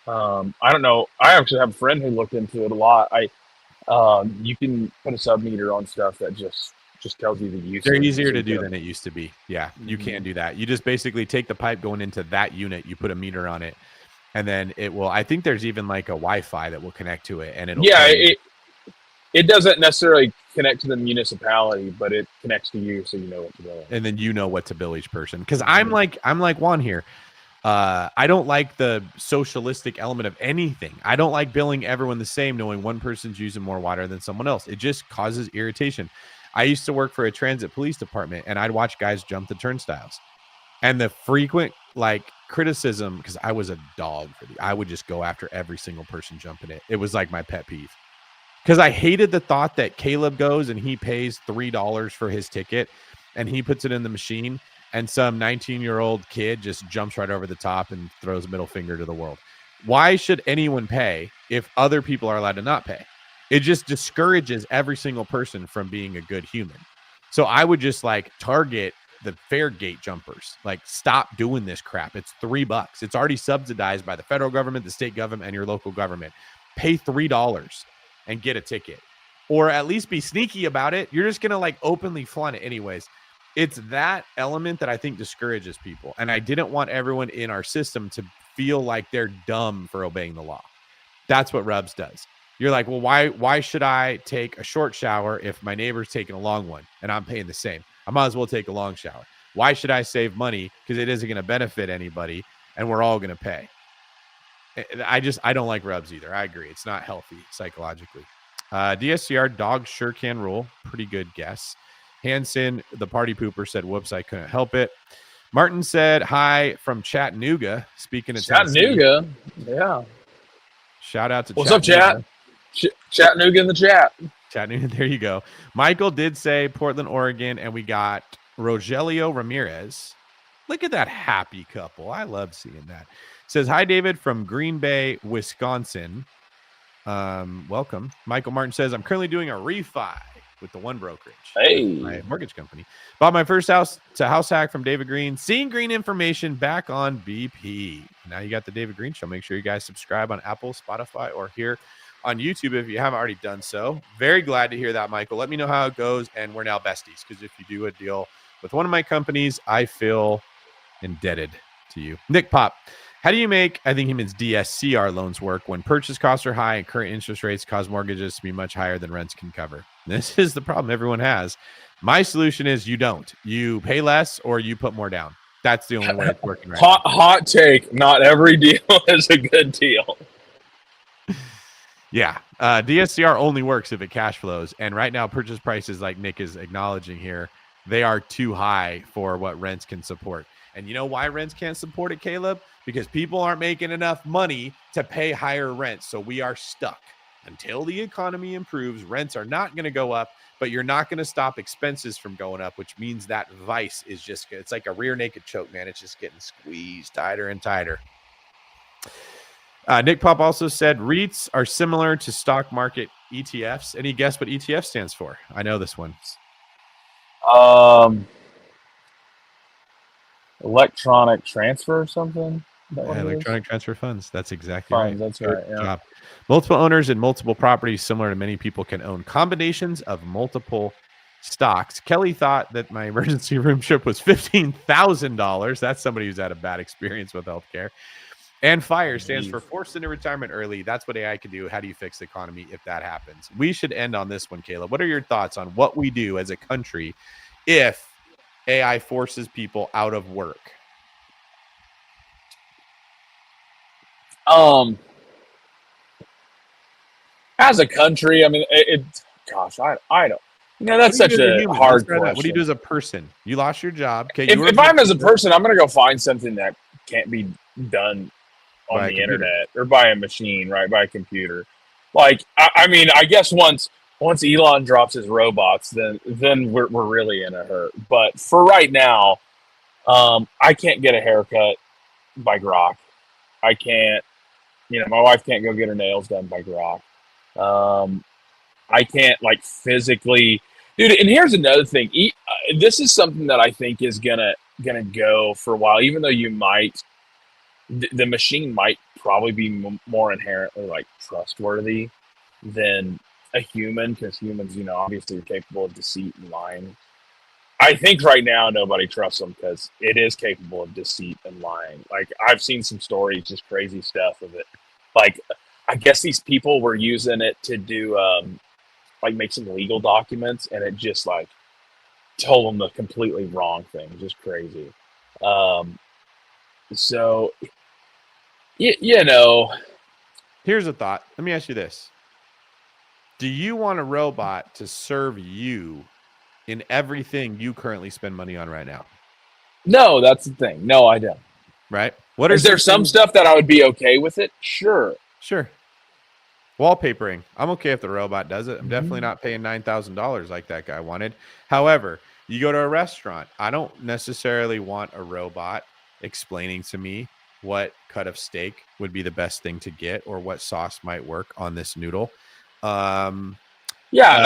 I don't know. I actually have a friend who looked into it a lot. You can put a sub meter on stuff that just tells you the usage. They're easier to do than it used to be. Yeah, you can do that. You just basically take the pipe going into that unit, you put a meter on it, and then it will. I think there's even like a Wi-Fi that will connect to it, and it'll. Yeah, it doesn't necessarily connect to the municipality, but it connects to you, so you know what to bill. And then you know what to bill each person. Because I'm like Juan here. I don't like the socialistic element of anything. I don't like billing everyone the same, knowing one person's using more water than someone else. It just causes irritation. I used to work for a transit police department, and I'd watch guys jump the turnstiles. And the frequent like criticism, because I was a dog for I would just go after every single person jumping it. It was like my pet peeve. Because I hated the thought that Caleb goes and he pays $3 for his ticket and he puts it in the machine and some 19-year-old kid just jumps right over the top and throws a middle finger to the world. Why should anyone pay if other people are allowed to not pay? It just discourages every single person from being a good human. So I would just like target the fare gate jumpers. Like, stop doing this crap. It's $3. It's already subsidized by the federal government, the state government, and your local government. Pay $3 and get a ticket, or at least be sneaky about it. You're just going to like openly flaunt it anyways. It's that element that I think discourages people. And I didn't want everyone in our system to feel like they're dumb for obeying the law. That's what RUBS does. You're like, well, why should I take a short shower if my neighbor's taking a long one and I'm paying the same? I might as well take a long shower. Why should I save money? Because it isn't going to benefit anybody and we're all going to pay. I don't like RUBS either. I agree. It's not healthy psychologically. DSCR, dogs sure can rule. Pretty good guess. Hanson, the party pooper, said, whoops, I couldn't help it. Martin said, hi from Chattanooga. Speaking of Chattanooga. Yeah. Shout out to What's up, chat? Chattanooga in the chat. Chattanooga, there you go. Michael did say Portland, Oregon, and we got Rogelio Ramirez. Look at that happy couple. I love seeing that. Says, hi, David from Green Bay, Wisconsin. Welcome. Michael Martin says, I'm currently doing a refi with the One Brokerage. Hey. My mortgage company. Bought my first house to House Hack from David Green. Seeing Green information back on BP. Now you got the David Green Show. Make sure you guys subscribe on Apple, Spotify, or here on YouTube if you haven't already done so. Very glad to hear that, Michael. Let me know how it goes. And we're now besties, because if you do a deal with one of my companies, I feel indebted to you. Nick Pop, how do you make, I think he means DSCR loans work when purchase costs are high and current interest rates cause mortgages to be much higher than rents can cover? This is the problem everyone has. My solution is you don't. You pay less or you put more down. That's the only way it's working right now. Hot take. Not every deal is a good deal. Yeah. DSCR only works if it cash flows. And right now, purchase prices, like Nick is acknowledging here, they are too high for what rents can support. And you know why rents can't support it, Caleb? Because people aren't making enough money to pay higher rents. So we are stuck. Until the economy improves, rents are not going to go up, but you're not going to stop expenses from going up, which means that vice is just, it's like a rear naked choke, man. It's just getting squeezed tighter and tighter. Nick Pop also said REITs are similar to stock market ETFs. Any guess what ETF stands for? I know this one. Electronic transfer or something. That what it is? Electronic transfer funds. That's exactly Funds, right. that's Good right, yeah. job. Multiple owners and multiple properties, similar to many people, can own combinations of multiple stocks. Kelly thought that my emergency room trip was $15,000. That's somebody who's had a bad experience with healthcare. And FIRE stands for forced into retirement early. That's what AI can do. How do you fix the economy if that happens? We should end on this one, Caleb. What are your thoughts on what we do as a country if AI forces people out of work? As a country, I mean, gosh, I don't. That's What do such you do as a human? hard Let's try that. question. What do you do as a person? You lost your job. Okay, If I'm as a person, I'm going to go find something that can't be done on By a the computer. internet or by a machine, right? By a computer. Like, I mean, I guess once Elon drops his robots, then we're really in a hurt. But for right now, I can't get a haircut by Grok. I can't. My wife can't go get her nails done by Grok. I can't like physically, dude. And here's another thing. This is something that I think is gonna go for a while. Even though the machine might probably be more inherently like trustworthy than a human, because humans, obviously are capable of deceit and lying. I think right now nobody trusts them because it is capable of deceit and lying. Like, I've seen some stories, just crazy stuff of it. Like, I guess these people were using it to do like make some legal documents, and it just like told them the completely wrong thing. Just crazy. So Here's a thought. Let me ask you this. Do you want a robot to serve you in everything you currently spend money on right now? No, that's the thing. No, I don't. Right? Is there some stuff that I would be okay with it? Sure. Wallpapering. I'm okay if the robot does it. I'm definitely not paying $9,000 like that guy wanted. However, you go to a restaurant. I don't necessarily want a robot explaining to me what cut of steak would be the best thing to get or what sauce might work on this noodle. A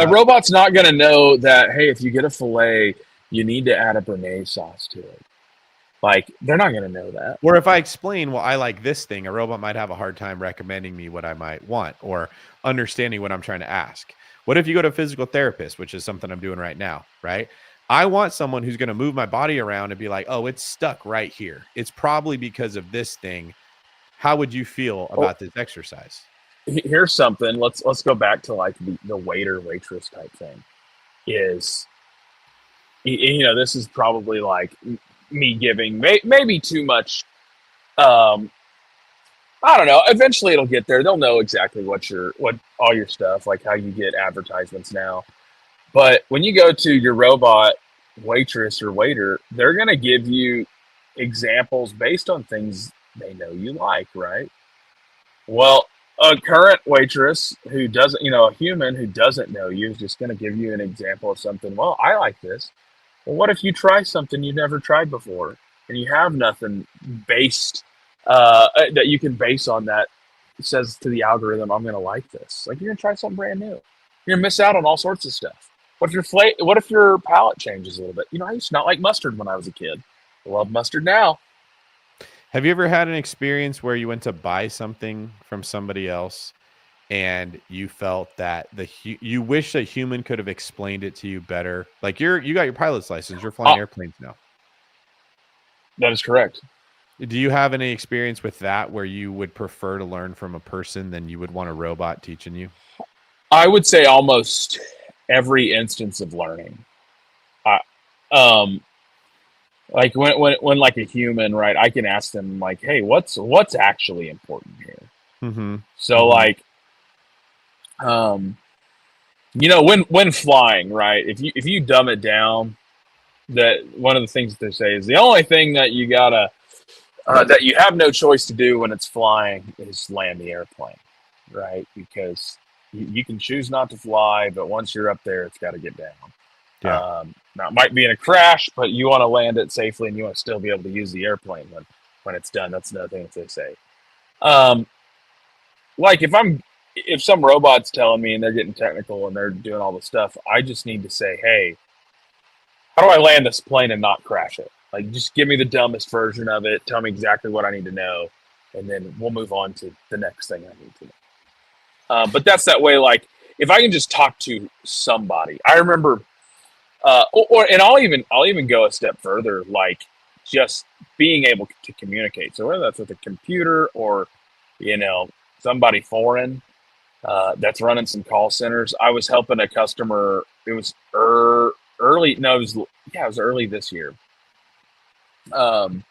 robot's not going to know that, hey, if you get a filet, you need to add a béarnaise sauce to it. Like, they're not going to know that. Or if I explain, well, I like this thing, a robot might have a hard time recommending me what I might want or understanding what I'm trying to ask. What if you go to a physical therapist, which is something I'm doing right now, right? I want someone who's going to move my body around and be like, oh, it's stuck right here. It's probably because of this thing. How would you feel about this exercise? Here's something. Let's go back to like the waiter waitress type thing. Is this is probably like me giving maybe too much. I don't know. Eventually, it'll get there. They'll know exactly what all your stuff, like how you get advertisements now. But when you go to your robot waitress or waiter, they're gonna give you examples based on things they know you like, right? Well, a current waitress who doesn't, a human who doesn't know you is just going to give you an example of something. Well, I like this. Well, what if you try something you've never tried before and you have nothing based that you can base on that says to the algorithm, I'm going to like this. Like, you're going to try something brand new. You're going to miss out on all sorts of stuff. What if your palate changes a little bit? I used to not like mustard when I was a kid. I love mustard now. Have you ever had an experience where you went to buy something from somebody else and you felt that you wish a human could have explained it to you better? Like, you got your pilot's license, you're flying airplanes now. That is correct. Do you have any experience with that where you would prefer to learn from a person than you would want a robot teaching you? I would say almost every instance of learning. Like when like a human, right? I can ask them like, "Hey, what's actually important here?" Mm-hmm. So like, when flying, right? If you dumb it down, that one of the things that they say is the only thing that you gotta that you have no choice to do when it's flying is land the airplane, right? Because you can choose not to fly, but once you're up there, it's got to get down. Yeah. Now it might be in a crash, but you want to land it safely and you want to still be able to use the airplane when it's done. That's another thing that they say. Like if some robot's telling me and they're getting technical and they're doing all the stuff, I just need to say, hey, how do I land this plane and not crash it? Like, just give me the dumbest version of it. Tell me exactly what I need to know, and then we'll move on to the next thing I need to know. But that's that way. Like, if I can just talk to somebody, I remember, and I'll even go a step further. Like, just being able to communicate. So whether that's with a computer or, somebody foreign that's running some call centers. I was helping a customer. It was early. No, it was early this year. The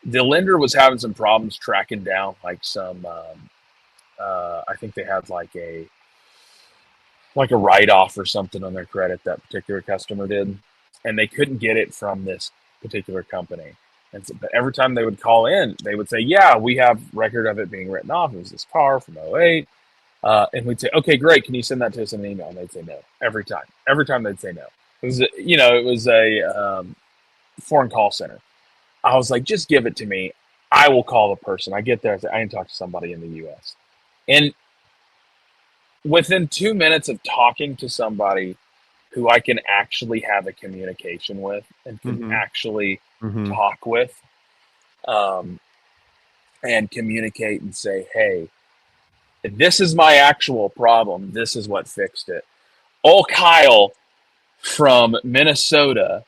lender was having some problems tracking down like some. I think they had like a write-off or something on their credit, that particular customer did, and they couldn't get it from this particular company. And so, but every time they would call in, they would say, "Yeah, we have record of it being written off. It was this car from '08." And we'd say, "Okay, great. Can you send that to us in an email?" And they'd say no every time. Every time they'd say no. It was a foreign call center. I was like, "Just give it to me. I will call the person." I get there. I say, "I need to talk to somebody in the U.S." And within 2 minutes of talking to somebody who I can actually have a communication with and can actually talk with, and communicate and say, "Hey, this is my actual problem. This is what fixed it." Old Kyle from Minnesota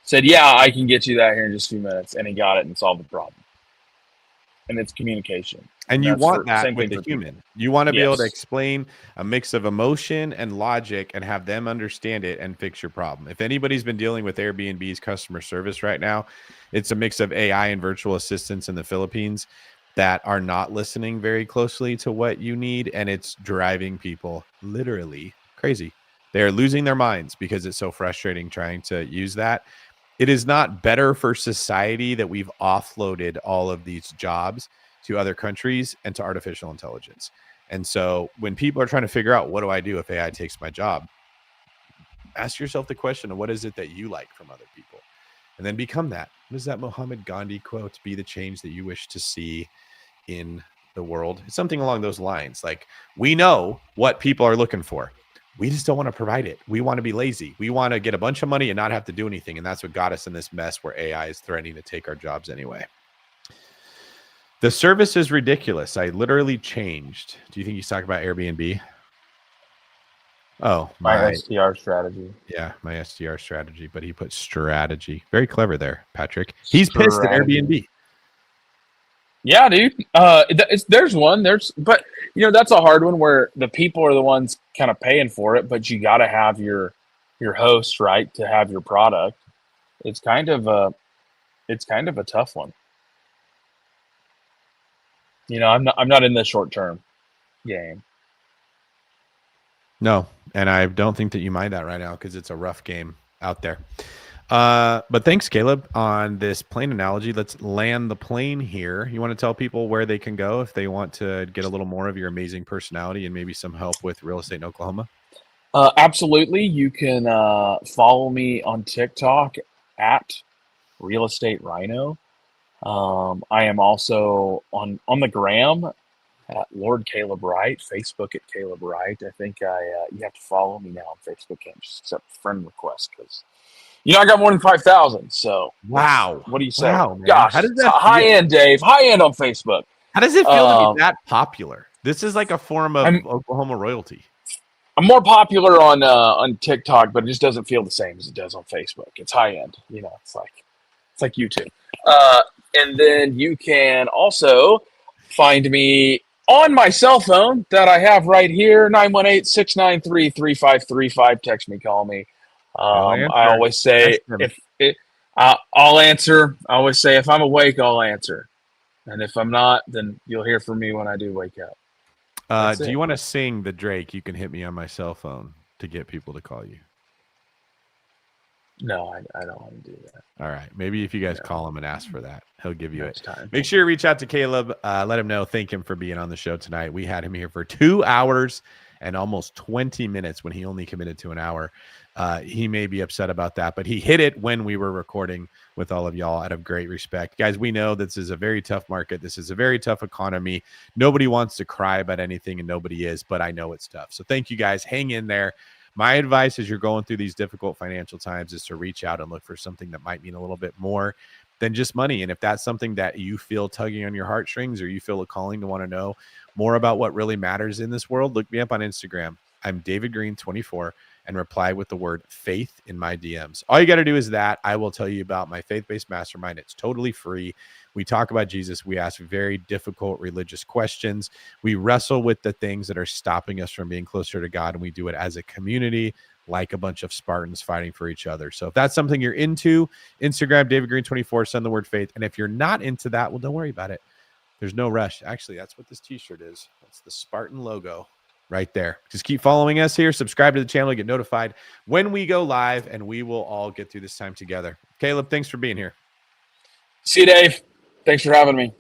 said, "Yeah, I can get you that here in just a few minutes." And he got it and solved the problem. And it's communication. And you that's want for- that same with thing a for people. human. You want to be able to Yes. explain a mix of emotion and logic and have them understand it and fix your problem. If anybody's been dealing with Airbnb's customer service right now, it's a mix of AI and virtual assistants in the Philippines that are not listening very closely to what you need, and it's driving people literally crazy. They're losing their minds because it's so frustrating trying to use that. It is not better for society that we've offloaded all of these jobs to other countries and to artificial intelligence. And so when people are trying to figure out, what do I do if AI takes my job? Ask yourself the question of, what is it that you like from other people? And then become that. What is that Muhammad Gandhi quote? Be the change that you wish to see in the world. It's something along those lines. Like, we know what people are looking for. We just don't want to provide it. We want to be lazy. We want to get a bunch of money and not have to do anything. And that's what got us in this mess where AI is threatening to take our jobs anyway. The service is ridiculous. I literally changed. Do you think he's talking about Airbnb? Oh, My STR strategy. Yeah, my STR strategy. But he put strategy. Very clever there, Patrick. He's pissed at Airbnb. Yeah, dude. There's one. But that's a hard one where the people are the ones kind of paying for it, but you got to have your host, right, to have your product. It's kind of a tough one. I'm not in the short term game. No, and I don't think that you mind that right now because it's a rough game out there. But thanks, Caleb, on this plane analogy. Let's land the plane here. You want to tell people where they can go if they want to get a little more of your amazing personality and maybe some help with real estate in Oklahoma? Absolutely. You can follow me on TikTok at Real Estate Rhino. I am also on the gram at Lord Caleb Wright, Facebook at Caleb Wright. I think you have to follow me now on Facebook. Can't just accept friend requests because I got more than 5,000. So wow, what do you say? Wow, man. Gosh, how does that high end, Dave? High end on Facebook. How does it feel to be that popular? This is like a form of Oklahoma royalty. I'm more popular on TikTok, but it just doesn't feel the same as it does on Facebook. It's high end. It's like YouTube. And then you can also find me on my cell phone that I have right here, 918-693-3535. Text me, call me. I always say I'll answer. I always say if I'm awake, I'll answer. And if I'm not, then you'll hear from me when I do wake up. Do you want to sing the Drake? You can hit me on my cell phone to get people to call you. No, I don't want to do that. All right. Maybe if you guys call him and ask for that, he'll give you Next time. Make sure you reach out to Caleb. Let him know. Thank him for being on the show tonight. We had him here for 2 hours and almost 20 minutes when he only committed to an hour. He may be upset about that, but he hit it when we were recording with all of y'all out of great respect. Guys, we know this is a very tough market. This is a very tough economy. Nobody wants to cry about anything, and nobody is, but I know it's tough. So thank you guys. Hang in there. My advice as you're going through these difficult financial times is to reach out and look for something that might mean a little bit more than just money. And if that's something that you feel tugging on your heartstrings, or you feel a calling to want to know more about what really matters in this world, look me up on Instagram. I'm David Green 24, and reply with the word faith in my DMs. All you got to do is that. I will tell you about my faith-based mastermind. It's totally free. We talk about Jesus. We ask very difficult religious questions. We wrestle with the things that are stopping us from being closer to God, and we do it as a community, like a bunch of Spartans fighting for each other. So if that's something you're into, Instagram, David Green 24, send the word faith. And if you're not into that, well, don't worry about it. There's no rush. Actually, that's what this t-shirt is. That's the Spartan logo right there. Just keep following us here. Subscribe to the channel to get notified when we go live, and we will all get through this time together. Caleb, thanks for being here. See you, Dave. Thanks for having me.